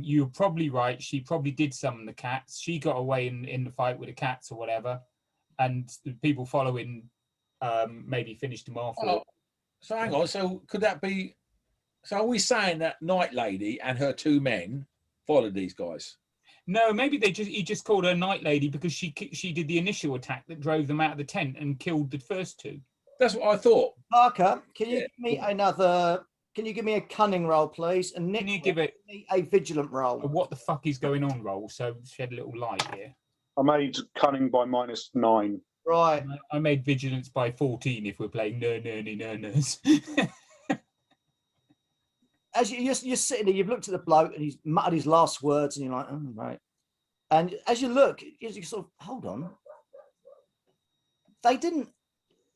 You're probably right. She probably did summon the cats. She got away in the fight with the cats or whatever. And the people following maybe finished them off. Oh, so hang on. So could that be? So are we saying that Night Lady and her 2 men followed these guys? No, maybe he just called her Night Lady because she did the initial attack that drove them out of the tent and killed the first 2. That's what I thought. Parker, can you give me another? Can you give me a cunning roll, please? And Nick, Can you give it a vigilant roll? what the fuck is going on roll? So shed a little light here. I made cunning by -9. Right. I made vigilance by 14 if we're playing no-nos. As you're sitting there, you've looked at the bloke and he's muttered his last words, and you're like, oh, right. And as you look, you sort of hold on. They didn't.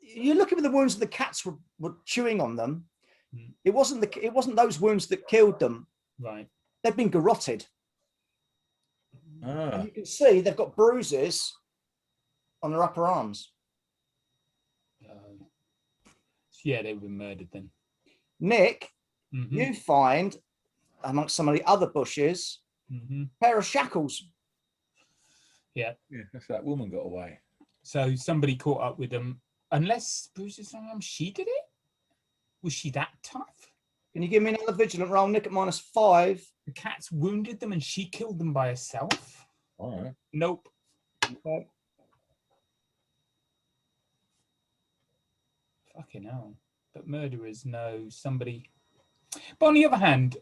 You're looking at the wounds that the cats were chewing on them. It wasn't those wounds that killed them. Right. They've been garroted. Ah. And you can see they've got bruises on their upper arms. Yeah, they were murdered then. Nick, you find amongst some of the other bushes a pair of shackles. Yeah. Yeah, that's that woman got away. So somebody caught up with them. Unless Bruce's arm, she did it? Was she that tough? Can you give me another vigilant roll, Nick, at -5? The cats wounded them and she killed them by herself? All right. Nope. Okay. Fucking hell. But murderers know somebody. But on the other hand,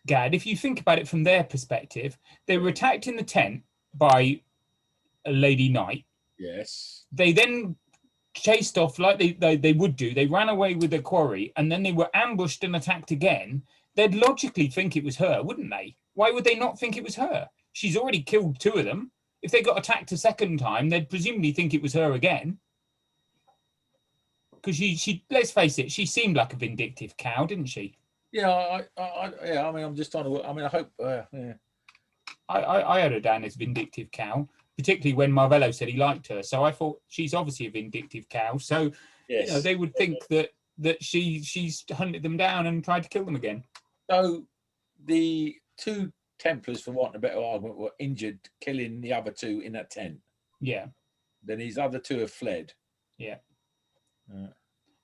Gad, if you think about it from their perspective, they were attacked in the tent by a lady knight. Yes. They then chased off like they would do. They ran away with their quarry and then they were ambushed and attacked again. They'd logically think it was her, wouldn't they? Why would they not think it was her? She's already killed 2 of them. If they got attacked a second time, they'd presumably think it was her again. Because she let's face it, she seemed like a vindictive cow, didn't she? Yeah, yeah. I mean, I'm just trying to. I mean, I hope. Yeah. I had her down as vindictive cow, particularly when Marvello said he liked her. So I thought she's obviously a vindictive cow. So Yes. you know, they would think that she's hunted them down and tried to kill them again. So the 2 Templars, for want of a better argument, were injured, killing the other 2 in that tent. Yeah. Then these other 2 have fled. Yeah.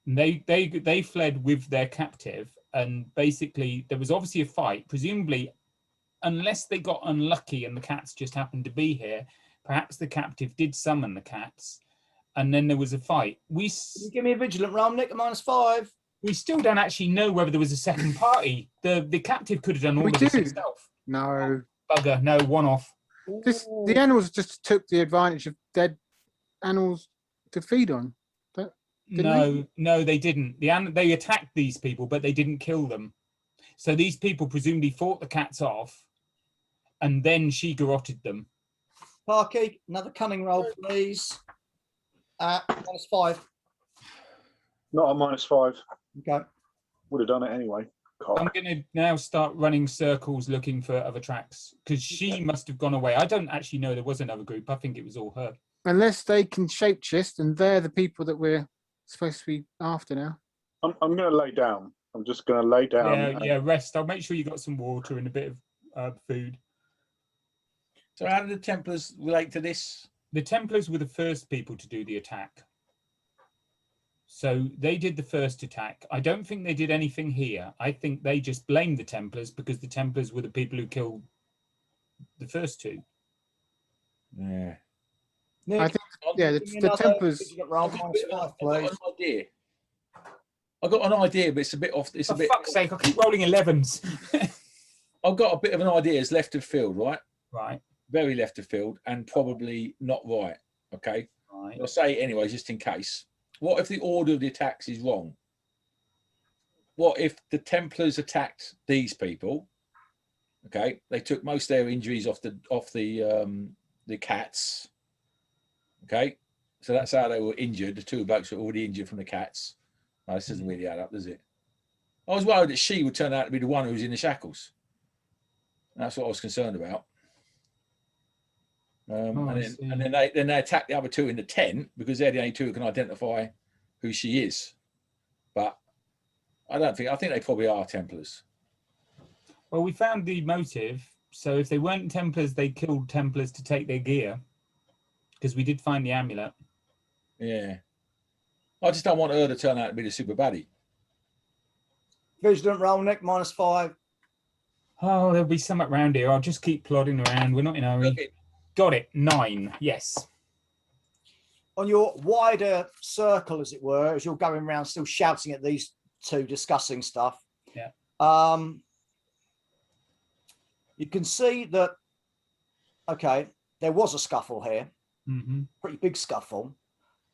They fled with their captive, and basically there was obviously a fight. Presumably, unless they got unlucky and the cats just happened to be here, perhaps the captive did summon the cats, and then there was a fight. Can you give me a vigilant roll, Nick, at -5? We still don't actually know whether there was a second party. The captive could have done all of this himself. No. Bugger, no, one off. The animals just took the advantage of dead animals to feed on. No, they didn't. They attacked these people, but they didn't kill them. So these people presumably fought the cats off, and then she garroted them. Parky, another cunning roll, please. At -5. Not a -5. Okay. Would have done it anyway. I'm going to now start running circles looking for other tracks because she must have gone away. I don't actually know there was another group. I think it was all her. Unless they can shapeshift, and they're the people that we're supposed to be after now. I'm going to lay down. I'm just going to lay down. Yeah, rest. I'll make sure you got some water and a bit of food. So how did the Templars relate to this? The Templars were the first people to do the attack. So they did the first attack. I don't think they did anything here. I think they just blamed the Templars because the Templars were the people who killed the first 2. Yeah. Nick, I think, yeah, the Templars. vigilant roll, -5, please. I've got an idea, but it's a bit off. It's For a bit. fuck's sake, I keep rolling 11s. I've got a bit of an idea. It's left of field, right? Right. Very left of field, and probably not right. Okay. Right. I'll say it anyway, just in case. What if the order of the attacks is wrong? What if the Templars attacked these people? Okay, they took most of their injuries off the cats. Okay, so that's how they were injured. The 2 blokes were already injured from the cats. No, this doesn't really add up, does it? I was worried that she would turn out to be the one who was in the shackles. That's what I was concerned about. And then they attack the other 2 in the tent because they're the only 2 who can identify who she is. but I think they probably are Templars. Well, we found the motive. So if they weren't Templars, they killed Templars to take their gear. Because we did find the amulet. Yeah. I just don't want her to turn out to be the super baddie. Vigilant roll, Nick, -5. Oh, there'll be something around here. I'll just keep plodding around. We're not in a hurry. Okay. Got it. 9. Yes. On your wider circle, as it were, as you're going around still shouting at these two, discussing stuff. Yeah. You can see that, okay, there was a scuffle here. Mm-hmm. Pretty big scuffle.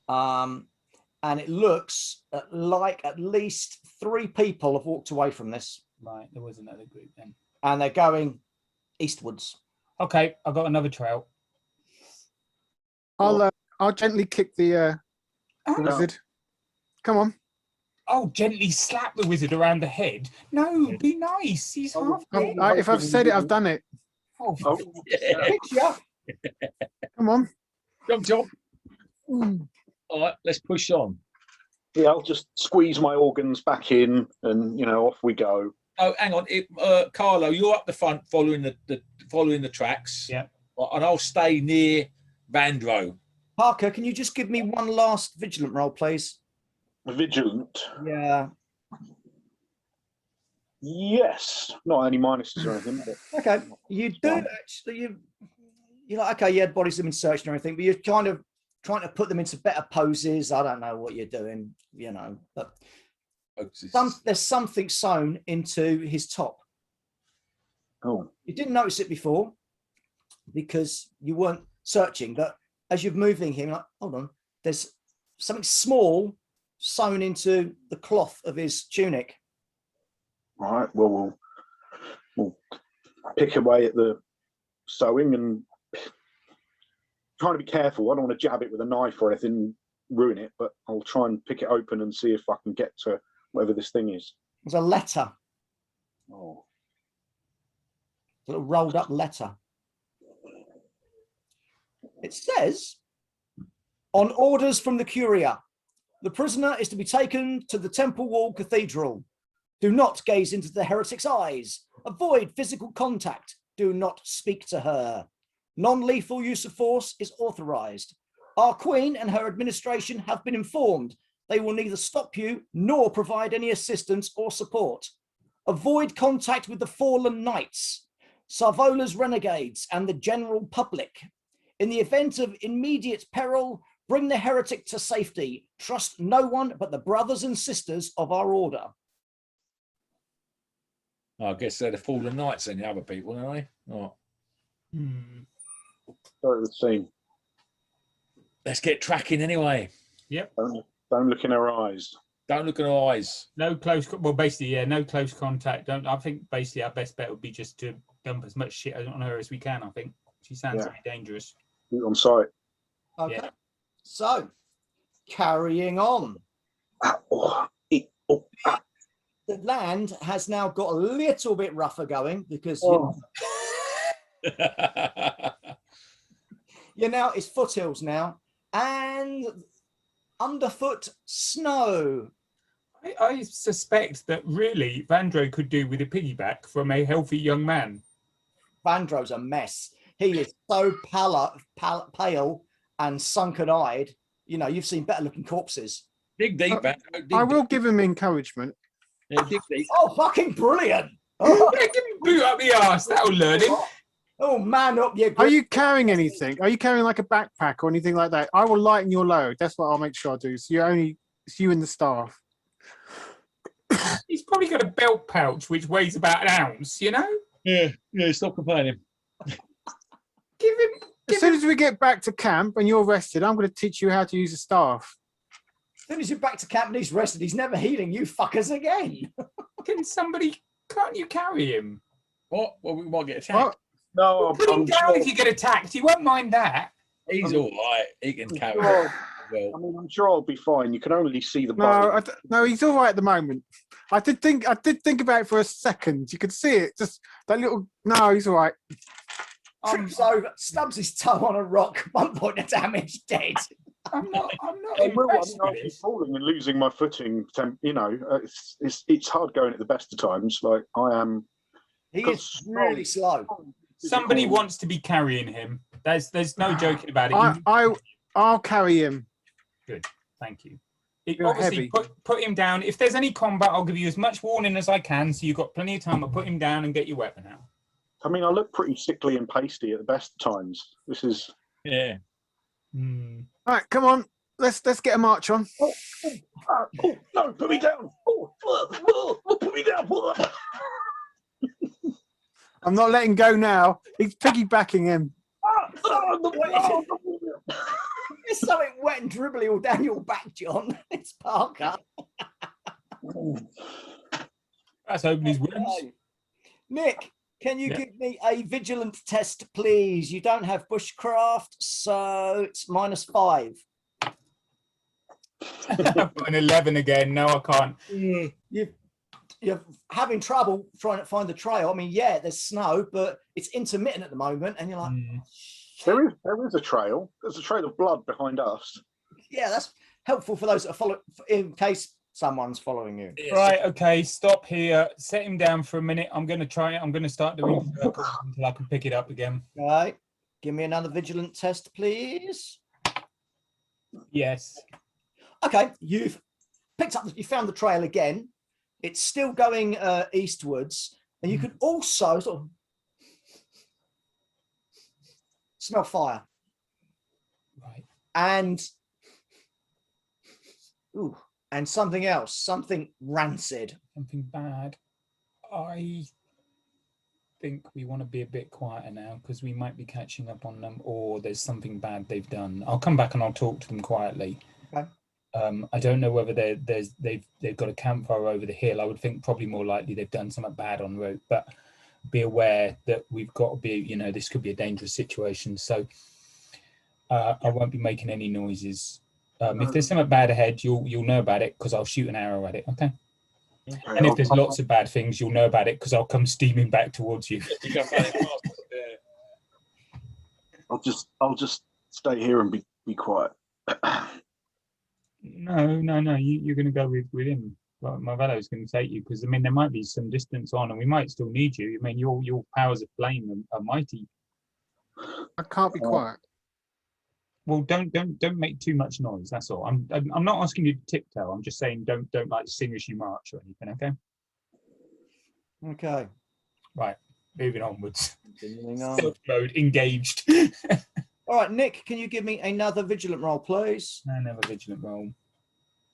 And it looks like at least 3 people have walked away from this. Right. There was another group then. And they're going eastwards. Okay. I've got another trail. I'll gently kick the wizard. Come on. Oh, gently slap the wizard around the head. No, be nice. He's half dead. If I've said it, I've done it. Oh, Yeah. Come on. Jump, jump. All right, let's push on. Yeah, I'll just squeeze my organs back in, and off we go. Oh, hang on, Carlo, you're up the front following the tracks. Yeah. And I'll stay near Vandro. Parker, can you just give me one last vigilant roll, please? Vigilant. Yeah. Yes. Not any minuses or anything. But Okay. You do actually. You're like, okay, yeah, bodies have been searched and everything, but you're kind of trying to put them into better poses. I don't know what you're doing, but there's something sewn into his top. Oh. You didn't notice it before because you weren't searching, but as you're moving him, like, hold on, there's something small sewn into the cloth of his tunic. All right. Well, we'll pick away at the sewing and trying to be careful. I don't want to jab it with a knife or anything, ruin it, but I'll try and pick it open and see if I can get to whatever this thing is. There's a letter, Oh. a little rolled up letter. It says, on orders from the Curia, the prisoner is to be taken to the Temple Wall Cathedral. Do not gaze into the heretic's eyes. Avoid physical contact. Do not speak to her. Non-lethal use of force is authorized. Our queen and her administration have been informed. They will neither stop you nor provide any assistance or support. Avoid contact with the fallen knights, Sarvola's renegades, and the general public. In the event of immediate peril, bring the heretic to safety. Trust no one but the brothers and sisters of our order. I guess they're the fallen knights and the other people, aren't they? Oh. So it would seem. Let's get tracking anyway. Yep. Don't look in her eyes. Don't look in her eyes. No close. Well, basically, yeah, no close contact. I think basically our best bet would be just to dump as much shit on her as we can. I think she sounds very dangerous. I'm sorry. Okay. Yeah. So, carrying on. The land has now got a little bit rougher going because you're now, it's foothills now, and underfoot snow. I suspect that really Vandro could do with a piggyback from a healthy young man. Vandro's a mess. He is so pale and sunken-eyed. You've seen better looking corpses. Dig deep, Vandro. I will give him encouragement. Yeah, dig deep. Oh, fucking brilliant. Oh, Yeah, give him boot up the arse. That'll learn him. oh man up your Are you carrying anything? Are you carrying like a backpack or anything like that? I will lighten your load. That's what I'll make sure I do. So it's you and the staff. He's probably got a belt pouch which weighs about an ounce, Yeah, stop complaining. Give him. As soon as we get back to camp and you're rested, I'm going to teach you how to use a staff. As soon as you're back to camp and he's rested, he's never healing you fuckers again. Can't you carry him? What? Well, we might get attacked. What? No, Put him I'm down sure, if you get attacked. He won't mind that. He's all right. He can carry sure. it well. I mean, I'm sure I'll be fine. You can only see the No, boat. no, he's all right at the moment. I did think about it for a second. You could see it, just that little. No, he's all right. Trips over, stubs his toe on a rock. 1 point of damage, dead. I'm not I will. I impressed mean, with I'm this. falling and losing my footing. You know, it's hard going at the best of times. Like I am. He is Because really slow. Somebody wants to be carrying him. There's no joking about it. I'll carry him. Good, thank you. You're Obviously, heavy. put him down. If there's any combat, I'll give you as much warning as I can, so you've got plenty of time to put him down and get your weapon out. I mean, I look pretty sickly and pasty at the best of times. This is. Yeah. All right, come on. Let's get a march on. Oh, no! Put me down! Put me down! I'm not letting go now. He's piggybacking him. There's something wet and dribbly all down your back, John. It's Parker. That's open his wounds. Nick, can you give me a vigilant test, please? You don't have bushcraft, so it's -5. I've got an 11 again. No, I can't. You're having trouble trying to find the trail. I mean, yeah, there's snow, but it's intermittent at the moment, and you're like, There is a trail. There's a trail of blood behind us. yeah, that's helpful for those that follow, in case someone's following you. Right, okay, stop here. Set him down for a minute. I'm going to try it. I'm going to start doing circles until I can pick it up again. All right, give me another vigilant test, please. Yes. Okay, you've picked up, you found the trail again. It's still going eastwards, and you can also sort of smell fire. Right. And something else, something rancid. Something bad. I think we want to be a bit quieter now because we might be catching up on them, or there's something bad they've done. I'll come back and I'll talk to them quietly. Okay. I don't know whether they've got a campfire over the hill. I would think probably more likely they've done something bad en route, but be aware that we've got to be, you know, this could be a dangerous situation. So I won't be making any noises. If there's something bad ahead, you'll know about it because I'll shoot an arrow at it. Okay. And if there's lots of bad things, you'll know about it because I'll come steaming back towards you. I'll just stay here and be quiet. No. You're going to go with him. Well, Marvello's going to take you because I mean there might be some distance on, and we might still need you. I mean your powers of flame are mighty. I can't be quiet. Well, don't make too much noise. That's all. I'm not asking you to tiptoe. I'm just saying don't like sing as you march or anything. Okay. Okay. Right. Moving onwards. Continuing on. Stealth mode engaged. All right, Nick, can you give me another vigilant roll, please? Another vigilant roll.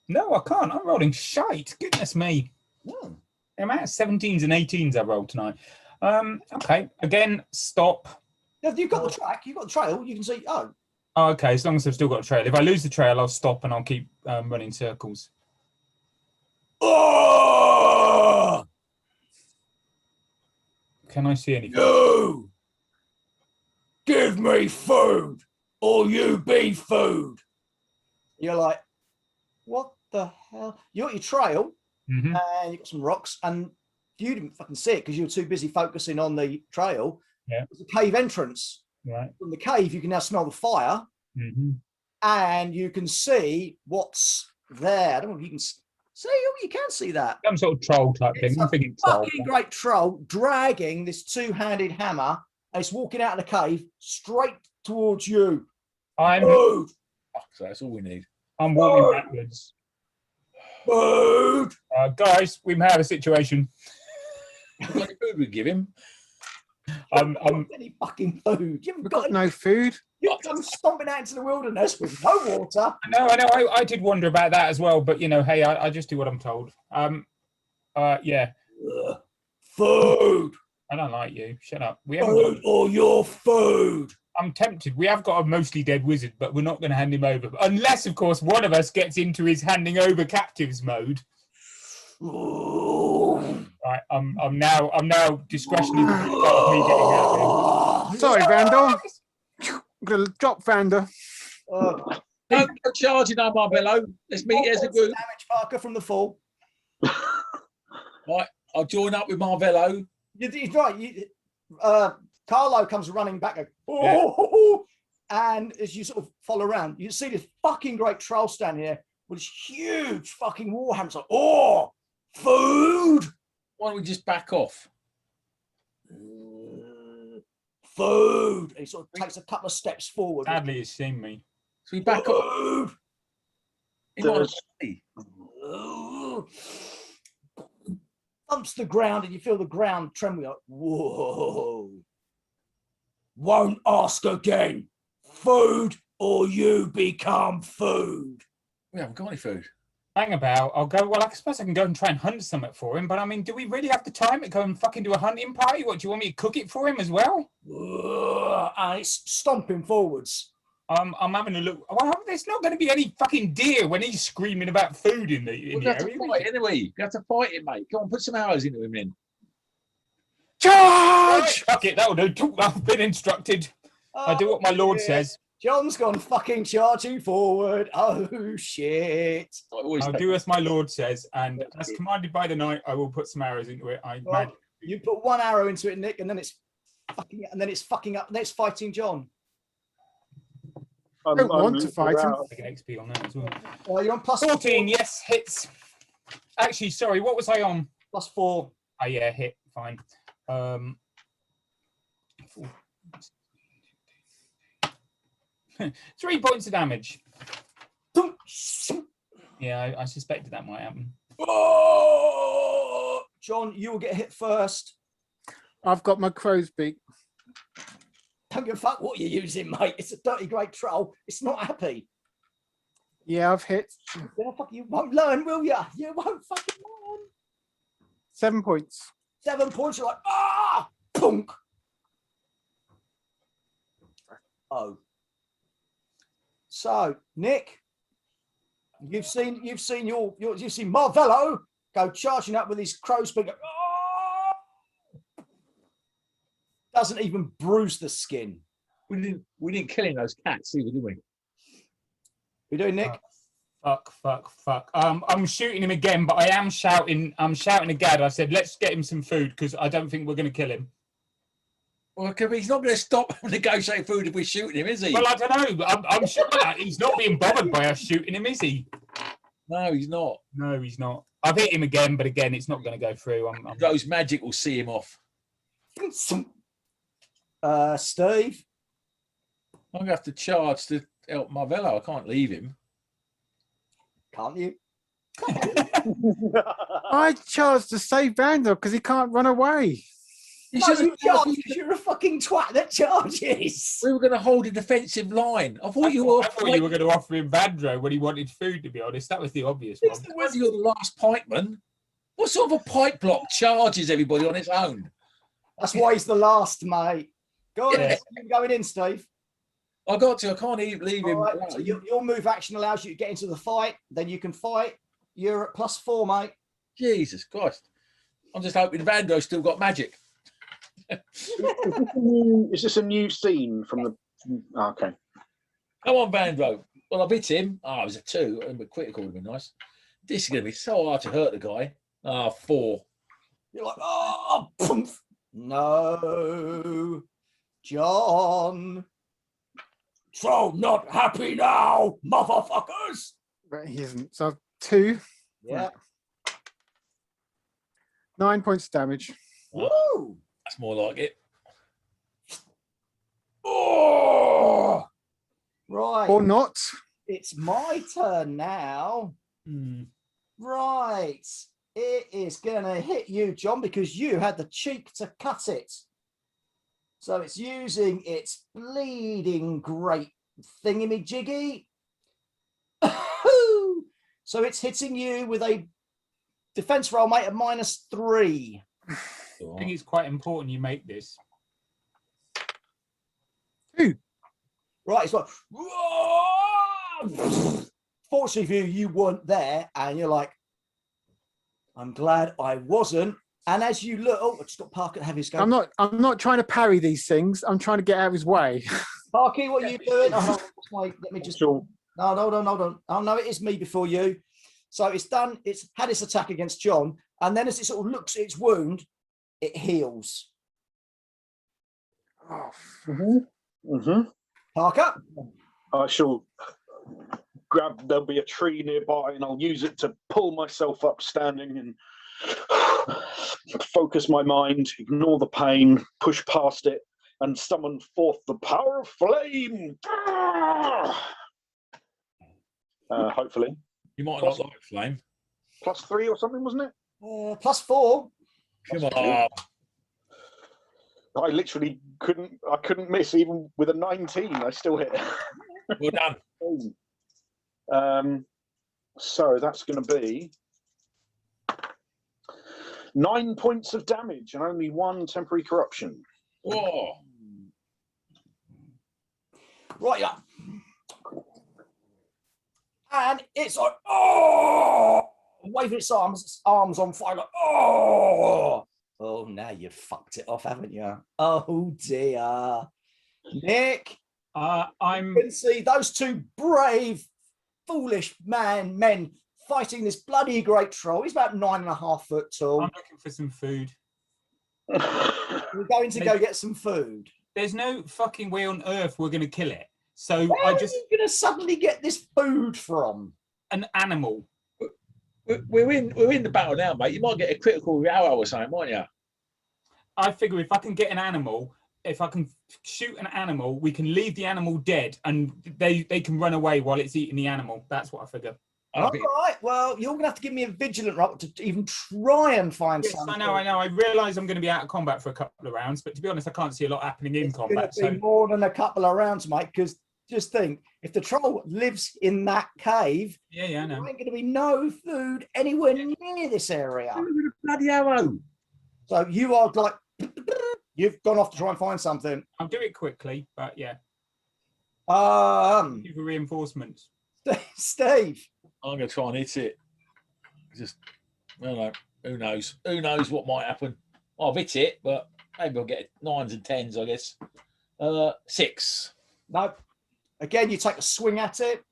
No, I can't. I'm rolling shite. Goodness me. Oh. I'm at 17s and 18s I rolled tonight. Okay. Again, stop. No, you've got the track. You've got the trail. You can see. Oh. Oh, okay, as long as I've still got a trail. If I lose the trail, I'll stop and I'll keep running circles. Oh! Can I see anything? You! Give me food, or you be food. You're like, what the hell? You got your trail, and you got some rocks, and you didn't fucking see it because you were too busy focusing on the trail. Yeah. There's a cave entrance. Right. From the cave, you can now smell the fire, and you can see what's there. I don't know if you can see. Oh, you can see that. Some sort of troll type thing. I'm thinking troll. Fucking great troll dragging this two-handed hammer, and it's walking out of the cave straight towards you. So that's all we need. I'm walking backwards. Food. Guys, we may have a situation. What kind of food we give him? Any fucking food? You haven't We've got got no food. You've come stomping out into the wilderness with no water. I know. I did wonder about that as well, but you know, hey, I just do what I'm told. Yeah. Food. I don't like you. Shut up. We haven't got... or your food. I'm tempted. We have got a mostly dead wizard, but we're not going to hand him over, unless, of course, one of us gets into his handing over captives mode. Right. I'm now discretion is the start of me getting out of here. Sorry, Vandal. I'm going to drop Vander. Don't go charging on Marvello. Let's meet as a group. Damage Parker from the fall. Right, I'll join up with Marvello. You're right. Carlo comes running back. And as you sort of follow around, you see this fucking great troll standing here with this huge fucking warhammer. It's like, oh, food. Why don't we just back off? Food. And he sort of takes a couple of steps forward. Sadly, he's seen me. So we back off. Food. He might not see. Thumps the ground and you feel the ground tremble. Like, whoa. Won't ask again. Food or you become food. We haven't got any food. Hang about. I'll go. Well, I suppose I can go and try and hunt something for him. But I mean, do we really have the time to go and fucking do a hunting party? What, do you want me to cook it for him as well? And it's stomping forwards. I'm having a look. Well, there's not going to be any fucking deer when he's screaming about food in the We have to area. fight anyway. You have to fight it, mate. Go on, put some arrows into him then. Charge! Fuck it, that'll do. I've been instructed. I do what my lord says. John's gone fucking charging forward. Oh shit! I'll do as my lord says, and as commanded by the knight, I will put some arrows into it. Well, you put one arrow into it, Nick, and then it's fucking up. And then it's fighting John. I don't want to fight him. I get XP on that as well. You're on plus 14, yes, hits. Actually, sorry, what was I on? +4. Oh yeah, hit, fine. 3 points of damage. Yeah, I suspected that might happen. Oh! John, you will get hit first. I've got my crow's beak. Don't give a fuck what you're using, mate. It's a dirty great troll. It's not happy. Yeah, I've hit. You won't learn, will you? You won't fucking learn. 7 points. 7 points. You're like, ah, punk. Oh. So, Nick, you've seen Marvello go charging up with his crow's beak. Oh! Doesn't even bruise the skin. We didn't kill him, those cats either, did we? We doing, Nick? Fuck. I'm shooting him again, but I'm shouting again. I said, let's get him some food because I don't think we're going to kill him. Well, he's not going to stop negotiating food if we're shooting him, is he? Well, I don't know. I'm sure that he's not being bothered by us shooting him, is he? No, he's not. No, he's not. I've hit him again, but again, it's not going to go through. Rose magic will see him off. Steve? I'm going to have to charge to help Marvello. I can't leave him. Can't you? I charged to save Vandal because he can't run away. You charge because you're a fucking twat that charges. We were going to hold a defensive line. I thought you were going to offer him Vandro when he wanted food, to be honest. That was the obvious one. You're the last pikeman. What sort of a pike block charges everybody on its own? That's why he's the last, mate. Go on, yeah. Going in, Steve. I got to. I can't leave him. Right, so your move action allows you to get into the fight. Then you can fight. You're at +4, mate. Jesus Christ. I'm just hoping Vandro's still got magic. Is this a new scene from the... Oh, okay. Come on, Vandro. Well, I bit him. Oh, it was a 2. A critical would have been nice. This is going to be so hard to hurt the guy. 4. You're like, oh, poof. No. John. So not happy now, motherfuckers. But he isn't. So 2. Yeah. 9 points of damage. Woo! That's more like it. Oh! Right. Or not. It's my turn now. Right. It is going to hit you, John, because you had the cheek to cut it. So it's using its bleeding great thingy-jiggy. So it's hitting you with a defense roll, mate, of -3. I think it's quite important you make this. 2. Right, it's like, fortunately for you, you weren't there, and you're like, I'm glad I wasn't. And as you look, oh, I just got Parker to have his go. I'm not trying to parry these things. I'm trying to get out of his way. Parky, what are you doing? Oh, wait, let me just. Sure. No, hold on. Oh no, it is me before you. So it's done. It's had its attack against John, and then as it sort of looks at its wound, it heals. Oh, Parker. I shall grab, there'll be a tree nearby, and I'll use it to pull myself up standing and focus my mind, ignore the pain, push past it, and summon forth the power of flame. Hopefully. You might not like flame. +3 or something, wasn't it? +4. Come on. I literally couldn't miss even with a 19. I still hit. Well done. So that's going to be 9 points of damage and only 1 temporary corruption. Whoa. Right, yeah. And it's like, oh, waving its arms on fire, like, oh. Oh, now you've fucked it off, haven't you? Oh dear. Nick, I'm you can see those two brave, foolish men fighting this bloody great troll. He's about 9.5 foot tall. I'm looking for some food. We're going to go get some food. There's no fucking way on earth we're going to kill it. So Where I are just you going to suddenly get this food from? an animal. We're in the battle now, mate. You might get a critical arrow or something, might you? I figure if I can get an animal, if I can shoot an animal, we can leave the animal dead and they can run away while it's eating the animal. That's what I figure. All right. Well, you're going to have to give me a vigilant roll to even try and find Yes, something. I know. I realise I'm going to be out of combat for a couple of rounds, but to be honest, I can't see a lot happening in combat. It's going to be more than a couple of rounds, mate, because just think, if the troll lives in that cave, Yeah, I know. there ain't going to be no food anywhere near this area. Bloody arrow. So you are like, you've gone off to try and find something. I'll do it quickly, but yeah. Um, Give for reinforcements. Steve. I'm going to try and hit it. Just, I don't know. Who knows? Who knows what might happen? I'll hit it, but maybe I'll get 9s and 10s, I guess. 6. No. Again, you take a swing at it.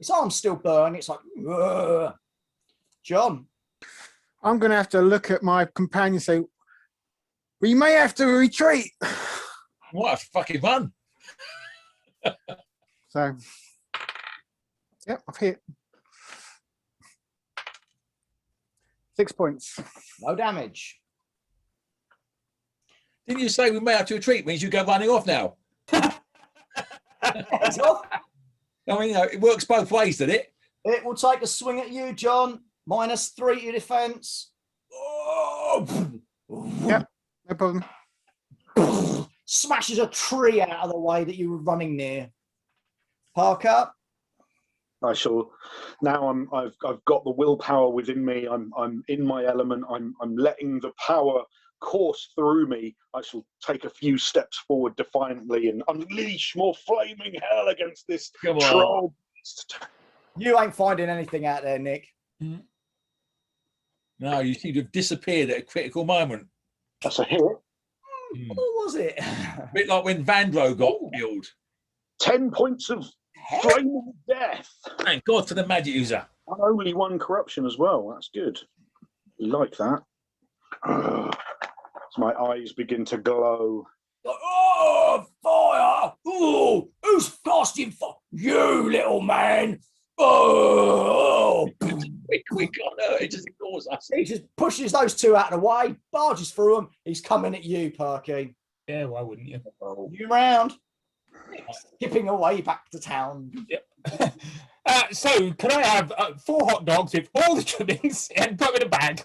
Its arm's still burning. It's like, ugh. John. I'm going to have to look at my companion and say, we may have to retreat. What a fucking run. So, yep, I've hit 6 points. No damage. Didn't you say we may have to retreat? Means you go running off now. Heads off. I mean, you know, it works both ways, doesn't it? It will take a swing at you, John. -3 to your defense. Oh. Yep, no problem. Smashes a tree out of the way that you were running near. Parker. I shall now. I've got the willpower within me. I'm in my element. I'm letting the power course through me. I shall take a few steps forward defiantly and unleash more flaming hell against this troll. You ain't finding anything out there, Nick. No, you seem to have disappeared at a critical moment. That's a hit. What was it? A bit like when Vandro got killed. 10 points of flaming death. Thank God for the magic user. And only 1 corruption as well. That's good. You like that? So my eyes begin to glow. Oh, fire! Oh, who's casting fire? You little man! Oh! We can't hurt. It just ignores us. He just pushes those two out of the way, barges through them. He's coming at you, Perky. Yeah, why wouldn't you? You round. Skipping away back to town. Yep. So, can I have 4 hot dogs with all the trimmings and put them in a bag?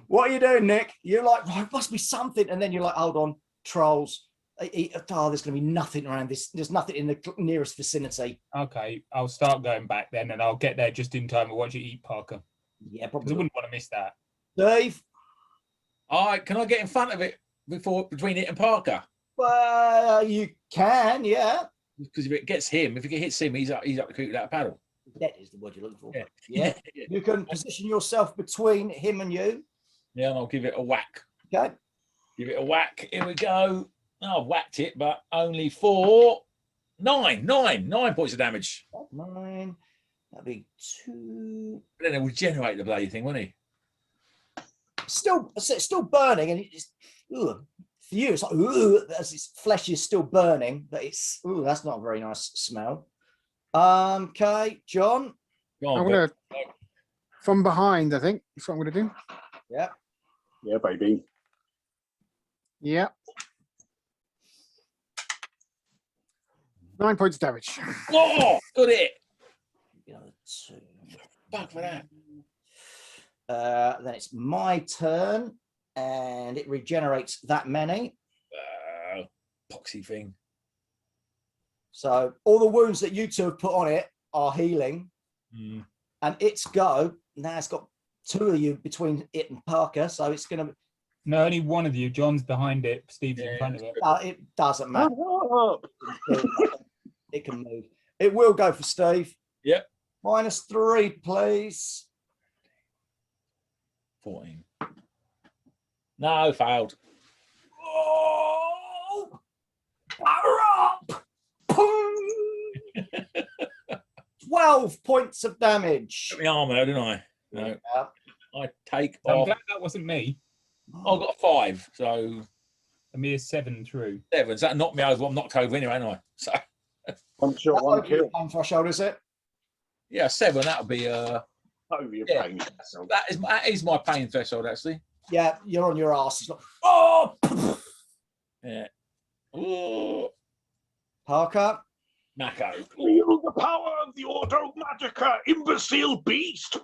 What are you doing, Nick? You're like, oh, it must be something. And then you're like, hold on, trolls. There's going to be nothing around this. There's nothing in the nearest vicinity. Okay, I'll start going back then and I'll get there just in time to watch you eat, Parker. Yeah, Because probably. I wouldn't want to miss that. Dave? All right, can I get in front of it between it and Parker? You can, yeah. Because if it gets him, if it hits him, he's up the creek without a paddle. That is the word you're looking for. Yeah. Yeah. You can position yourself between him and you. Yeah, and I'll give it a whack. Okay. Give it a whack. Here we go. Oh, I've whacked it, but only for 9 points of damage. 9. That'd be 2. But then it will generate the bloody thing, won't he? Still burning, and it just for you, it's like, ooh, as its flesh is still burning, but it's, ooh, that's not a very nice smell. Okay, John. Go on, I'm gonna from behind. I think that's what I'm gonna do. Yeah. Yeah, baby. Yeah. 9 points of damage. Oh, got it. The other two. Fuck for that. Then it's my turn, and it regenerates that many. Poxy thing. So all the wounds that you two have put on it are healing, and its go. Now it's got two of you between it and Parker, so it's going to. No, only one of you. John's behind it. Steve's in front of it. It doesn't matter. Oh, It can move. It will go for Steve. Yep. -3, please. 14. No, failed. Oh, power up! 12 points of damage. Got my armor though, didn't I? No. Yeah. I take I'm off. glad that wasn't me. I got a 5, so A mere 7 through. 7. So that knocked me over. I'm knocked over anyway, ain't I? So one shot, one kill. Threshold, is it? yeah, 7. That'll be Over your Yeah. pain. that is my pain threshold actually. Yeah, you're on your ass. It's like, oh, Yeah. Ooh. Parker. Mako. Feel the power of the Auto Magica, imbecile beast.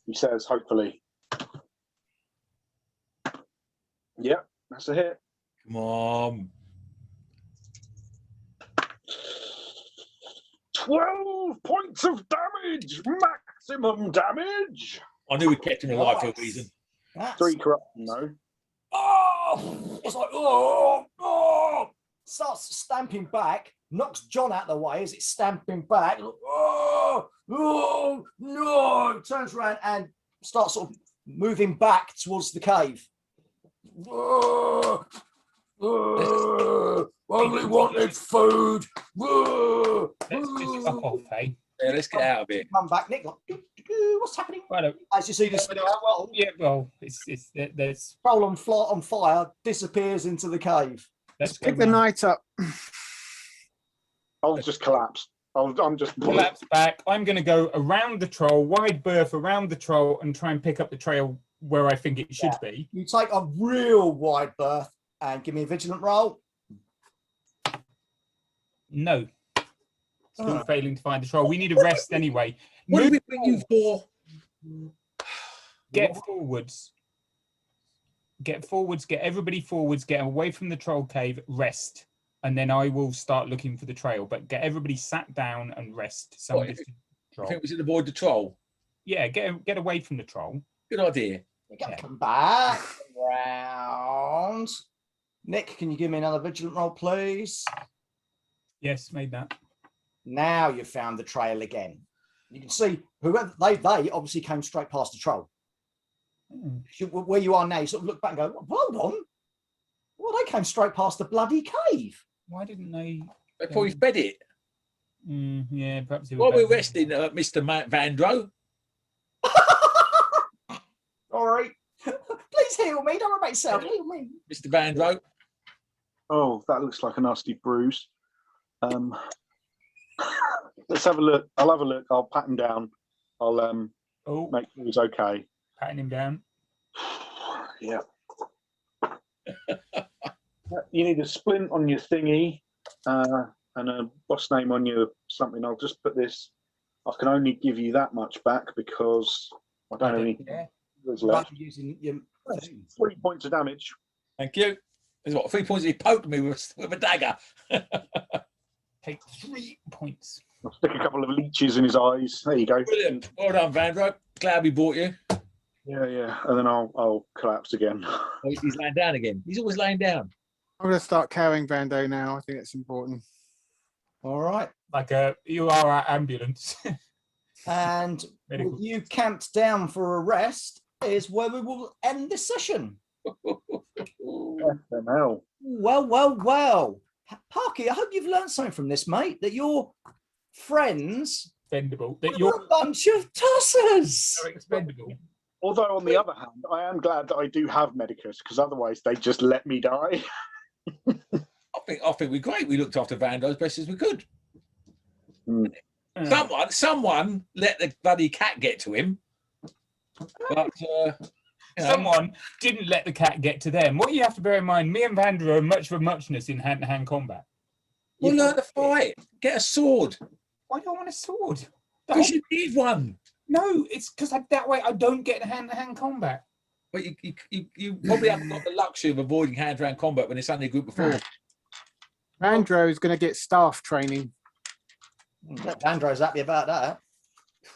He says, hopefully. Yep, that's a hit. Come on. 12 points of damage, maximum damage. I knew we kept him alive for a reason. That's, 3 corruption, no. oh, it's like, oh, starts stamping back, knocks John out of the way as it's stamping back. Oh, no, turns around and starts sort of moving back towards the cave. Only wanted food. Let's just fuck off, eh? Yeah, let's get out of here. Come back, Nick. Like, what's happening? Right, As you see this scroll yeah, well, there's. on fire disappears into the cave. Let's Pick go the round. knight up. I'll just collapse. I'm just. Collapse back. I'm going to go around the troll, wide berth around the troll, and try and pick up the trail where I think it should be. You take a real wide berth and give me a vigilant roll. No. Still failing to find the troll. We need a rest anyway. What did Move we bring you for? Get forwards. Get forwards. Get everybody forwards. Get away from the troll cave. Rest. And then I will start looking for the trail. But get everybody sat down and rest. What, Somebody I think we should avoid the troll. Yeah, get away from the troll. Good idea. You gotta come back round. Nick, can you give me another vigilant roll, please? Yes, made that. Now you've found the trail again. You can see whoever they obviously came straight past the troll. Where you are now, you sort of look back and go, hold on. Well, they came straight past the bloody cave. Why didn't they? They probably fed it. Yeah, perhaps. While we're resting, Mr. Vandro. All right. Please heal me. Don't worry about yourself. Heal me. Mr. Vandro. Oh, that looks like a nasty bruise. Let's have a look. I'll have a look. I'll pat him down. I'll make sure he's okay. Patting him down. Yeah. You need a splint on your thingy and a boss name on your something. I'll just put this. I can only give you that much back because I don't have anything left. Using your 3 points of damage. Thank you. There's what 3 points he poked me with a dagger. Take 3 points. I'll stick a couple of leeches in his eyes. There you go. Brilliant. Well done, Vandro. Glad we bought you. Yeah. And then I'll collapse again. Oh, he's laying down again. He's always laying down. I'm going to start carrying Vando now. I think it's important. all right. Like you are our ambulance. And Medical. with you camped down for a rest is where we will end this session. Hell. Well. Parky, I hope you've learned something from this, mate, that your friends Expendable. are That you're a bunch of tossers. expendable. Although on the other hand, I am glad that I do have Medicus, because otherwise they just let me die. I think we're great. We looked after Vando as best as we could. Mm. Someone let the bloody cat get to him. But you know, Someone didn't let the cat get to them. What you have to bear in mind, me and Vander are much of a muchness in hand-to-hand combat. we'll learn to fight. Get a sword. Why do I want a sword? Because you need one. No, it's because that way I don't get hand-to-hand combat. But you probably haven't got the luxury of avoiding hand-to-hand combat when it's only a group of 4. Andrew is going to get staff training. Andrew's happy about that.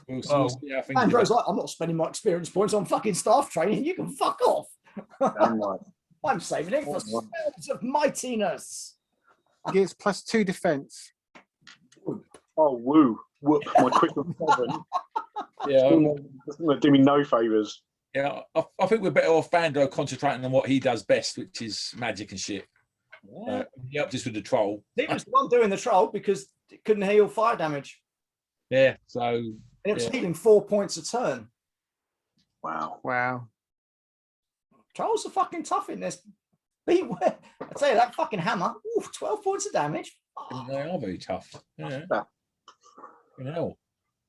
We'll see how things Andrew's develop. like, I'm not spending my experience points on fucking staff training. You can fuck off. Damn right. I'm saving it for spells of mightiness. He gets +2 defense. Oh, woo. Whoop, my quick on 7. Yeah, It's going to do me no favours. yeah. I think we're better off Vando concentrating on what he does best, which is magic and shit. Yeah. He helped us with the troll. He was the one doing the troll because it couldn't heal fire damage. Yeah, so And it was Yeah. healing 4 points a turn. Wow. Wow. Trolls are fucking tough in this. Beware. I tell you, that fucking hammer, ooh, 12 points of damage. Oh, they are very tough. Yeah. Yeah. You know.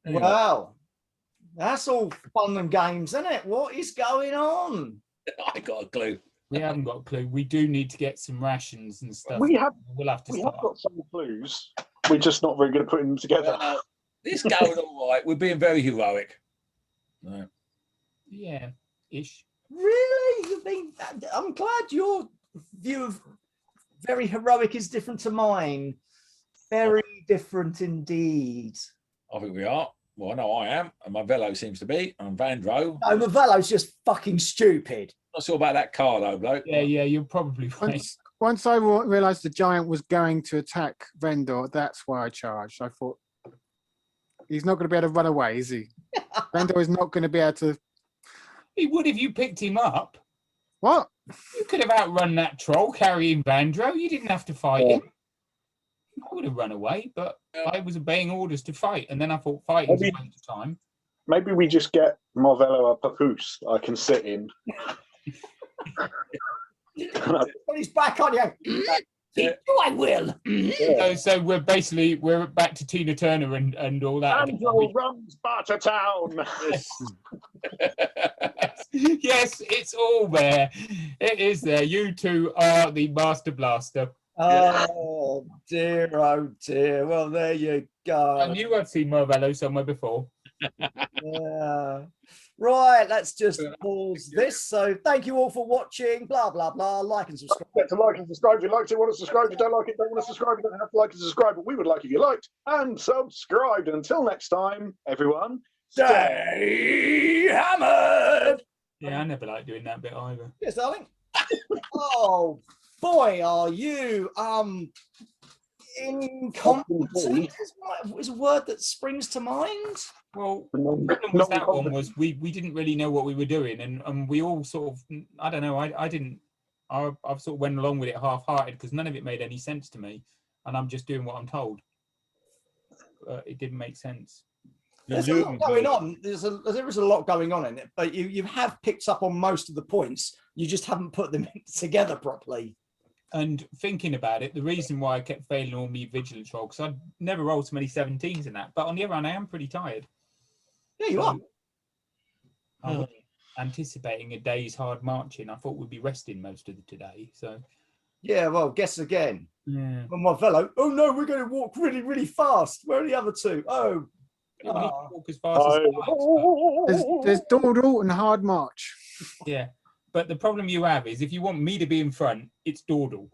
Anyway, well, that's all fun and games, isn't it? What is going on? I got a clue. We haven't got a clue. We do need to get some rations and stuff. We have We'll have to we have start. got some clues. We're just not very good at putting them together. It's going all right. We're being very heroic. No. Yeah, ish. Really? You've been, I'm glad your view of very heroic is different to mine. Very different indeed. I think we are. Well, I know I am, and my Velo seems to be, and Vandro. No, Mavello's just fucking stupid. Not sure about that car though, bloke. Yeah, you're probably right. Once I realised the giant was going to attack Vendor, that's why I charged. I thought, he's not going to be able to run away, is he? Vendor is not going to be able to... He would if you picked him up. What? You could have outrun that troll carrying Vandro. You didn't have to fight him. I would have run away, but I was obeying orders to fight, and then I thought fighting's a waste of time. Maybe we just get Marvello a papoose I can sit in. Put his back on you. I will. So we're back to Tina Turner and all that. Angel runs Bartertown. Yes, it's all there. It is there. You two are the master blaster. Oh dear, oh dear. Well, there you go. I knew I'd seen Marvello somewhere before. Yeah. Right, let's just pause this. So thank you all for watching. Blah, blah, blah. Like and subscribe. Get to like and subscribe if you liked it. Want to subscribe if you don't like it. Don't want to subscribe. You don't have to like and subscribe. But we would like if you liked and subscribed. And until next time, everyone, Stay hammered. Yeah, I never liked doing that bit either. Yes, darling. Oh boy, are you incompetent? Is a word that springs to mind. Well, the problem with that one was we didn't really know what we were doing, and we all sort of, I don't know, I sort of went along with it half-hearted because none of it made any sense to me, and I'm just doing what I'm told. It didn't make sense. There's a lot going on. There is a lot going on in it, but you have picked up on most of the points. You just haven't put them together properly. And thinking about it, the reason why I kept failing all my vigilance roll, because I'd never rolled so many 17s in that. But on the other hand, I am pretty tired. Yeah, you are. I was anticipating a day's hard marching. I thought we'd be resting most of the today. So yeah, well, guess again. yeah. On my fellow. Oh no, we're going to walk really, really fast. Where are the other two? Oh. We need to walk as fast as There's Dawdle and Hard March. yeah. But the problem you have is if you want me to be in front, it's Dawdle.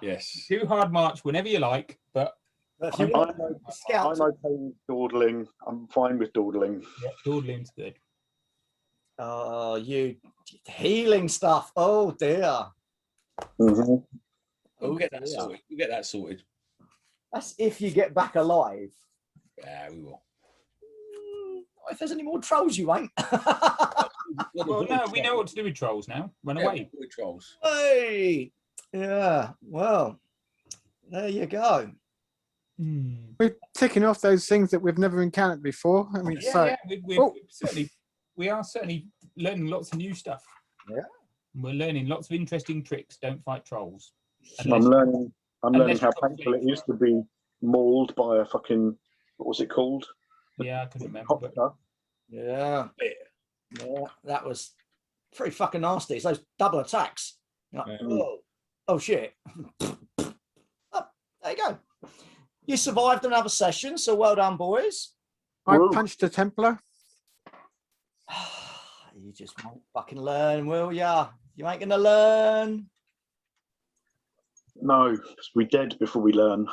Yes. Do hard march whenever you like, but If you I'm want okay a scout, with dawdling. I'm fine with dawdling. yeah, dawdling's good. oh, you healing stuff. Oh dear. Mhm. We'll get that dear. sorted. We'll get that sorted. That's if you get back alive. Yeah, we will. If there's any more trolls, you ain't. Well, no, we know what to do with trolls now. Run away. Avoid trolls. Hey, yeah. Well, there you go. We're ticking off those things that we've never encountered before. I mean, Yeah, so yeah, we've certainly we are certainly learning lots of new stuff. Yeah. We're learning lots of interesting tricks. Don't fight trolls. I'm learning unless how you've got painful it sleep. is to be mauled by a fucking, what was it called? Yeah, I couldn't remember. But Copter. Yeah. Yeah, that was pretty fucking nasty. It's those double attacks. You're like, oh shit. Oh, there you go. You survived another session, so well done, boys. I Woo. punched a Templar. You just won't fucking learn, will ya? You ain't gonna learn. No, we dead before we learn.